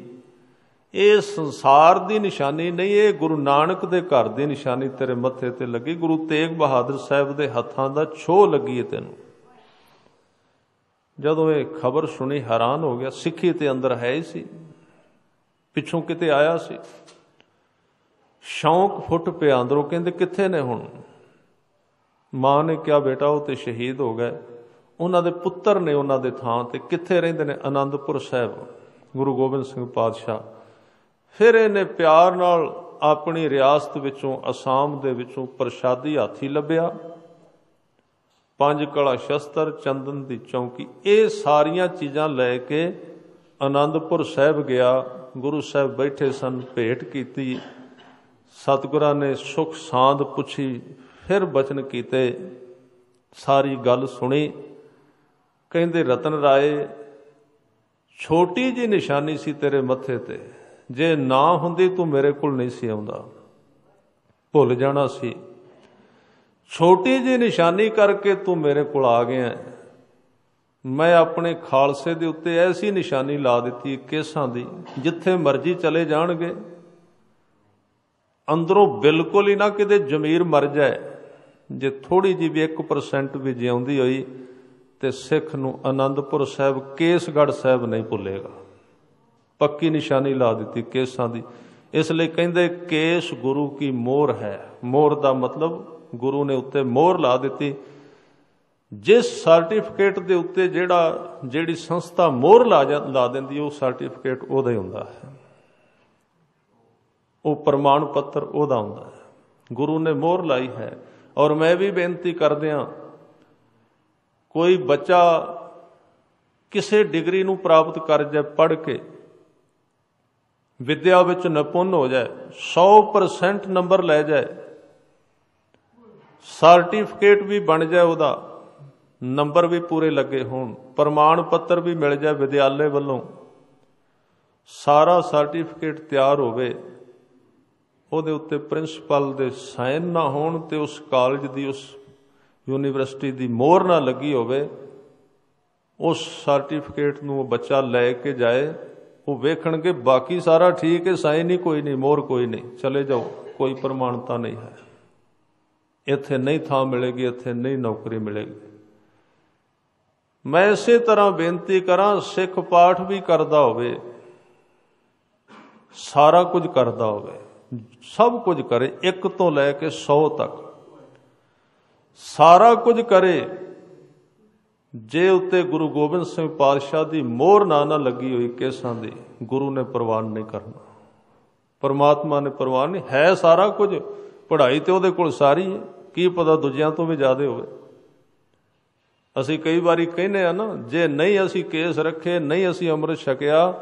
ਇਹ ਸੰਸਾਰ ਦੀ ਨਿਸ਼ਾਨੀ ਨਹੀਂ, ਇਹ ਗੁਰੂ ਨਾਨਕ ਦੇ ਘਰ ਦੀ ਨਿਸ਼ਾਨੀ ਤੇਰੇ ਮੱਥੇ ਤੇ ਲੱਗੀ, ਗੁਰੂ ਤੇਗ ਬਹਾਦਰ ਸਾਹਿਬ ਦੇ ਹੱਥਾਂ ਦਾ ਛੋਹ ਲੱਗੀ ਹੈ ਤੈਨੂੰ। ਜਦੋਂ ਇਹ ਖਬਰ ਸੁਣੀ ਹੈਰਾਨ ਹੋ ਗਿਆ। ਸਿੱਖੀ ਤੇ ਅੰਦਰ ਹੈ ਹੀ ਸੀ, ਪਿੱਛੋਂ ਕਿਤੇ ਆਇਆ ਸੀ। ਸ਼ੌਂਕ ਫੁੱਟ ਪਿਆ ਅੰਦਰੋਂ। ਕਹਿੰਦੇ ਕਿੱਥੇ ਨੇ ਹੁਣ? ਮਾਂ ਨੇ ਕਿਹਾ ਬੇਟਾ ਉਹ ਤੇ ਸ਼ਹੀਦ ਹੋ ਗਏ, ਉਹਨਾਂ ਦੇ ਪੁੱਤਰ ਨੇ ਉਹਨਾਂ ਦੇ ਥਾਂ ਤੇ। ਕਿੱਥੇ ਰਹਿੰਦੇ ਨੇ? ਅਨੰਦਪੁਰ ਸਾਹਿਬ, ਗੁਰੂ ਗੋਬਿੰਦ ਸਿੰਘ ਪਾਤਸ਼ਾਹ। ਫਿਰ ਇਹਨੇ ਪਿਆਰ ਨਾਲ ਆਪਣੀ ਰਿਆਸਤ ਵਿੱਚੋਂ, ਅਸਾਮ ਦੇ ਵਿੱਚੋਂ ਪ੍ਰਸ਼ਾਦੀ ਹਾਥੀ ਲੱਭਿਆ, 5 ਕਲਾ ਸ਼ਸਤਰ, ਚੰਦਨ ਦੀ ਚੌਂਕੀ, ਇਹ ਸਾਰੀਆਂ ਚੀਜ਼ਾਂ ਲੈ ਕੇ ਅਨੰਦਪੁਰ ਸਾਹਿਬ ਗਿਆ। ਗੁਰੂ ਸਾਹਿਬ ਬੈਠੇ ਸਨ, ਭੇਟ ਕੀਤੀ, ਸਤਿਗੁਰਾਂ ਨੇ ਸੁਖ ਸਾਂਦ ਪੁੱਛੀ, ਫਿਰ ਬਚਨ ਕੀਤੇ, ਸਾਰੀ ਗੱਲ ਸੁਣੀ। ਕਹਿੰਦੇ ਰਤਨ ਰਾਏ ਛੋਟੀ ਜੀ ਨਿਸ਼ਾਨੀ ਸੀ ਤੇਰੇ ਮੱਥੇ ਤੇ, ਜੇ ਨਾ ਹੁੰਦੀ ਤੂੰ ਮੇਰੇ ਕੋਲ ਨਹੀਂ ਸੀ ਆਉਂਦਾ, ਭੁੱਲ ਜਾਣਾ ਸੀ। ਛੋਟੀ ਜੀ ਨਿਸ਼ਾਨੀ ਕਰਕੇ ਤੂੰ ਮੇਰੇ ਕੋਲ ਆ ਗਿਆ। ਮੈਂ ਆਪਣੇ ਖਾਲਸੇ ਦੇ ਉੱਤੇ ਐਸੀ ਨਿਸ਼ਾਨੀ ਲਾ ਦਿੱਤੀ ਕੇਸਾਂ ਦੀ, ਜਿੱਥੇ ਮਰਜ਼ੀ ਚਲੇ ਜਾਣਗੇ, ਅੰਦਰੋਂ ਬਿਲਕੁਲ ਹੀ ਨਾ ਕਿਤੇ ਜ਼ਮੀਰ ਮਰ ਜਾਏ। ਜੇ ਥੋੜੀ ਜਿਹੀ ਵੀ 1% ਵੀ ਜਿਉਂਦੀ ਹੋਈ ਤੇ ਸਿੱਖ ਨੂੰ ਅਨੰਦਪੁਰ ਸਾਹਿਬ, ਕੇਸਗੜ੍ਹ ਸਾਹਿਬ ਨਹੀਂ ਭੁੱਲੇਗਾ। ਪੱਕੀ ਨਿਸ਼ਾਨੀ ਲਾ ਦਿੱਤੀ ਕੇਸਾਂ ਦੀ। ਇਸ ਲਈ ਕਹਿੰਦੇ ਕੇਸ ਗੁਰੂ ਕੀ ਮੋਹਰ ਹੈ। ਮੋਹਰ ਦਾ ਮਤਲਬ ਗੁਰੂ ਨੇ ਉੱਤੇ ਮੋਹਰ ਲਾ ਦਿੱਤੀ। ਜਿਸ ਸਰਟੀਫਿਕੇਟ ਦੇ ਉੱਤੇ ਜਿਹੜੀ ਸੰਸਥਾ ਮੋਹਰ ਲਾ ਦਿੰਦੀ, ਉਹ ਸਰਟੀਫਿਕੇਟ ਉਹਦਾ ਹੀ ਹੁੰਦਾ ਹੈ, ਉਹ ਪ੍ਰਮਾਣ ਪੱਤਰ ਉਹਦਾ ਹੁੰਦਾ ਹੈ। ਗੁਰੂ ਨੇ ਮੋਹਰ ਲਾਈ ਹੈ। ਔਰ ਮੈਂ ਵੀ ਬੇਨਤੀ ਕਰਦਿਆਂ, ਕੋਈ ਬੱਚਾ ਕਿਸੇ ਡਿਗਰੀ ਨੂੰ ਪ੍ਰਾਪਤ ਕਰ ਜਾਏ, ਪੜ੍ਹ ਕੇ ਵਿਦਿਆ ਵਿੱਚ ਨਿਪੁੰਨ ਹੋ ਜਾਏ, 100% ਨੰਬਰ ਲੈ ਜਾਏ, ਸਰਟੀਫਿਕੇਟ ਵੀ ਬਣ ਜਾਏ, ਉਹਦਾ ਨੰਬਰ ਵੀ ਪੂਰੇ ਲੱਗੇ ਹੋਣ, ਪ੍ਰਮਾਣ ਪੱਤਰ ਵੀ ਮਿਲ ਜਾਏ ਵਿਦਿਆਲੇ ਵੱਲੋਂ, ਸਾਰਾ ਸਰਟੀਫਿਕੇਟ ਤਿਆਰ ਹੋਵੇ, ਉਹਦੇ ਉੱਤੇ ਪ੍ਰਿੰਸੀਪਲ ਦੇ ਸਾਈਨ ਨਾ ਹੋਣ ਤੇ ਉਸ ਕਾਲਜ ਦੀ, ਉਸ ਯੂਨੀਵਰਸਿਟੀ ਦੀ ਮੋਹਰ ਨਾ ਲੱਗੀ ਹੋਵੇ, ਉਸ ਸਰਟੀਫਿਕੇਟ ਨੂੰ ਉਹ ਬੱਚਾ ਲੈ ਕੇ ਜਾਏ, ਉਹ ਵੇਖਣਗੇ ਬਾਕੀ ਸਾਰਾ ਠੀਕ ਹੈ, ਸਾਈਨ ਹੀ ਕੋਈ ਨਹੀਂ, ਮੋਹਰ ਕੋਈ ਨਹੀਂ, ਚਲੇ ਜਾਓ, ਕੋਈ ਪ੍ਰਮਾਣਤਾ ਨਹੀਂ ਹੈ, ਇੱਥੇ ਨਹੀਂ ਥਾਂ ਮਿਲੇਗੀ, ਇੱਥੇ ਨਹੀਂ ਨੌਕਰੀ ਮਿਲੇਗੀ। ਮੈਂ ਇਸੇ ਤਰ੍ਹਾਂ ਬੇਨਤੀ ਕਰਾਂ, ਸਿੱਖ ਪਾਠ ਵੀ ਕਰਦਾ ਹੋਵੇ, ਸਾਰਾ ਕੁਝ ਕਰਦਾ ਹੋਵੇ, ਸਭ ਕੁਝ ਕਰੇ, 1 ਤੋਂ ਲੈ ਕੇ 100 ਤੱਕ ਸਾਰਾ ਕੁਝ ਕਰੇ, ਜੇ ਉੱਤੇ ਗੁਰੂ ਗੋਬਿੰਦ ਸਿੰਘ ਪਾਤਸ਼ਾਹ ਦੀ ਮੋਹਰ ਨਾ ਲੱਗੀ ਹੋਈ ਕੇਸਾਂ ਦੀ, ਗੁਰੂ ਨੇ ਪ੍ਰਵਾਨ ਨਹੀਂ ਕਰਨਾ, ਪਰਮਾਤਮਾ ਨੇ ਪ੍ਰਵਾਨ ਨਹੀਂ। ਹੈ ਸਾਰਾ ਕੁਝ, ਪੜ੍ਹਾਈ ਤੇ ਉਹਦੇ ਕੋਲ ਸਾਰੀ ਹੈ, ਕੀ ਪਤਾ ਦੂਜਿਆਂ ਤੋਂ ਵੀ ਜ਼ਿਆਦਾ ਹੋਵੇ। ਅਸੀਂ ਕਈ ਵਾਰੀ ਕਹਿੰਦੇ ਆ ਨਾ, ਜੇ ਨਹੀਂ ਅਸੀਂ ਕੇਸ ਰੱਖੇ, ਨਹੀਂ ਅਸੀਂ ਅੰਮ੍ਰਿਤ ਛਕਿਆ,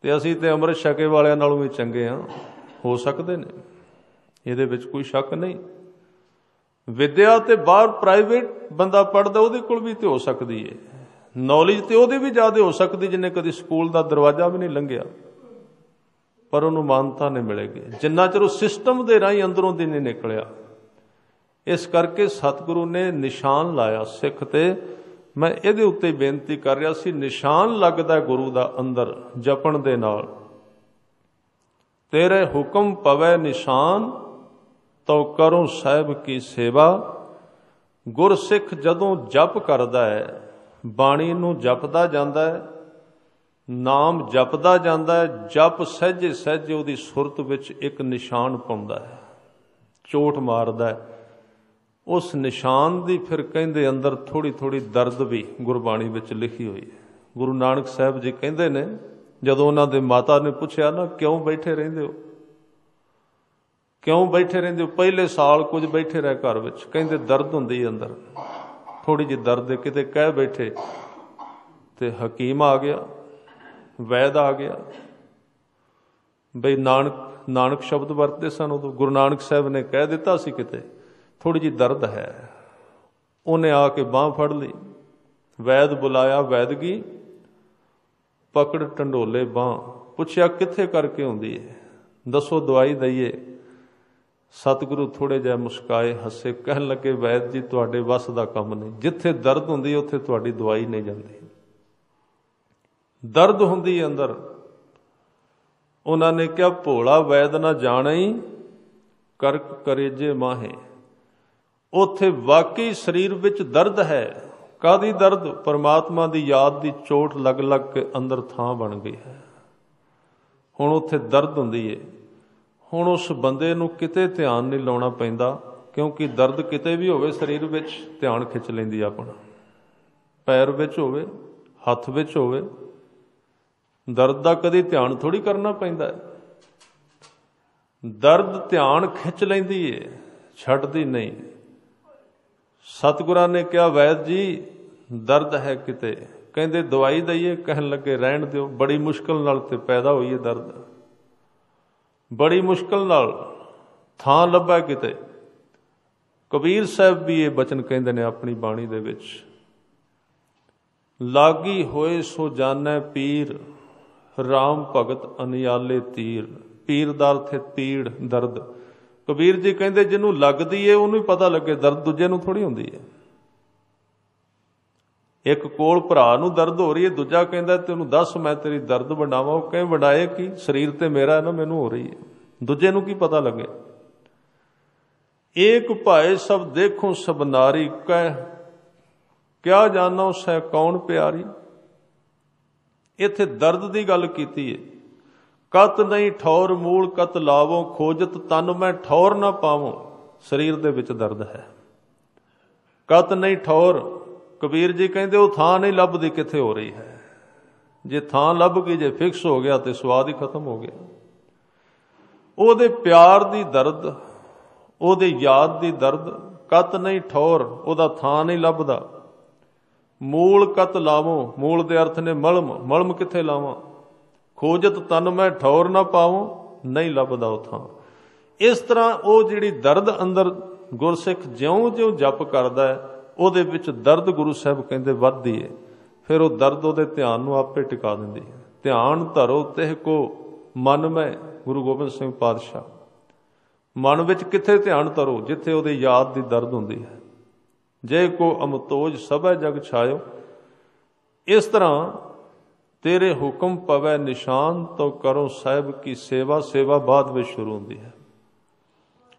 ਤੇ ਅਸੀਂ ਤੇ ਅੰਮ੍ਰਿਤ ਛਕੇ ਵਾਲਿਆਂ ਨਾਲੋਂ ਵੀ ਚੰਗੇ ਹਾਂ। ਹੋ ਸਕਦੇ ਨੇ, ਇਹਦੇ ਵਿੱਚ ਕੋਈ ਸ਼ੱਕ ਨਹੀਂ। ਵਿਦਿਆ ਤੇ ਬਾਹਰ ਪ੍ਰਾਈਵੇਟ ਬੰਦਾ ਪੜ੍ਹਦਾ, ਉਹਦੇ ਕੋਲ ਵੀ ਤੇ ਹੋ ਸਕਦੀ ਹੈ ਨੌਲੇਜ, ਤੇ ਉਹਦੇ ਵੀ ਜ਼ਿਆਦਾ ਹੋ ਸਕਦੀ ਜਿਹਨੇ ਕਦੀ ਸਕੂਲ ਦਾ ਦਰਵਾਜ਼ਾ ਵੀ ਨਹੀਂ ਲੰਘਿਆ, ਪਰ ਉਹਨੂੰ ਮਾਨਤਾ ਨਹੀਂ ਮਿਲੇਗੀ ਜਿੰਨਾ ਚਿਰ ਉਹ ਸਿਸਟਮ ਦੇ ਰਾਹੀਂ ਅੰਦਰੋਂ ਦੀ ਨਹੀਂ ਨਿਕਲਿਆ। ਇਸ ਕਰਕੇ ਸਤਿਗੁਰੂ ਨੇ ਨਿਸ਼ਾਨ ਲਾਇਆ ਸਿੱਖ ਤੇ। ਮੈਂ ਇਹਦੇ ਉੱਤੇ ਬੇਨਤੀ ਕਰ ਰਿਹਾ ਸੀ, ਨਿਸ਼ਾਨ ਲੱਗਦਾ ਗੁਰੂ ਦਾ ਅੰਦਰ ਜਪਣ ਦੇ ਨਾਲ। ਤੇਰੇ ਹੁਕਮ ਪਵੈ ਨਿਸ਼ਾਨ, ਤਉ ਕਰੂੰ ਸਾਹਿਬ ਕੀ ਸੇਵਾ, ਗੁਰਸਿੱਖ ਜਦੋਂ ਜਪ ਕਰਦਾ ਹੈ, ਬਾਣੀ ਨੂੰ ਜਪਦਾ ਜਾਂਦਾ ਹੈ, ਨਾਮ ਜਪਦਾ ਜਾਂਦਾ ਹੈ, ਜਪ ਸਹਿਜੇ ਸਹਿਜੇ ਉਹਦੀ ਸੁਰਤ ਵਿੱਚ ਇੱਕ ਨਿਸ਼ਾਨ ਪਾਉਂਦਾ ਹੈ, ਚੋਟ ਮਾਰਦਾ ਹੈ। ਉਸ ਨਿਸ਼ਾਨ ਦੀ ਫਿਰ ਕਹਿੰਦੇ ਅੰਦਰ ਥੋੜ੍ਹੀ ਥੋੜ੍ਹੀ ਦਰਦ ਵੀ ਗੁਰਬਾਣੀ ਵਿੱਚ ਲਿਖੀ ਹੋਈ ਹੈ। ਗੁਰੂ ਨਾਨਕ ਸਾਹਿਬ ਜੀ ਕਹਿੰਦੇ ਨੇ, ਜਦੋਂ ਉਹਨਾਂ ਦੇ ਮਾਤਾ ਨੇ ਪੁੱਛਿਆ ਨਾ, ਕਿਉਂ ਬੈਠੇ ਰਹਿੰਦੇ ਹੋ, ਕਿਉਂ ਬੈਠੇ ਰਹਿੰਦੇ ਹੋ? ਪਹਿਲੇ ਸਾਲ ਕੁਝ ਬੈਠੇ ਰਹੇ ਘਰ ਵਿੱਚ, ਕਹਿੰਦੇ ਦਰਦ ਹੁੰਦੀ ਅੰਦਰ, ਥੋੜ੍ਹੀ ਜਿਹੀ ਦਰਦ, ਕਿਤੇ ਕਹਿ ਬੈਠੇ ਤੇ ਹਕੀਮ ਆ ਗਿਆ, ਵੈਦ ਆ ਗਿਆ। ਬਈ ਨਾਨਕ ਸ਼ਬਦ ਵਰਤਦੇ ਸਨ ਉਦੋਂ, ਗੁਰੂ ਨਾਨਕ ਸਾਹਿਬ ਨੇ ਕਹਿ ਦਿੱਤਾ ਸੀ ਕਿਤੇ ਥੋੜ੍ਹੀ ਜਿਹੀ ਦਰਦ ਹੈ। ਉਹਨੇ ਆ ਕੇ ਬਾਂਹ ਫੜ ਲਈ, ਵੈਦ ਬੁਲਾਇਆ, ਵੈਦਗੀ ਪਕੜ ਢੰਡੋਲੇ ਬਾਂਹ, ਪੁੱਛਿਆ ਕਿੱਥੇ ਕਰਕੇ ਹੁੰਦੀ ਹੈ, ਦੱਸੋ ਦਵਾਈ ਦਈਏ। ਸਤਿਗੁਰੂ ਥੋੜ੍ਹੇ ਜਿਹਾ ਮੁਸਕਾਏ, ਹੱਸੇ, ਕਹਿਣ ਲੱਗੇ ਵੈਦ ਜੀ ਤੁਹਾਡੇ ਵੱਸ ਦਾ ਕੰਮ ਨਹੀਂ, ਜਿੱਥੇ ਦਰਦ ਹੁੰਦੀ ਉੱਥੇ ਤੁਹਾਡੀ ਦਵਾਈ ਨਹੀਂ ਜਾਂਦੀ। ਦਰਦ ਹੁੰਦੀ ਅੰਦਰ। ਉਹਨਾਂ ਨੇ ਕਿਹਾ ਭੋਲਾ ਵੈਦ ਨਾ ਜਾਣਈ ਕਰਕ ਕਰੇਜੇ ਮਾਹੇ। ਉੱਥੇ ਵਾਕਈ ਸਰੀਰ ਵਿੱਚ ਦਰਦ ਹੈ। ਕਾਹਦੀ ਦਰਦ? ਪਰਮਾਤਮਾ ਦੀ ਯਾਦ ਦੀ ਚੋਟ ਲੱਗ ਲੱਗ ਕੇ ਅੰਦਰ ਥਾਂ ਬਣ ਗਈ ਹੈ। ਹੁਣ ਉੱਥੇ ਦਰਦ ਹੁੰਦੀ ਏ। ਹੁਣ ਉਸ ਬੰਦੇ ਨੂੰ ਕਿਤੇ ਧਿਆਨ ਨਹੀਂ ਲਾਉਣਾ ਪੈਂਦਾ, ਕਿਉਂਕਿ ਦਰਦ ਕਿਤੇ ਵੀ ਹੋਵੇ ਸਰੀਰ ਵਿੱਚ ਧਿਆਨ ਖਿੱਚ ਲੈਂਦੀ ਆਪਣਾ। ਪੈਰ ਵਿੱਚ ਹੋਵੇ, ਹੱਥ ਵਿੱਚ ਹੋਵੇ, ਦਰਦ ਦਾ ਕਦੀ ਧਿਆਨ ਥੋੜ੍ਹੀ ਕਰਨਾ ਪੈਂਦਾ ਹੈ। ਦਰਦ ਧਿਆਨ ਖਿੱਚ ਲੈਂਦੀ ਏ, ਛੱਡਦੀ ਨਹੀਂ। ਸਤਿਗੁਰਾਂ ਨੇ ਕਿਹਾ ਵੈਦ ਜੀ ਦਰਦ ਹੈ ਕਿਤੇ, ਕਹਿੰਦੇ ਦਵਾਈ ਦਈਏ, ਕਹਿਣ ਲੱਗੇ ਰਹਿਣ ਦਿਓ, ਬੜੀ ਮੁਸ਼ਕਲ ਨਾਲ ਤੇ ਪੈਦਾ ਹੋਈ ਹੈ ਦਰਦ, ਬੜੀ ਮੁਸ਼ਕਲ ਨਾਲ ਥਾਂ ਲੱਭਾ ਕਿਤੇ। ਕਬੀਰ ਸਾਹਿਬ ਵੀ ਇਹ ਬਚਨ ਕਹਿੰਦੇ ਨੇ ਆਪਣੀ ਬਾਣੀ ਦੇ ਵਿੱਚ, ਲਾਗੀ ਹੋਏ ਸੋ ਜਾਣੈ ਪੀਰ, ਰਾਮ ਭਗਤ ਅਨਿਆਲੇ ਤੀਰ। ਪੀਰ ਦਾ ਅਰਥ ਹੈ ਪੀੜ, ਦਰਦ। ਕਬੀਰ ਜੀ ਕਹਿੰਦੇ ਜਿਹਨੂੰ ਲੱਗਦੀ ਏ ਉਹਨੂੰ ਹੀ ਪਤਾ ਲੱਗੇ, ਦਰਦ ਦੂਜੇ ਨੂੰ ਥੋੜ੍ਹੀ ਹੁੰਦੀ ਹੈ। ਇੱਕ ਕੋਲ ਭਰਾ ਨੂੰ ਦਰਦ ਹੋ ਰਹੀ ਹੈ, ਦੂਜਾ ਕਹਿੰਦਾ ਤੈਨੂੰ ਦੱਸ ਮੈਂ ਤੇਰੀ ਦਰਦ ਵੰਡਾਵਾਂ। ਉਹ ਕਹੇ ਵੰਡਾਏ ਕੀ, ਸਰੀਰ ਤੇ ਮੇਰਾ ਹੈ ਨਾ, ਮੈਨੂੰ ਹੋ ਰਹੀ ਹੈ, ਦੂਜੇ ਨੂੰ ਕੀ ਪਤਾ ਲੱਗੇ। ਏਕ ਭਾਏ ਸਭ ਦੇਖੋ ਸਭ ਨਾਰੀ, ਕਹਿ ਕਿਆ ਜਾਨੋ ਸਹਿ ਕੌਣ ਪਿਆਰੀ। ਇੱਥੇ ਦਰਦ ਦੀ ਗੱਲ ਕੀਤੀ ਹੈ। ਕਤ ਨਹੀਂ ਠੌਰ ਮੂਲ ਕਤ ਲਾਵੋ, ਖੋਜਤ ਤਨ ਮੈਂ ਠੌਰ ਨਾ ਪਾਵੋ। ਸਰੀਰ ਦੇ ਵਿੱਚ ਦਰਦ ਹੈ। ਕਤ ਨਹੀਂ ਠੌਰ, ਕਬੀਰ ਜੀ ਕਹਿੰਦੇ ਉਹ ਥਾਂ ਨਹੀਂ ਲੱਭਦੀ ਕਿੱਥੇ ਹੋ ਰਹੀ ਹੈ। ਜੇ ਥਾਂ ਲੱਭ ਗਈ, ਜੇ ਫਿਕਸ ਹੋ ਗਿਆ ਤੇ ਸਵਾਦ ਹੀ ਖਤਮ ਹੋ ਗਿਆ। ਉਹਦੇ ਪਿਆਰ ਦੀ ਦਰਦ, ਉਹਦੇ ਯਾਦ ਦੀ ਦਰਦ। ਕਤ ਨਹੀਂ ਠੌਰ, ਉਹਦਾ ਥਾਂ ਨਹੀਂ ਲੱਭਦਾ। ਮੂਲ ਕਤ ਲਾਵੋ, ਮੂਲ ਦੇ ਅਰਥ ਨੇ ਮਲਮ, ਮਲਮ ਕਿੱਥੇ ਲਾਵਾਂ। ਖੋਜਤ ਤਨ ਮੈਂ ਠੌਰ ਨਾ ਪਾਵੋ, ਨਹੀਂ ਲੱਭਦਾ ਉਹ ਥਾਂ। ਇਸ ਤਰ੍ਹਾਂ ਉਹ ਜਿਹੜੀ ਦਰਦ ਅੰਦਰ ਗੁਰਸਿੱਖ ਜਿਉਂ-ਜਿਉਂ ਜਪ ਕਰਦਾ ਹੈ, ਉਹਦੇ ਵਿੱਚ ਦਰਦ ਗੁਰੂ ਸਾਹਿਬ ਕਹਿੰਦੇ ਵੱਧਦੀ ਹੈ। ਫਿਰ ਉਹ ਦਰਦ ਉਹਦੇ ਧਿਆਨ ਨੂੰ ਆਪੇ ਟਿਕਾ ਦਿੰਦੀ ਹੈ। ਧਿਆਨ ਧਰੋ ਤਿਹ ਕੋ ਮਨ ਮੈਂ, ਗੁਰੂ ਗੋਬਿੰਦ ਸਿੰਘ ਪਾਤਸ਼ਾਹ। ਮਨ ਵਿੱਚ ਕਿੱਥੇ ਧਿਆਨ ਧਰੋ? ਜਿੱਥੇ ਉਹਦੇ ਯਾਦ ਦੀ ਦਰਦ ਹੁੰਦੀ ਹੈ। ਜੇ ਕੋ ਅਮਤੋਜ ਸਭੈ ਜਗ ਛਾਇਓ। ਇਸ ਤਰ੍ਹਾਂ ਤੇਰੇ ਹੁਕਮ ਪਵੈ ਨਿਸ਼ਾਨ, ਤੋਂ ਕਰੋ ਸਾਹਿਬ ਕੀ ਸੇਵਾ। ਸੇਵਾ ਬਾਅਦ ਵਿੱਚ ਸ਼ੁਰੂ ਹੁੰਦੀ ਹੈ।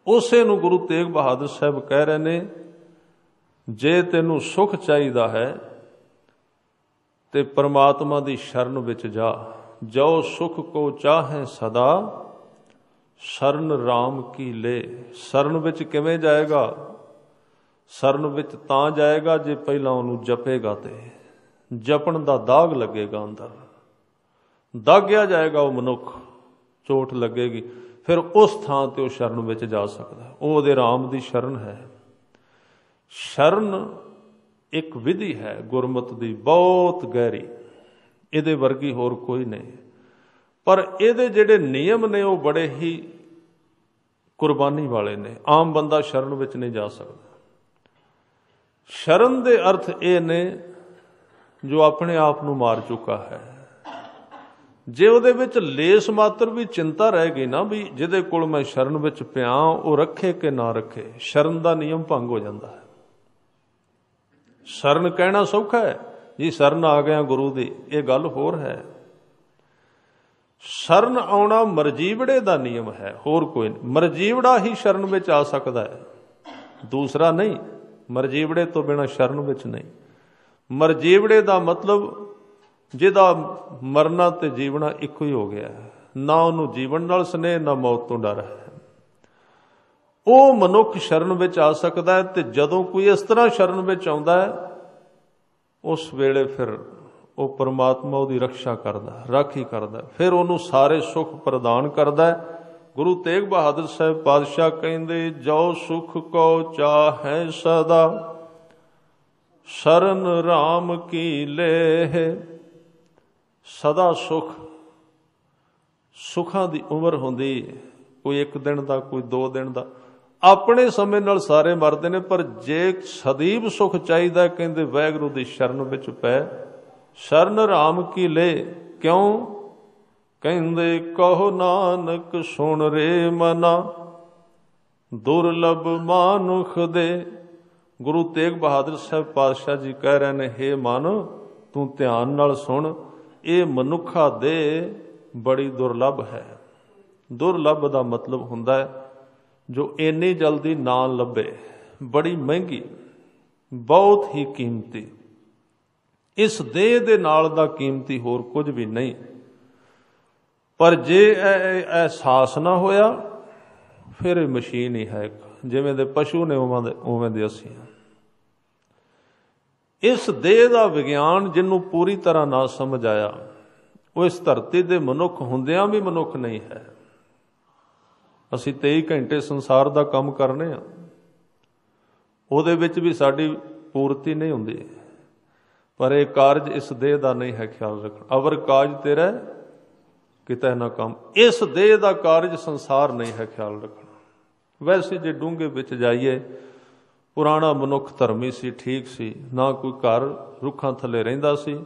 ਉਸੇ ਨੂੰ ਗੁਰੂ ਤੇਗ ਬਹਾਦਰ ਸਾਹਿਬ ਕਹਿ ਰਹੇ ਨੇ, ਜੇ ਤੈਨੂੰ ਸੁਖ ਚਾਹੀਦਾ ਹੈ ਤੇ ਪਰਮਾਤਮਾ ਦੀ ਸ਼ਰਨ ਵਿੱਚ ਜਾ। ਜੋ ਸੁਖ ਕੋ ਚਾਹੇ ਸਦਾ, ਸ਼ਰਨ ਰਾਮ ਕੀ ਲੈ। ਸ਼ਰਨ ਵਿੱਚ ਕਿਵੇਂ ਜਾਏਗਾ? ਸ਼ਰਨ ਵਿੱਚ ਤਾਂ ਜਾਏਗਾ ਜੇ ਪਹਿਲਾਂ ਉਹਨੂੰ ਜਪੇਗਾ, ਤੇ ਜਪਣ ਦਾ ਦਾਗ ਲੱਗੇਗਾ ਅੰਦਰ, ਦਾਗਿਆ ਜਾਏਗਾ ਉਹ ਮਨੁੱਖ, ਚੋਟ ਲੱਗੇਗੀ, ਫਿਰ ਉਸ ਥਾਂ ਤੇ ਉਹ ਸ਼ਰਨ ਵਿੱਚ ਜਾ ਸਕਦਾ। ਉਹ ਉਹਦੇ ਰਾਮ ਦੀ ਸ਼ਰਨ ਹੈ। ਸ਼ਰਨ ਇੱਕ ਵਿਧੀ ਹੈ ਗੁਰਮਤਿ ਦੀ, ਬਹੁਤ ਗਹਿਰੀ, ਇਹਦੇ ਵਰਗੀ ਹੋਰ ਕੋਈ ਨਹੀਂ। ਪਰ ਇਹਦੇ ਜਿਹੜੇ ਨਿਯਮ ਨੇ ਉਹ ਬੜੇ ਹੀ ਕੁਰਬਾਨੀ ਵਾਲੇ ਨੇ। ਆਮ ਬੰਦਾ ਸ਼ਰਨ ਵਿੱਚ ਨਹੀਂ ਜਾ ਸਕਦਾ। ਸ਼ਰਨ ਦੇ ਅਰਥ ਇਹ ਨੇ ਜੋ ਆਪਣੇ ਆਪ ਨੂੰ ਮਾਰ ਚੁੱਕਾ ਹੈ। ਜੇ ਉਹਦੇ ਵਿੱਚ ਲੇਸ ਮਾਤਰ ਵੀ ਚਿੰਤਾ ਰਹਿ ਗਈ ਨਾ, ਵੀ ਜਿਹਦੇ ਕੋਲ ਮੈਂ ਸ਼ਰਨ ਵਿੱਚ ਪਿਆ ਉਹ ਰੱਖੇ ਕਿ ਨਾ ਰੱਖੇ, ਸ਼ਰਨ ਦਾ ਨਿਯਮ ਭੰਗ ਹੋ ਜਾਂਦਾ ਹੈ। ਸ਼ਰਨ ਕਹਿਣਾ ਸੌਖਾ ਹੈ ਜੀ, ਸ਼ਰਨ ਆ ਗਿਆ ਗੁਰੂ ਦੀ, ਇਹ ਗੱਲ ਹੋਰ ਹੈ। ਸ਼ਰਨ ਆਉਣਾ ਮਰਜੀਵੜੇ ਦਾ ਨਿਯਮ ਹੈ, ਹੋਰ ਕੋਈ ਨਹੀਂ। ਮਰਜੀਵੜਾ ਹੀ ਸ਼ਰਨ ਵਿੱਚ ਆ ਸਕਦਾ ਹੈ, ਦੂਸਰਾ ਨਹੀਂ। ਮਰਜੀਵੜੇ ਤੋਂ ਬਿਨਾਂ ਸ਼ਰਨ ਵਿੱਚ ਨਹੀਂ। ਮਰਜੀਵੜੇ ਦਾ ਮਤਲਬ ਜਿਹਦਾ ਮਰਨਾ ਤੇ ਜੀਵਣਾ ਇੱਕੋ ਹੀ ਹੋ ਗਿਆ, ਨਾ ਉਹਨੂੰ ਜੀਵਨ ਨਾਲ ਸਨੇਹ ਨਾ ਮੌਤ ਤੋਂ ਡਰ ਹੈ। ਉਹ ਮਨੁੱਖ ਸ਼ਰਨ ਵਿੱਚ ਆ ਸਕਦਾ ਹੈ। ਤੇ ਜਦੋਂ ਕੋਈ ਇਸ ਤਰ੍ਹਾਂ ਸ਼ਰਨ ਵਿੱਚ ਆਉਂਦਾ ਹੈ, ਉਸ ਵੇਲੇ ਫਿਰ ਉਹ ਪਰਮਾਤਮਾ ਉਹਦੀ ਰਕਸ਼ਾ ਕਰਦਾ, ਰਾਖੀ ਕਰਦਾ, ਫਿਰ ਉਹਨੂੰ ਸਾਰੇ ਸੁੱਖ ਪ੍ਰਦਾਨ ਕਰਦਾ ਹੈ। ਗੁਰੂ ਤੇਗ ਬਹਾਦਰ ਸਾਹਿਬ ਪਾਤਸ਼ਾਹ ਕਹਿੰਦੇ, ਜੋ ਸੁਖ ਕੋ ਚਾਹੈ ਸਦਾ ਸ਼ਰਨ ਰਾਮ ਕੀ ਲੇਹ। ਸਦਾ ਸੁਖ, ਸੁੱਖਾਂ ਦੀ ਉਮਰ ਹੁੰਦੀ ਹੈ, ਕੋਈ 1 ਦਿਨ ਦਾ, ਕੋਈ 2 ਦਿਨ ਦਾ। ਆਪਣੇ ਸਮੇਂ ਨਾਲ ਸਾਰੇ ਮਰਦੇ ਨੇ, ਪਰ ਜੇ ਸਦੀਵ ਸੁਖ ਚਾਹੀਦਾ, ਕਹਿੰਦੇ ਵਾਹਿਗੁਰੂ ਦੀ ਸ਼ਰਨ ਵਿੱਚ ਪੈ। ਸ਼ਰਨ ਰਾਮ ਕੀ ਲੈ, ਕਿਉਂ? ਕਹਿੰਦੇ ਕਹੋ ਨਾਨਕ ਸੁਣ ਰੇ ਮਨਾ ਦੁਰਲਭ ਮਾਨੁਖ ਦੇ। ਗੁਰੂ ਤੇਗ ਬਹਾਦਰ ਸਾਹਿਬ ਪਾਤਸ਼ਾਹ ਜੀ ਕਹਿ ਰਹੇ ਨੇ, ਹੇ ਮਨ ਤੂੰ ਧਿਆਨ ਨਾਲ ਸੁਣ, ਇਹ ਮਨੁੱਖਾ ਦੇ ਬੜੀ ਦੁਰਲਭ ਹੈ। ਦੁਰਲਭ ਦਾ ਮਤਲਬ ਹੁੰਦਾ ਹੈ ਜੋ ਇੰਨੀ ਜਲਦੀ ਨਾ ਲੱਭੇ, ਬੜੀ ਮਹਿੰਗੀ, ਬਹੁਤ ਹੀ ਕੀਮਤੀ। ਇਸ ਦੇਹ ਦੇ ਨਾਲ ਦਾ ਕੀਮਤੀ ਹੋਰ ਕੁਝ ਵੀ ਨਹੀਂ। ਪਰ ਜੇ ਇਹ ਅਹਿਸਾਸ ਨਾ ਹੋਇਆ, ਫਿਰ ਇਹ ਮਸ਼ੀਨ ਹੀ ਹੈ। ਜਿਵੇਂ ਦੇ ਪਸ਼ੂ ਨੇ ਉਵੇਂ ਦੇ ਅਸੀਂ। ਇਸ ਦੇਹ ਦਾ ਵਿਗਿਆਨ ਜਿਹਨੂੰ ਪੂਰੀ ਤਰ੍ਹਾਂ ਨਾ ਸਮਝ ਆਇਆ, ਉਹ ਇਸ ਧਰਤੀ ਦੇ ਮਨੁੱਖ ਹੁੰਦਿਆਂ ਵੀ ਮਨੁੱਖ ਨਹੀਂ ਹੈ। ਅਸੀਂ 23 ਘੰਟੇ ਸੰਸਾਰ ਦਾ ਕੰਮ ਕਰਨੇ ਆ, ਉਹਦੇ ਵਿੱਚ ਵੀ ਸਾਡੀ ਪੂਰਤੀ ਨਹੀਂ ਹੁੰਦੀ। ਪਰ ਇਹ ਕਾਰਜ ਇਸ ਦੇਹ ਦਾ ਨਹੀਂ ਹੈ, ਖਿਆਲ ਰੱਖਣਾ। ਅਵਰ ਕਾਜ ਤੇਰਾ ਕਿਤੇ ਨਾ ਕੰਮ। ਇਸ ਦੇਹ ਦਾ ਕਾਰਜ ਸੰਸਾਰ ਨਹੀਂ ਹੈ, ਖਿਆਲ ਰੱਖਣਾ। ਵੈਸੇ ਜੇ ਡੂੰਘੇ ਵਿੱਚ ਜਾਈਏ, ਪੁਰਾਣਾ ਮਨੁੱਖ ਧਰਮੀ ਸੀ, ਠੀਕ ਸੀ, ਨਾ ਕੋਈ ਘਰ, ਰੁੱਖਾਂ ਥੱਲੇ ਰਹਿੰਦਾ ਸੀ,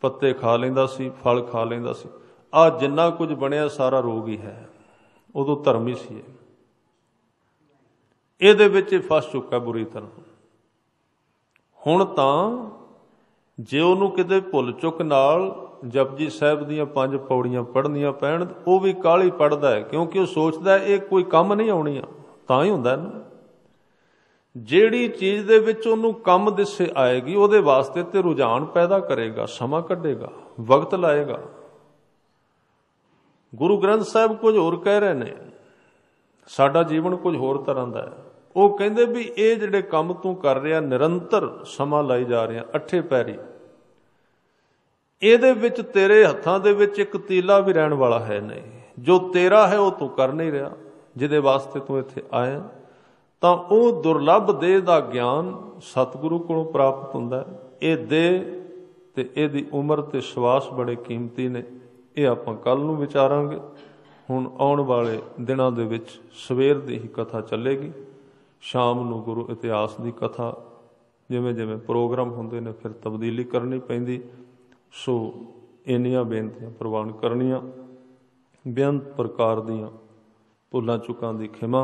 ਪੱਤੇ ਖਾ ਲੈਂਦਾ ਸੀ, ਫਲ ਖਾ ਲੈਂਦਾ ਸੀ। ਆਹ ਜਿੰਨਾ ਕੁਝ ਬਣਿਆ ਸਾਰਾ ਰੋਗ ਹੀ ਹੈ। ਉਦੋਂ ਧਰਮੀ ਸੀ, ਇਹਦੇ ਵਿੱਚ ਫਸ ਚੁੱਕਾ ਬੁਰੀ ਤਰ੍ਹਾਂ। ਹੁਣ ਤਾਂ ਜੇ ਉਹਨੂੰ ਕਿਤੇ ਭੁੱਲ ਚੁੱਕ ਨਾਲ ਜਪਜੀ ਸਾਹਿਬ ਦੀਆਂ 5 ਪੌੜੀਆਂ ਪੜ੍ਹਨੀਆਂ ਪੈਣ, ਉਹ ਵੀ ਕਾਹਲੀ ਪੜ੍ਹਦਾ ਹੈ, ਕਿਉਂਕਿ ਉਹ ਸੋਚਦਾ ਇਹ ਕੋਈ ਕੰਮ ਨਹੀਂ ਆਉਣੀ ਆ। ਤਾਂ ਹੀ ਹੁੰਦਾ ਨਾ, ਜਿਹੜੀ ਚੀਜ਼ ਦੇ ਵਿੱਚ ਉਹਨੂੰ ਕੰਮ ਦਿਸੇ ਆਏਗੀ, ਉਹਦੇ ਵਾਸਤੇ ਤੇ ਰੁਝਾਨ ਪੈਦਾ ਕਰੇਗਾ, ਸਮਾਂ ਕੱਢੇਗਾ, ਵਕਤ ਲਾਏਗਾ। ਗੁਰੂ ਗ੍ਰੰਥ ਸਾਹਿਬ ਕੁਝ ਹੋਰ ਕਹਿ ਰਹੇ ਨੇ, ਸਾਡਾ ਜੀਵਨ ਕੁਝ ਹੋਰ ਤਰ੍ਹਾਂ ਦਾ ਹੈ। ਉਹ ਕਹਿੰਦੇ ਵੀ ਇਹ ਜਿਹੜੇ ਕੰਮ ਤੂੰ ਕਰ ਰਿਹਾ, ਨਿਰੰਤਰ ਸਮਾਂ ਲਾਈ ਜਾ ਰਿਹਾ, 8 ਪੈਰੀ, ਇਹਦੇ ਵਿੱਚ ਤੇਰੇ ਹੱਥਾਂ ਦੇ ਵਿੱਚ ਇੱਕ ਤੀਲਾ ਵੀ ਰਹਿਣ ਵਾਲਾ ਹੈ ਨਹੀਂ। ਜੋ ਤੇਰਾ ਹੈ ਉਹ ਤੂੰ ਕਰ ਨਹੀਂ ਰਿਹਾ, ਜਿਹਦੇ ਵਾਸਤੇ ਤੂੰ ਇੱਥੇ ਆਇਆ। ਤਾਂ ਉਹ ਦੁਰਲੱਭ ਦੇਹ ਦਾ ਗਿਆਨ ਸਤਿਗੁਰੂ ਕੋਲੋਂ ਪ੍ਰਾਪਤ ਹੁੰਦਾ ਹੈ। ਇਹ ਦੇਹ ਤੇ ਇਹਦੀ ਉਮਰ ਤੇ ਸਵਾਸ ਬੜੇ ਕੀਮਤੀ ਨੇ। ਇਹ ਆਪਾਂ ਕੱਲ ਨੂੰ ਵਿਚਾਰਾਂਗੇ। ਹੁਣ ਆਉਣ ਵਾਲੇ ਦਿਨਾਂ ਦੇ ਵਿੱਚ ਸਵੇਰ ਦੀ ਹੀ ਕਥਾ ਚੱਲੇਗੀ, ਸ਼ਾਮ ਨੂੰ ਗੁਰੂ ਇਤਿਹਾਸ ਦੀ ਕਥਾ। ਜਿਵੇਂ ਜਿਵੇਂ ਪ੍ਰੋਗਰਾਮ ਹੁੰਦੇ ਨੇ ਫਿਰ ਤਬਦੀਲੀ ਕਰਨੀ ਪੈਂਦੀ। ਸੋ ਇੰਨੀਆਂ ਬੇਨਤੀਆਂ ਪ੍ਰਵਾਨ ਕਰਨੀਆਂ, ਬੇਅੰਤ ਪ੍ਰਕਾਰ ਦੀਆਂ ਭੁੱਲਾਂ ਚੁੱਕਾਂ ਦੀ ਖਿਮਾ।